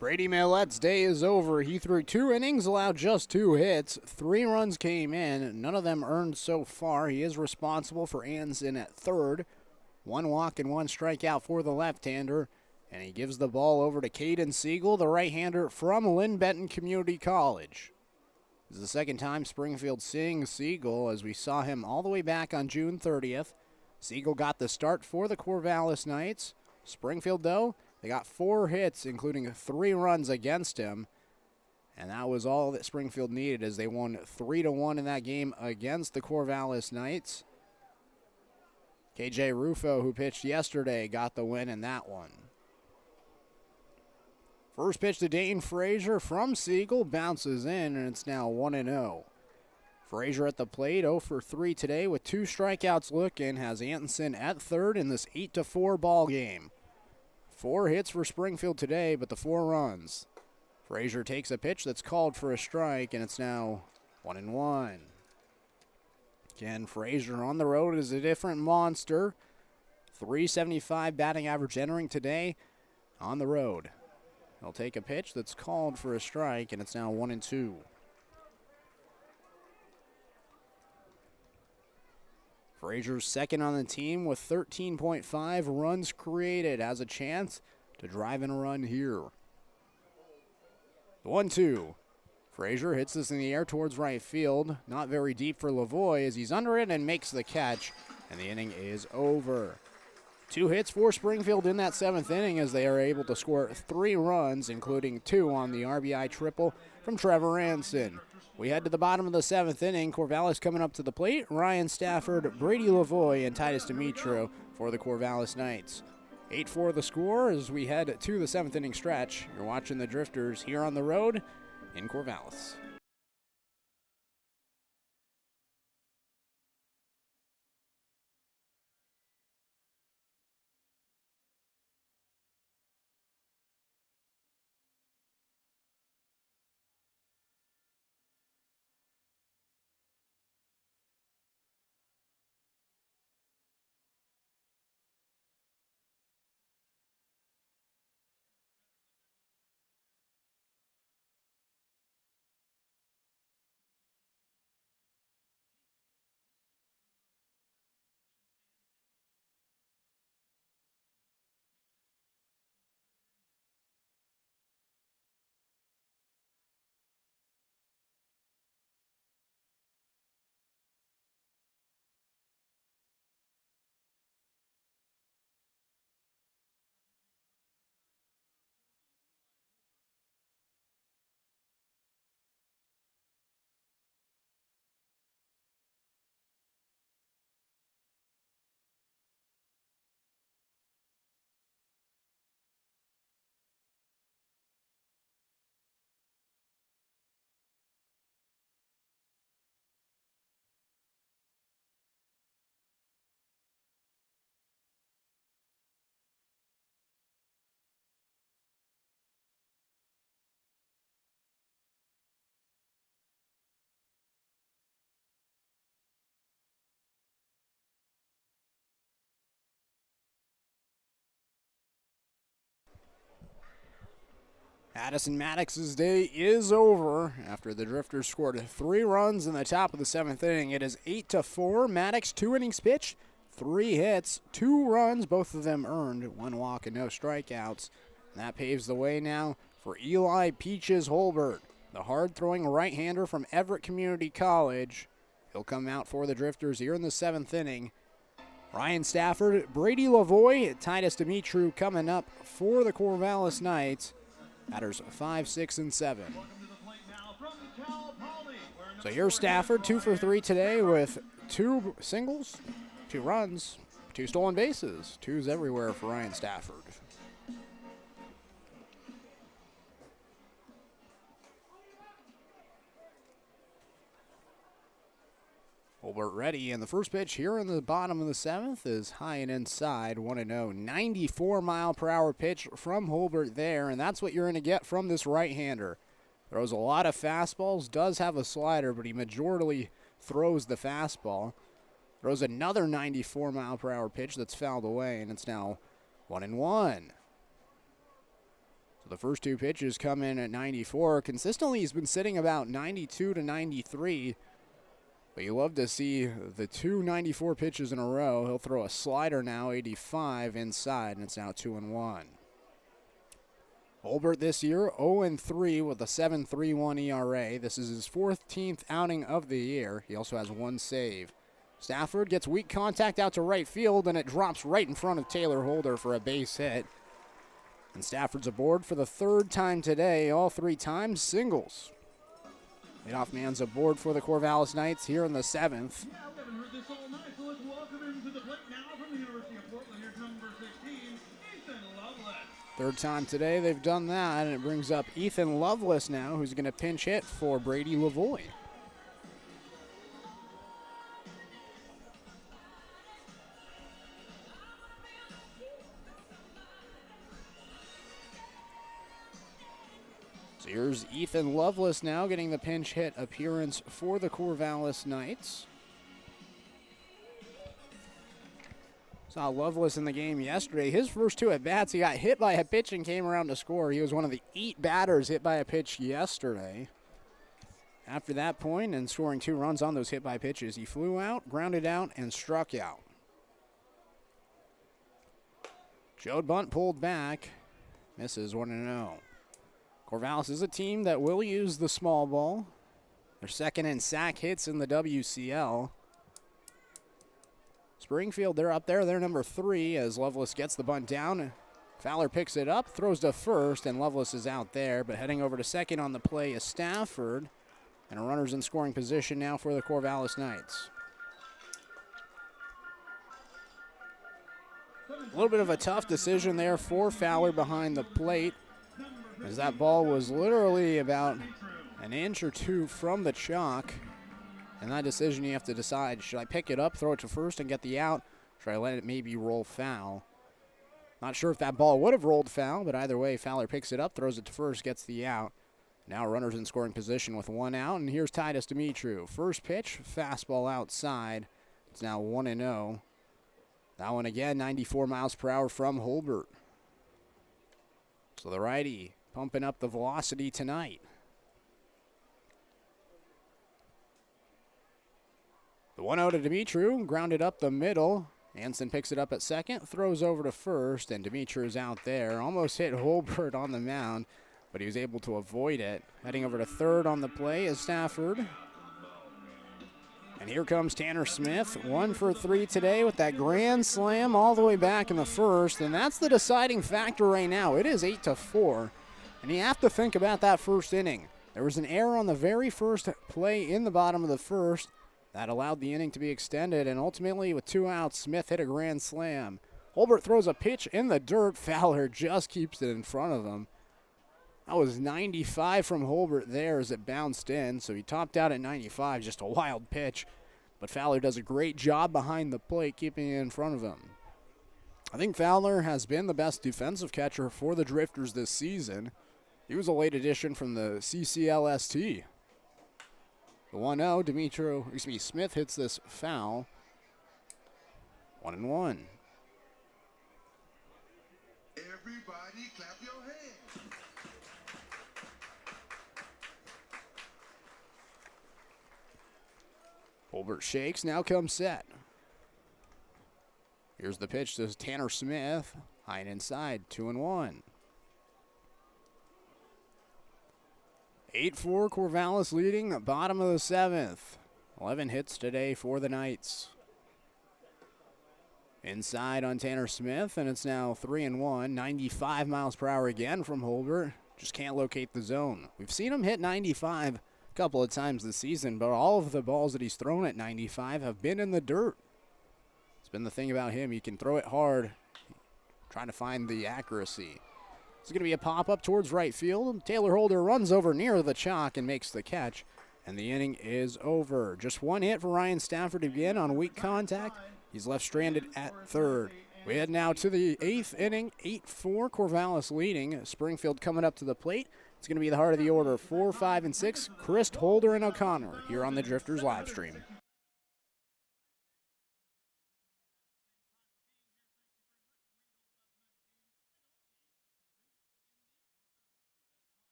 Brady Millet's day is over. He threw 2 innings, allowed just 2 hits. 3 runs came in, none of them earned so far. He is responsible for Anson at third. 1 walk and 1 strikeout for the left-hander. And he gives the ball over to Caden Siegel, the right-hander from Lynn Benton Community College. This is the second time Springfield seeing Siegel, as we saw him all the way back on June 30th. Siegel got the start for the Corvallis Knights. Springfield, though, they got 4 hits, including 3 runs against him. And that was all that Springfield needed as they won 3-1 in that game against the Corvallis Knights. KJ Rufo, who pitched yesterday, got the win in that one. First pitch to Dane Frazier from Siegel, bounces in, and it's now 1-0. Frazier at the plate, 0 for 3 today with 2 strikeouts looking, has Anson at third in this 8-4 ball game. 4 hits for Springfield today, but the 4 runs. Frazier takes a pitch that's called for a strike, and it's now 1-1. Again, Frazier on the road is a different monster. .375 batting average entering today on the road. He'll take a pitch that's called for a strike, and it's now 1-2. Frazier's second on the team with 13.5 runs created. Has a chance to drive in a run here. 1-2. Frazier hits this in the air towards right field. Not very deep for Lavoie as he's under it and makes the catch, and the inning is over. 2 hits for Springfield in that 7th inning as they are able to score 3 runs, including 2 on the RBI triple from Trevor Anson. We head to the bottom of the 7th inning. Corvallis coming up to the plate. Ryan Stafford, Brady Lavoie, and Titus Dimitro for the Corvallis Knights. 8-4 the score as we head to the 7th inning stretch. You're watching the Drifters here on the road in Corvallis. Addison Maddox's day is over after the Drifters scored 3 runs in the top of the 7th inning. It is 8-4. Maddox, 2 innings pitched, 3 hits, 2 runs, both of them earned, 1 walk and no strikeouts. And that paves the way now for Eli Peaches Holbert, the hard-throwing right-hander from Everett Community College. He'll come out for the Drifters here in the 7th inning. Ryan Stafford, Brady Lavoie, Titus Dimitru coming up for the Corvallis Knights. Batters 5, 6, and 7. So here's Stafford, 2 for 3 today with 2 singles, 2 runs, 2 stolen bases. 2s everywhere for Ryan Stafford. Holbert ready, and the first pitch here in the bottom of the 7th is high and inside, 1-0. 94-mile-per-hour pitch from Holbert there, and that's what you're going to get from this right-hander. Throws a lot of fastballs, does have a slider, but he majorly throws the fastball. Throws another 94-mile-per-hour pitch that's fouled away, and it's now 1-1. So The first two pitches come in at 94. Consistently, he's been sitting about 92 to 93. But you love to see the 294 pitches in a row. He'll throw a slider now, 85 inside, and it's now 2-1. Holbert this year, 0-3 with a 7.31 ERA. This is his 14th outing of the year. He also has one save. Stafford gets weak contact out to right field, and it drops right in front of Taylor Holder for a base hit. And Stafford's aboard for the third time today, all three times singles. Leadoff man's aboard for the Corvallis Knights here in the 7th. Yeah, we haven't heard this all night, so let's welcome him to the plate now from the University of Portland. Here's number 16, Ethan Lovelace. Third time today they've done that, and it brings up Ethan Lovelace now, who's going to pinch hit for Brady Lavoie. So here's Ethan Lovelace now getting the pinch hit appearance for the Corvallis Knights. Saw Lovelace in the game yesterday. His first two at-bats, he got hit by a pitch and came around to score. He was one of the 8 batters hit by a pitch yesterday. After that point and scoring 2 runs on those hit by pitches, he flew out, grounded out, and struck out. Joe Bunt pulled back, misses 1-0. Corvallis is a team that will use the small ball. They're second in sack hits in the WCL. Springfield, they're up there. They're number 3 as Lovelace gets the bunt down. Fowler picks it up, throws to first, and Lovelace is out there. But heading over to second on the play is Stafford. And a runner's in scoring position now for the Corvallis Knights. A little bit of a tough decision there for Fowler behind the plate, as that ball was literally about an inch or 2 from the chalk. And that decision you have to decide, should I pick it up, throw it to first and get the out? Should I let it maybe roll foul? Not sure if that ball would have rolled foul, but either way, Fowler picks it up, throws it to first, gets the out. Now runners in scoring position with 1 out, and here's Titus Dimitru. First pitch, fastball outside. It's now 1-0. That one again, 94 miles per hour from Holbert. So the righty pumping up the velocity tonight. The 1-0 to Dimitru, grounded up the middle. Anson picks it up at second, throws over to first, and Dimitru's out there. Almost hit Holbert on the mound, but he was able to avoid it. Heading over to third on the play is Stafford. And here comes Tanner Smith, 1 for 3 today with that grand slam all the way back in the first, and that's the deciding factor right now. It is 8-4, and you have to think about that first inning. There was an error on the very first play in the bottom of the first that allowed the inning to be extended, and ultimately with 2 outs, Smith hit a grand slam. Holbert throws a pitch in the dirt. Fowler just keeps it in front of him. That was 95 from Holbert there as it bounced in, so he topped out at 95, just a wild pitch. But Fowler does a great job behind the plate, keeping it in front of him. I think Fowler has been the best defensive catcher for the Drifters this season. He was a late addition from the CCLST. The 1-0, Smith hits this foul. 1-1. Everybody clap your hands. Holbert shakes, now comes set. Here's the pitch to Tanner Smith, high and inside, 2-1. 8-4, Corvallis leading, bottom of the 7th. 11 hits today for the Knights. Inside on Tanner Smith, and it's now 3-1. 95 miles per hour again from Holbert. Just can't locate the zone. We've seen him hit 95 a couple of times this season, but all of the balls that he's thrown at 95 have been in the dirt. It's been the thing about him. He can throw it hard, trying to find the accuracy. It's going to be a pop-up towards right field. Taylor Holder runs over near the chalk and makes the catch, and the inning is over. Just 1 hit for Ryan Stafford again on weak contact. He's left stranded at third. We head now to the 8th inning, 8-4, Corvallis leading. Springfield coming up to the plate. It's going to be the heart of the order, 4, 5, and 6, Chris, Holder, and O'Connor here on the Drifters live stream.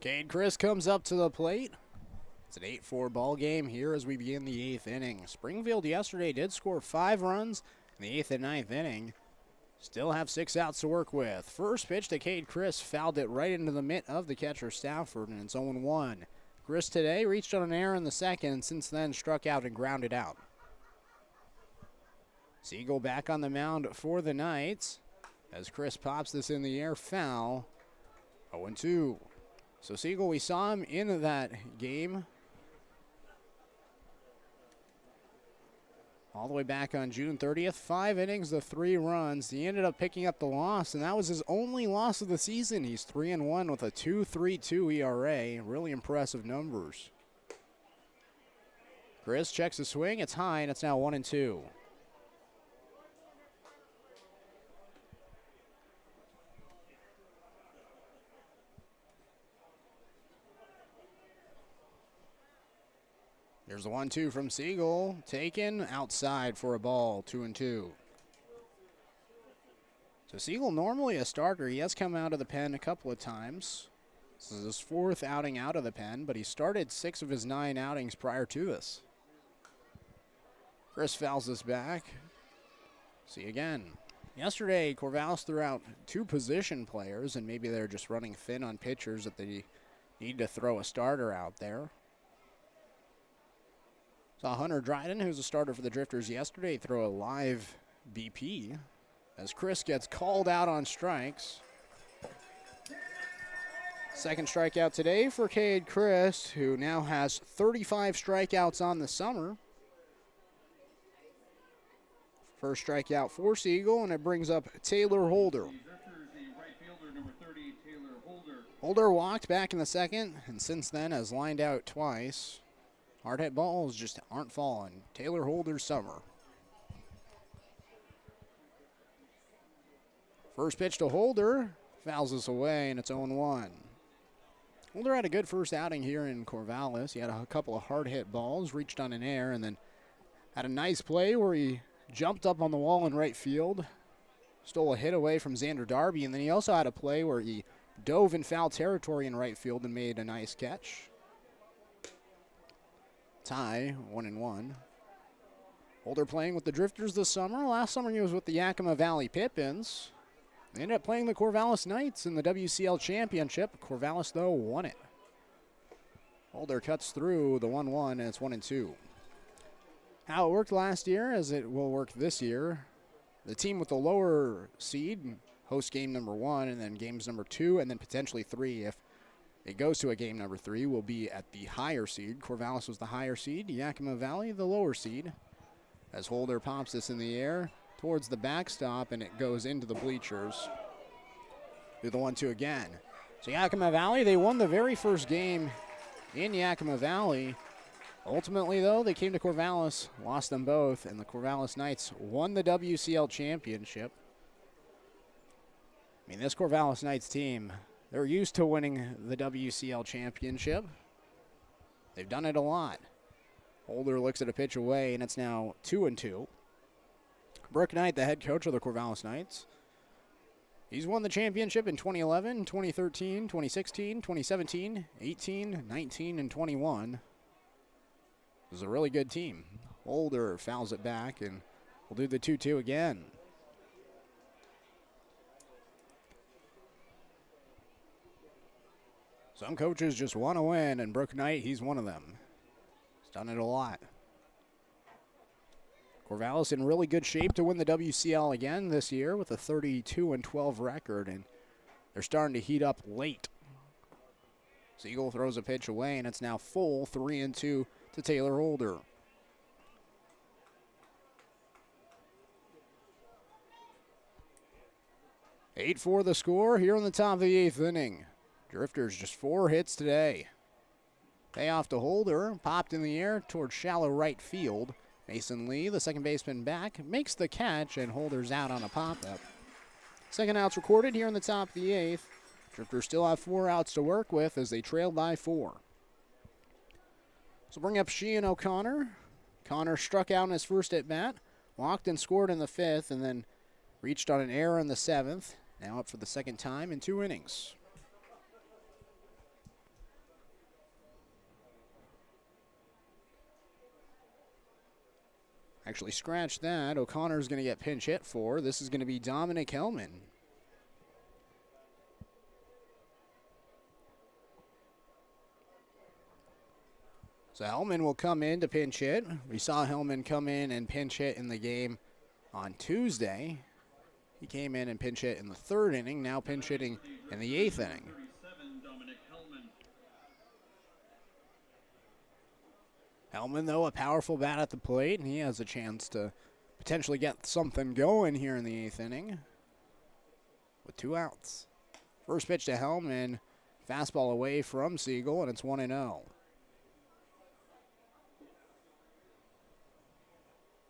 Cade Chris comes up to the plate. It's an 8-4 ball game here as we begin the 8th inning. Springfield yesterday did score 5 runs in the 8th and 9th inning. Still have 6 outs to work with. First pitch to Cade Chris, fouled it right into the mitt of the catcher Stafford, and it's 0-1. Chris today reached on an error in the second, and since then struck out and grounded out. Siegel back on the mound for the Knights as Chris pops this in the air, foul. 0-2. So Siegel, we saw him in that game all the way back on June 30th. 5 innings of 3 runs. He ended up picking up the loss, and that was his only loss of the season. He's 3-1 with a 2.32 ERA. Really impressive numbers. Chris checks the swing. It's high, and it's now 1-2. Here's the 1-2 from Siegel. Taken outside for a ball, 2-2. So Siegel, normally a starter. He has come out of the pen a couple of times. This is his 4th outing out of the pen, but he started 6 of his 9 outings prior to this. Chris fouls this back. See again. Yesterday, Corvallis threw out 2 position players, and maybe they're just running thin on pitchers that they need to throw a starter out there. Saw Hunter Dryden, who's a starter for the Drifters yesterday, throw a live BP as Chris gets called out on strikes. Second strikeout today for Cade Chris, who now has 35 strikeouts on the summer. First strikeout for Siegel, and it brings up Taylor Holder. Holder walked back in the second, and since then has lined out twice. Hard hit balls just aren't falling. Taylor Holder's summer. First pitch to Holder, fouls this away, and it's 0-1. Holder had a good first outing here in Corvallis. He had a couple of hard hit balls, reached on an air, and then had a nice play where he jumped up on the wall in right field, stole a hit away from Xander Darby, and then he also had a play where he dove in foul territory in right field and made a nice catch. Tie, 1-1. Holder playing with the Drifters this summer. Last summer he was with the Yakima Valley Pippins. They ended up playing the Corvallis Knights in the WCL Championship. Corvallis, though, won it. Holder cuts through the 1-1, and it's 1-2. How it worked last year, as it will work this year. The team with the lower seed hosts game number 1, and then games number 2, and then potentially 3 if it goes to a game number 3, will be at the higher seed. Corvallis was the higher seed. Yakima Valley, the lower seed. As Holder pops this in the air towards the backstop, and it goes into the bleachers. Do the 1-2 again. So Yakima Valley, they won the very first game in Yakima Valley. Ultimately, though, they came to Corvallis, lost them both, and the Corvallis Knights won the WCL Championship. I mean, this Corvallis Knights team, they're used to winning the WCL Championship. They've done it a lot. Holder looks at a pitch away, and it's now 2-2. Brooke Knight, the head coach of the Corvallis Knights, he's won the championship in 2011, 2013, 2016, 2017, 18, 19, and 21. This is a really good team. Holder fouls it back, and we'll do the 2-2 again. Some coaches just want to win, and Brooke Knight, he's one of them. He's done it a lot. Corvallis in really good shape to win the WCL again this year with a 32-12 record, and they're starting to heat up late. Siegel throws a pitch away, and it's now full 3-2 to Taylor Holder. Eight for the score here in the top of the 8th inning. Drifters just 4 hits today. Payoff to Holder, popped in the air towards shallow right field. Mason Lee, the second baseman, back, makes the catch, and Holder's out on a pop-up. Second out's recorded here in the top of the 8th. Drifters still have 4 outs to work with as they trail by 4. So bring up Sheehan O'Connor. Connor struck out in his first at-bat, walked and scored in the 5th, and then reached on an error in the 7th. Now up for the second time in 2 innings. Actually, scratch that. O'Connor's going to get pinch hit for. This is going to be Dominic Hellman. So Hellman will come in to pinch hit. We saw Hellman come in and pinch hit in the game on Tuesday. He came in and pinch hit in the 3rd inning, now pinch hitting in the 8th inning. Hellman, though, a powerful bat at the plate, and he has a chance to potentially get something going here in the 8th inning with 2 outs. First pitch to Hellman, fastball away from Siegel, and it's 1-0.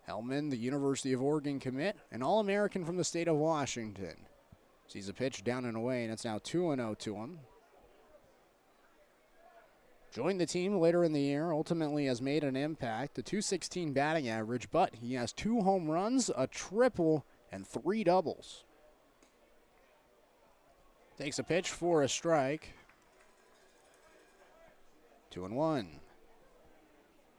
Hellman, the University of Oregon commit, an All-American from the state of Washington. Sees a pitch down and away, and it's now 2-0 to him. Joined the team later in the year, ultimately has made an impact, a .216 batting average, but he has 2 home runs, a triple, and 3 doubles. Takes a pitch for a strike. 2-1.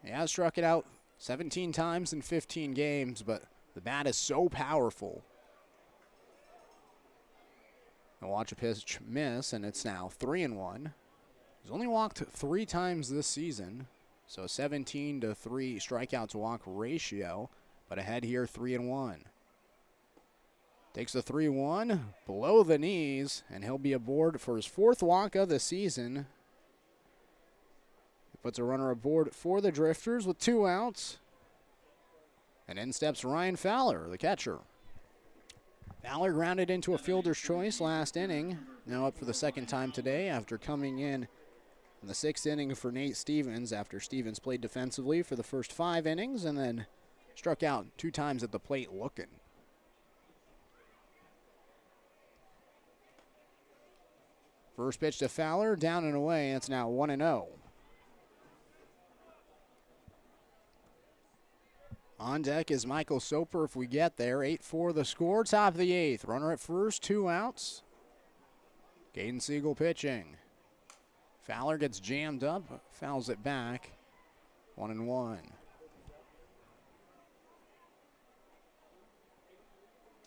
He has struck it out 17 times in 15 games, but the bat is so powerful. And watch a pitch miss, and it's now 3-1. He's only walked 3 times this season, so 17-3 strikeout to walk ratio, but ahead here 3-1. Takes the 3-1 below the knees, and he'll be aboard for his 4th walk of the season. He puts a runner aboard for the Drifters with 2 outs. And in steps Ryan Fowler, the catcher. Fowler grounded into a fielder's choice last inning, now up for the 2nd time today after coming in the 6th inning for Nate Stevens after Stevens played defensively for the first 5 innings and then struck out 2 times at the plate looking. First pitch to Fowler, down and away. It's now 1-0. On deck is Michael Soper if we get there. 8-4 the score, top of the 8th. Runner at first, 2 outs. Caden Siegel pitching. Fowler gets jammed up, fouls it back. 1-1.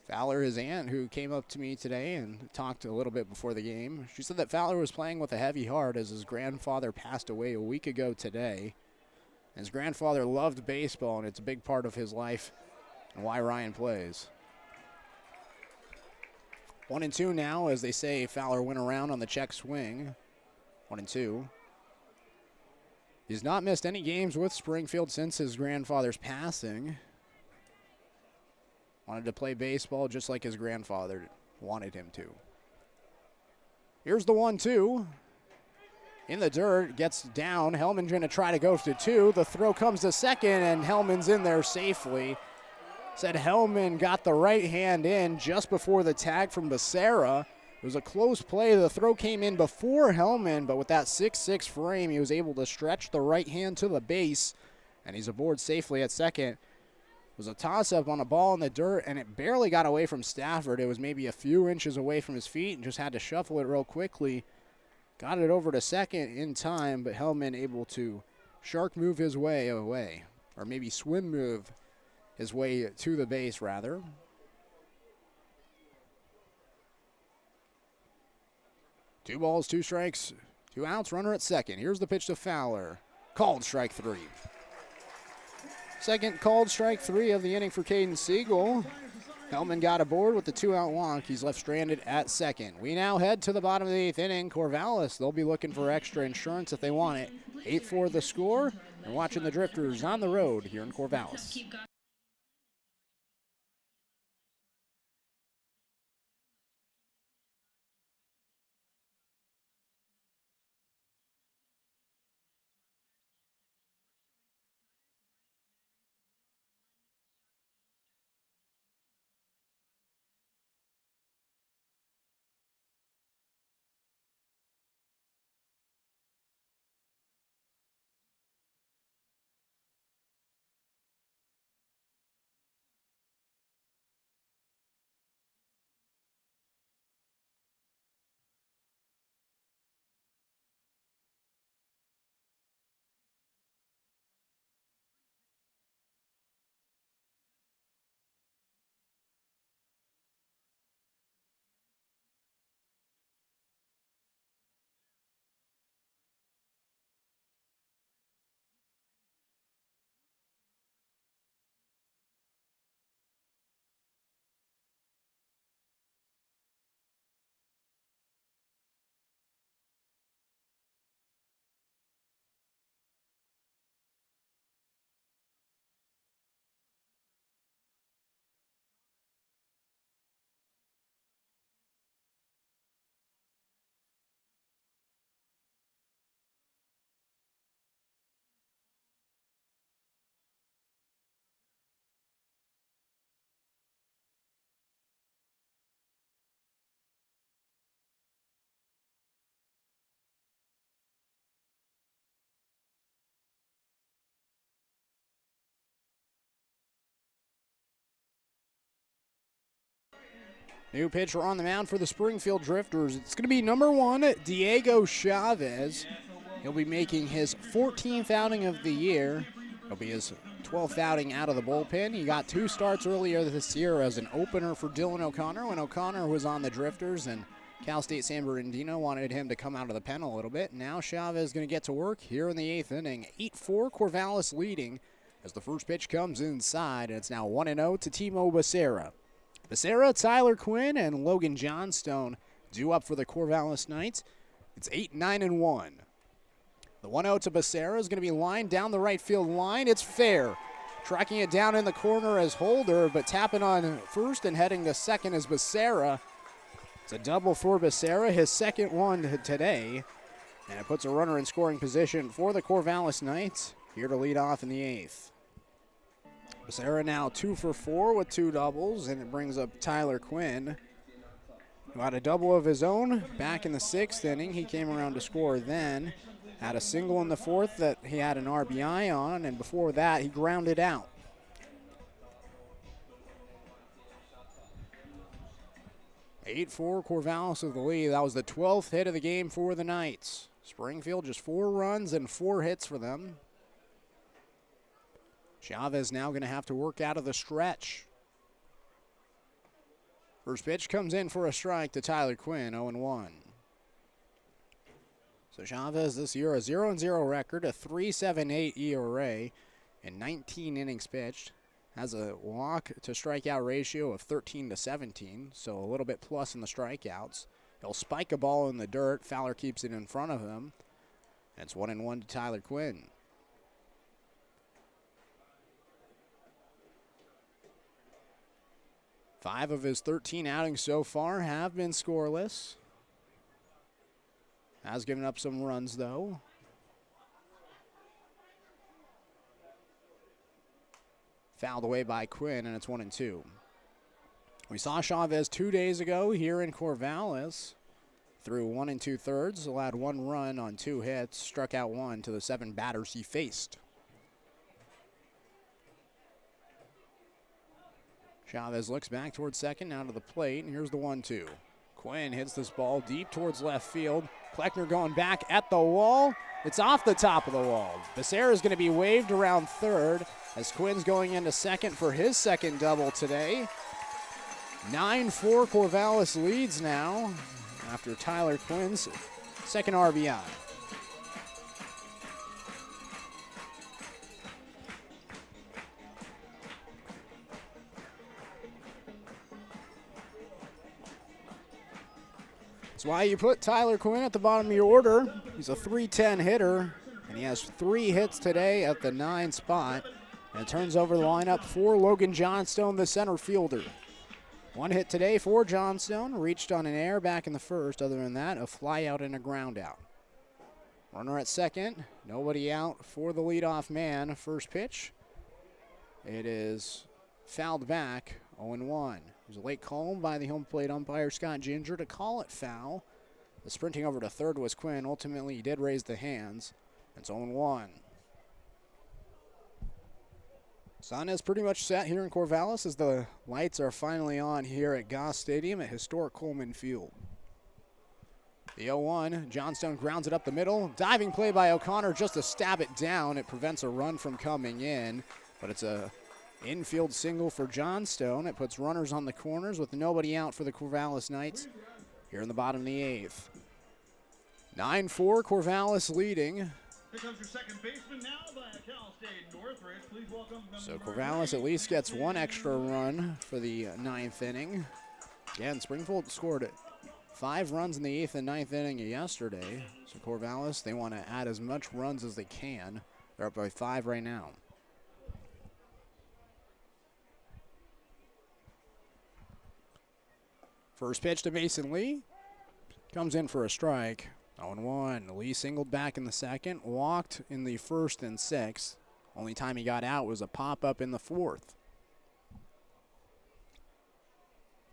Fowler, his aunt, who came up to me today and talked a little bit before the game, she said that Fowler was playing with a heavy heart as his grandfather passed away a week ago today. His grandfather loved baseball, and it's a big part of his life and why Ryan plays. 1-2 now, as they say, Fowler went around on the check swing. 1-2. He's not missed any games with Springfield since his grandfather's passing. Wanted to play baseball just like his grandfather wanted him to. Here's the 1-2. In the dirt, gets down. Hellman's going to try to go to 2. The throw comes to second, and Hellman's in there safely. Said Hellman got the right hand in just before the tag from Becerra. It was a close play. The throw came in before Hellman, but with that 6'6" frame, he was able to stretch the right hand to the base, and he's aboard safely at second. It was a toss-up on a ball in the dirt, and it barely got away from Stafford. It was maybe a few inches away from his feet and just had to shuffle it real quickly. Got it over to second in time, but Hellman able to shark move his way away, or maybe swim move his way to the base, rather. Two balls, 2 strikes, 2 outs, runner at second. Here's the pitch to Fowler. Called strike 3. Second called strike 3 of the inning for Caden Siegel. Hellman got aboard with the 2-out walk. He's left stranded at second. We now head to the bottom of the 8th inning. Corvallis, they'll be looking for extra insurance if they want it. 8-4 the score, and watching the Drifters on the road here in Corvallis. New pitcher on the mound for the Springfield Drifters. It's going to be number 1, Diego Chavez. He'll be making his 14th outing of the year. It'll be his 12th outing out of the bullpen. He got 2 starts earlier this year as an opener for Dylan O'Connor when O'Connor was on the Drifters and Cal State San Bernardino wanted him to come out of the pen a little bit. Now Chavez is going to get to work here in the 8th inning. 8-4, Corvallis leading as the first pitch comes inside, and it's now 1-0 to Timo Becerra. Becerra, Tyler Quinn, and Logan Johnstone due up for the Corvallis Knights. It's 8-9-1. The 1-0 to Becerra is going to be lined down the right field line. It's fair. Tracking it down in the corner as Holder, but tapping on first and heading to second is Becerra. It's a double for Becerra, his second one today. And it puts a runner in scoring position for the Corvallis Knights, here to lead off in the 8th. Becerra now 2 for 4 with 2 doubles, and it brings up Tyler Quinn, who had a double of his own back in the 6th inning. He came around to score then. Had a single in the 4th that he had an RBI on, and before that he grounded out. Eight 8-4, Corvallis with the lead. That was the 12th hit of the game for the Knights. Springfield just 4 runs and 4 hits for them. Chavez now going to have to work out of the stretch. First pitch comes in for a strike to Tyler Quinn, 0-1. So Chavez this year a 0-0 record, a 3.78 ERA, and 19 innings pitched. Has a walk to strikeout ratio of 13-17, so a little bit plus in the strikeouts. He'll spike a ball in the dirt. Fowler keeps it in front of him. And it's 1-1 to Tyler Quinn. 5 of his 13 outings so far have been scoreless. Has given up some runs, though. Fouled away by Quinn, and it's 1-2. We saw Chavez 2 days ago here in Corvallis. Through 1 2/3, allowed 1 run on 2 hits, struck out 1 to the 7 batters he faced. Chavez looks back towards second, now to the plate, and here's the 1-2. Quinn hits this ball deep towards left field. Kleckner going back at the wall. It's off the top of the wall. Becerra is going to be waved around third as Quinn's going into second for his second double today. 9-4, Corvallis leads now after Tyler Quinn's second RBI. That's why you put Tyler Quinn at the bottom of your order. He's a 310 hitter, and he has 3 hits today at the 9 spot. And it turns over the lineup for Logan Johnstone, the center fielder. 1 hit today for Johnstone, reached on an error back in the first. Other than that, a fly out and a ground out. Runner at second, nobody out for the leadoff man. First pitch, it is fouled back, 0-1. There's a late call by the home plate umpire, Scott Ginger, to call it foul. The sprinting over to third was Quinn. Ultimately, he did raise the hands. It's 0-1. Sun is pretty much set here in Corvallis as the lights are finally on here at Goss Stadium at historic Coleman Field. The 0-1, Johnstone grounds it up the middle. Diving play by O'Connor just to stab it down. It prevents a run from coming in, but it's a infield single for Johnstone. It puts runners on the corners with nobody out for the Corvallis Knights here in the bottom of the 8th. 9-4, Corvallis leading. Here comes your second baseman now by Cal State Northridge. Please welcome So Corvallis at least gets 1 extra run for the 9th inning. Again, Springfield scored 5 runs in the 8th and 9th inning yesterday. So Corvallis, they want to add as much runs as they can. They're up by 5 right now. First pitch to Mason Lee. Comes in for a strike. 0-1. Lee singled back in the second. Walked in the first and 6th. Only time he got out was a pop-up in the 4th.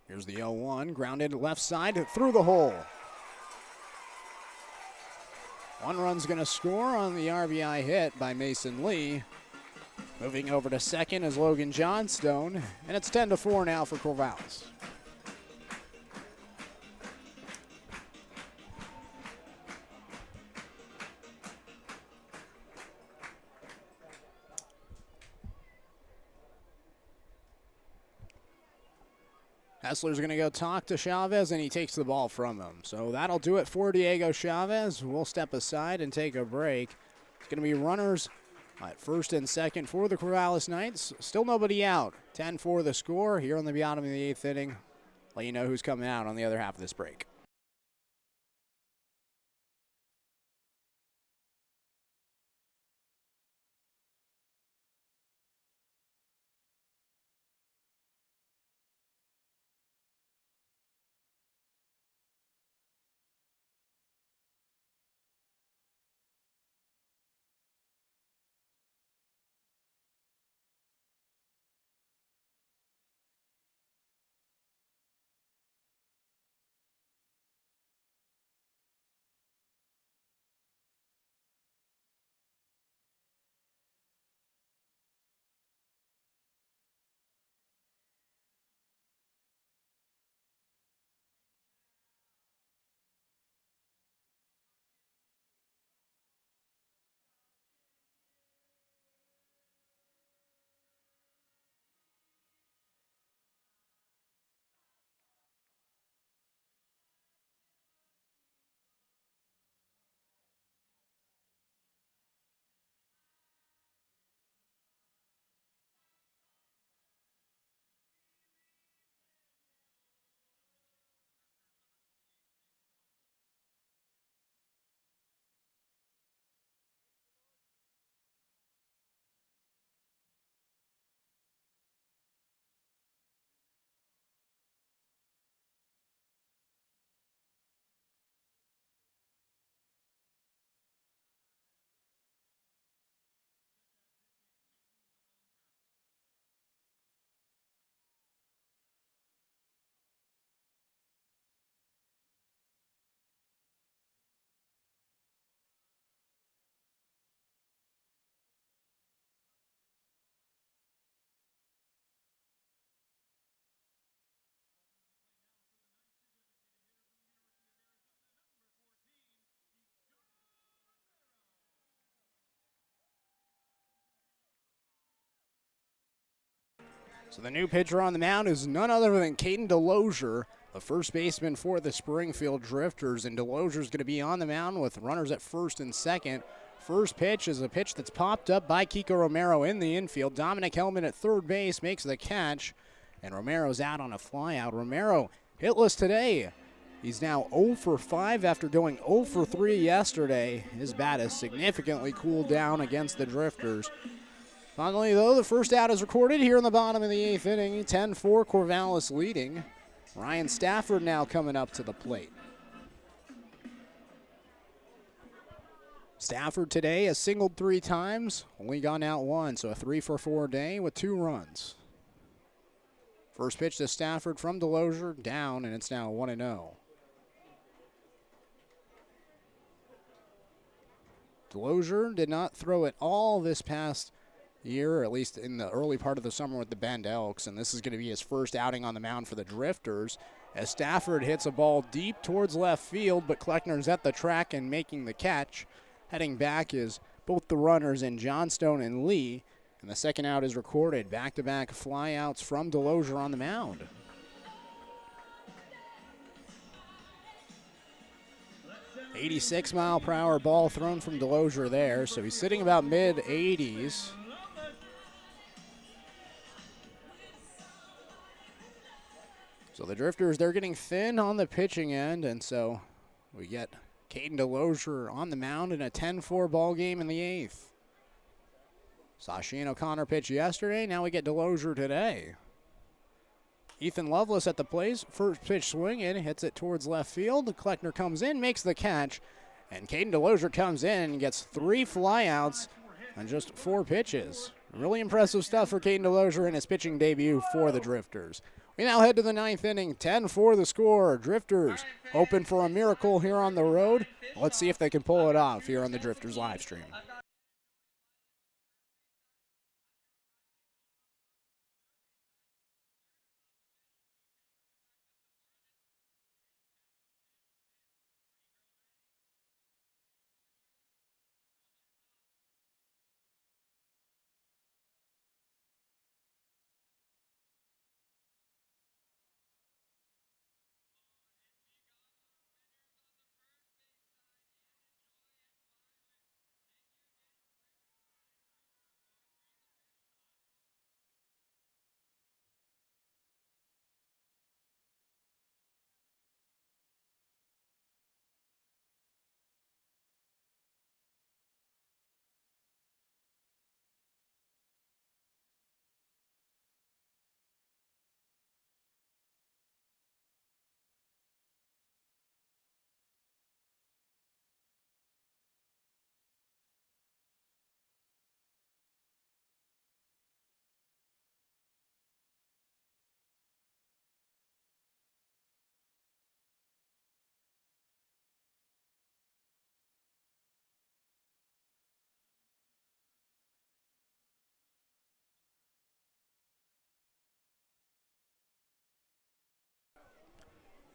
Here's the 0-1. Grounded left side through the hole. 1 run's going to score on the RBI hit by Mason Lee. Moving over to second is Logan Johnstone. And it's 10-4 now for Corvallis. Kessler's going to go talk to Chavez, and he takes the ball from him. So that'll do it for Diego Chavez. We'll step aside and take a break. It's going to be runners at first and second for the Corvallis Knights. Still nobody out. 10-4 the score here on the bottom of the 8th inning. Let you know who's coming out on the other half of this break. So the new pitcher on the mound is none other than Caden Delosier, the first baseman for the Springfield Drifters. And Delosier's going to be on the mound with runners at first and second. First pitch is a pitch that's popped up by Kiko Romero in the infield. Dominic Hellman at third base makes the catch, and Romero's out on a flyout. Romero hitless today. He's now 0 for 5 after going 0 for 3 yesterday. His bat has significantly cooled down against the Drifters. Finally, though, the first out is recorded here in the bottom of the 8th inning. 10-4 Corvallis leading. Ryan Stafford now coming up to the plate. Stafford today has singled 3 times, only gone out 1, so a 3-for-4 day with 2 runs. First pitch to Stafford from Delosier, down, and it's now 1-0. Delosier did not throw it all this past year, at least in the early part of the summer with the Bend Elks, and this is going to be his first outing on the mound for the Drifters as Stafford hits a ball deep towards left field, but Kleckner's at the track and making the catch. Heading back is both the runners in Johnstone and Lee, and the second out is recorded. Back-to-back flyouts from Delosier on the mound. .86-mile-per-hour ball thrown from Delosier there, so he's sitting about mid-80s. So the Drifters, they're getting thin on the pitching end, and so we get Caden Delosier on the mound in a 10-4 ball game in the 8th. Saw Shane O'Connor pitch yesterday, now we get Delosier today. Ethan Lovelace at the plate, first pitch swing in, hits it towards left field. Kleckner comes in, makes the catch, and Caden Delosier comes in and gets 3 flyouts on just 4 pitches. Really impressive stuff for Caden Delosier in his pitching debut for the Drifters. We now head to the 9th inning, 10-4 the score. Drifters hoping for a miracle here on the road. Let's see if they can pull it off here on the Drifters live stream.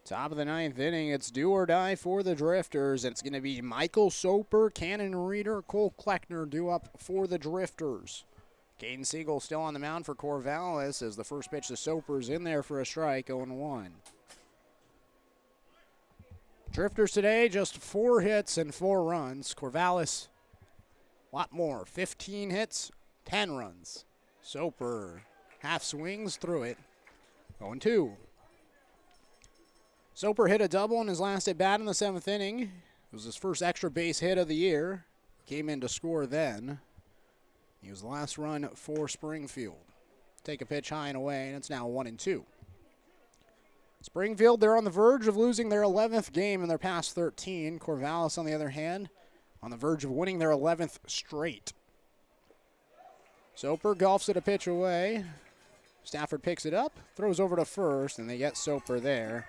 Top of the ninth inning, it's do or die for the Drifters. It's going to be Michael Soper, Cannon Reeder, Cole Kleckner due up for the Drifters. Caden Siegel still on the mound for Corvallis as the first pitch to Soper's in there for a strike, 0-1. Drifters today, just 4 hits and 4 runs. Corvallis, a lot more, 15 hits, 10 runs. Soper, half swings through it, 0-2. Soper hit a double in his last at bat in the 7th inning. It was his first extra base hit of the year. Came in to score then. He was the last run for Springfield. Take a pitch high and away, and it's now 1-2. Springfield, they're on the verge of losing their 11th game in their past 13. Corvallis, on the other hand, on the verge of winning their 11th straight. Soper golfs it a pitch away. Stafford picks it up, throws over to first, and they get Soper there.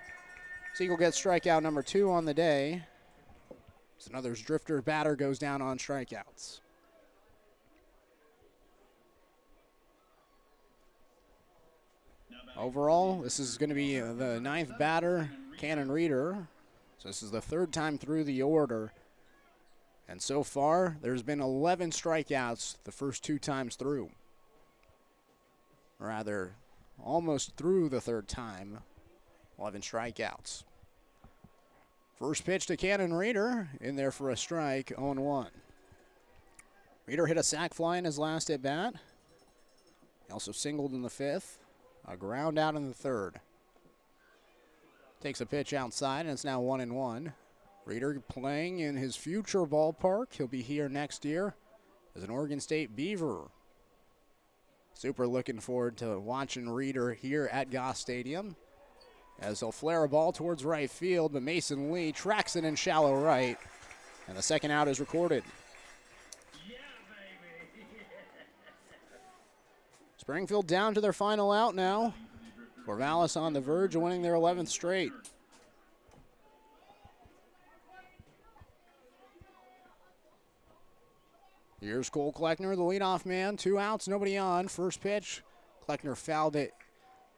Siegel gets strikeout number 2 on the day. So another Drifter batter goes down on strikeouts. Overall, this is going to be the 9th batter, Cannon Reeder. So this is the 3rd time through the order. And so far, there's been 11 strikeouts the first 2 times through. Or rather, almost through the 3rd time, 11 strikeouts. First pitch to Cannon Reeder, in there for a strike, 0-1. Reeder hit a sac fly in his last at bat. He also singled in the 5th. A ground out in the 3rd. Takes a pitch outside, and it's now 1-1. Reeder playing in his future ballpark. He'll be here next year as an Oregon State Beaver. Super looking forward to watching Reeder here at Goss Stadium as he'll flare a ball towards right field, but Mason Lee tracks it in shallow right, and the second out is recorded. Springfield down to their final out now. Corvallis on the verge of winning their 11th straight. Here's Cole Kleckner, the leadoff man. 2 outs, nobody on. First pitch, Kleckner fouled it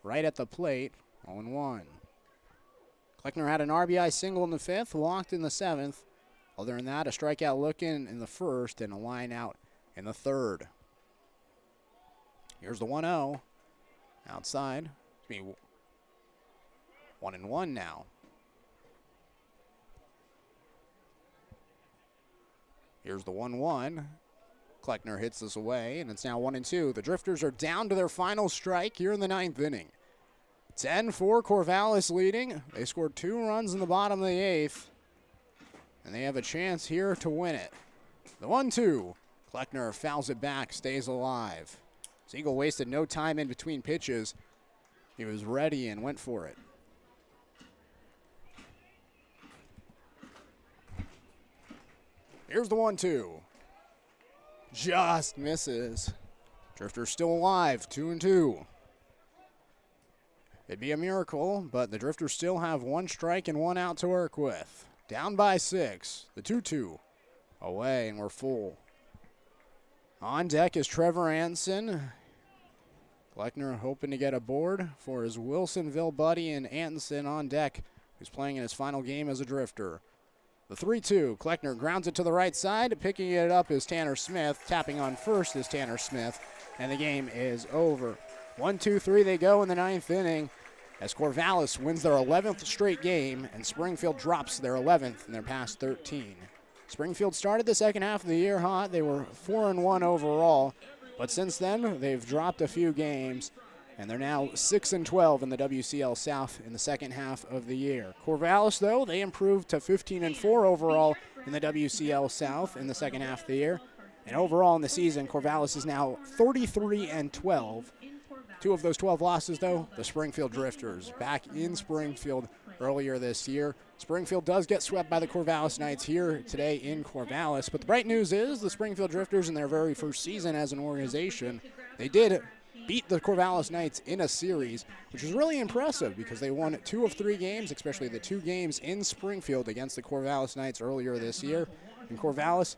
right at the plate, 0-1. Kleckner had an RBI single in the 5th, walked in the 7th. Other than that, a strikeout looking in the 1st and a line out in the 3rd. Here's the 1-0. Outside. It's be 1-1 now. Here's the 1-1. Kleckner hits this away, and it's now 1-2. The Drifters are down to their final strike here in the 9th inning. 10-4, Corvallis leading. They scored 2 runs in the bottom of the 8th, and they have a chance here to win it. The 1-2. Kleckner fouls it back, stays alive. Siegel wasted no time in between pitches. He was ready and went for it. Here's the 1-2. Just misses. Drifters still alive, 2-2. It'd be a miracle, but the Drifters still have 1 strike and 1 out to work with. Down by 6. The 2-2. Away, and we're full. On deck is Trevor Anson. Kleckner hoping to get a board for his Wilsonville buddy, and Anson on deck, who's playing in his final game as a Drifter. The 3-2, Kleckner grounds it to the right side. Picking it up is Tanner Smith. Tapping on first is Tanner Smith, and the game is over. 1-2-3 they go in the 9th inning as Corvallis wins their 11th straight game and Springfield drops their 11th in their past 13. Springfield started the second half of the year hot. They were 4-1 overall, but since then they've dropped a few games, and they're now 6-12 in the WCL South in the second half of the year. Corvallis, though, they improved to 15-4 overall in the WCL South in the second half of the year. And overall in the season, Corvallis is now 33-12. 2 of those 12 losses, though, the Springfield Drifters back in Springfield earlier this year. Springfield does get swept by the Corvallis Knights here today in Corvallis. But the bright news is the Springfield Drifters in their very first season as an organization, they did beat the Corvallis Knights in a series, which was really impressive because they won 2 of 3 games, especially the 2 games in Springfield against the Corvallis Knights earlier this year. And Corvallis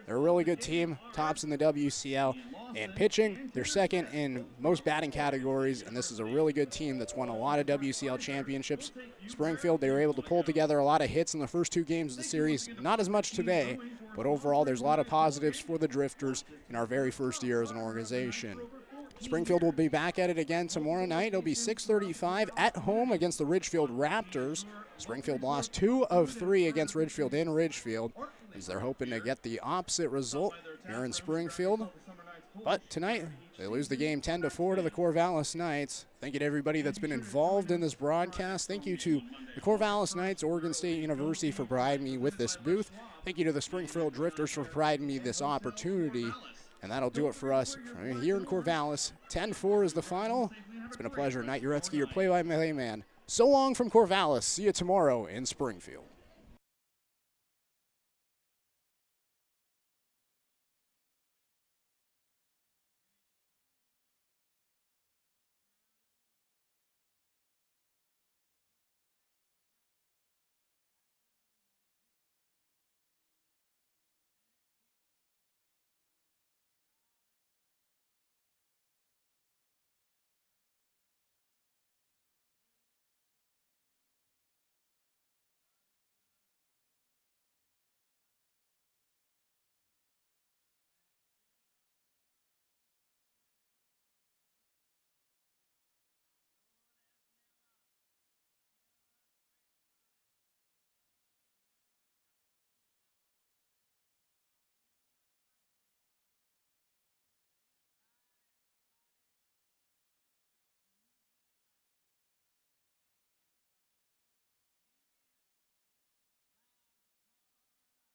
They're a really good team, tops in the WCL. And pitching, they're second in most batting categories, and this is a really good team that's won a lot of WCL championships. Springfield, they were able to pull together a lot of hits in the first 2 games of the series. Not as much today, but overall there's a lot of positives for the Drifters in our very first year as an organization. Springfield will be back at it again tomorrow night. It'll be 6:35 at home against the Ridgefield Raptors. Springfield lost 2 of 3 against Ridgefield in Ridgefield, as they're hoping to get the opposite result here in Springfield. But tonight, they lose the game 10-4 to the Corvallis Knights. Thank you to everybody that's been involved in this broadcast. Thank you to the Corvallis Knights, Oregon State University for providing me with this booth. Thank you to the Springfield Drifters for providing me this opportunity. And that'll do it for us here in Corvallis. 10-4 is the final. It's been a pleasure. Knight Uretsky, your play-by-play man. So long from Corvallis. See you tomorrow in Springfield.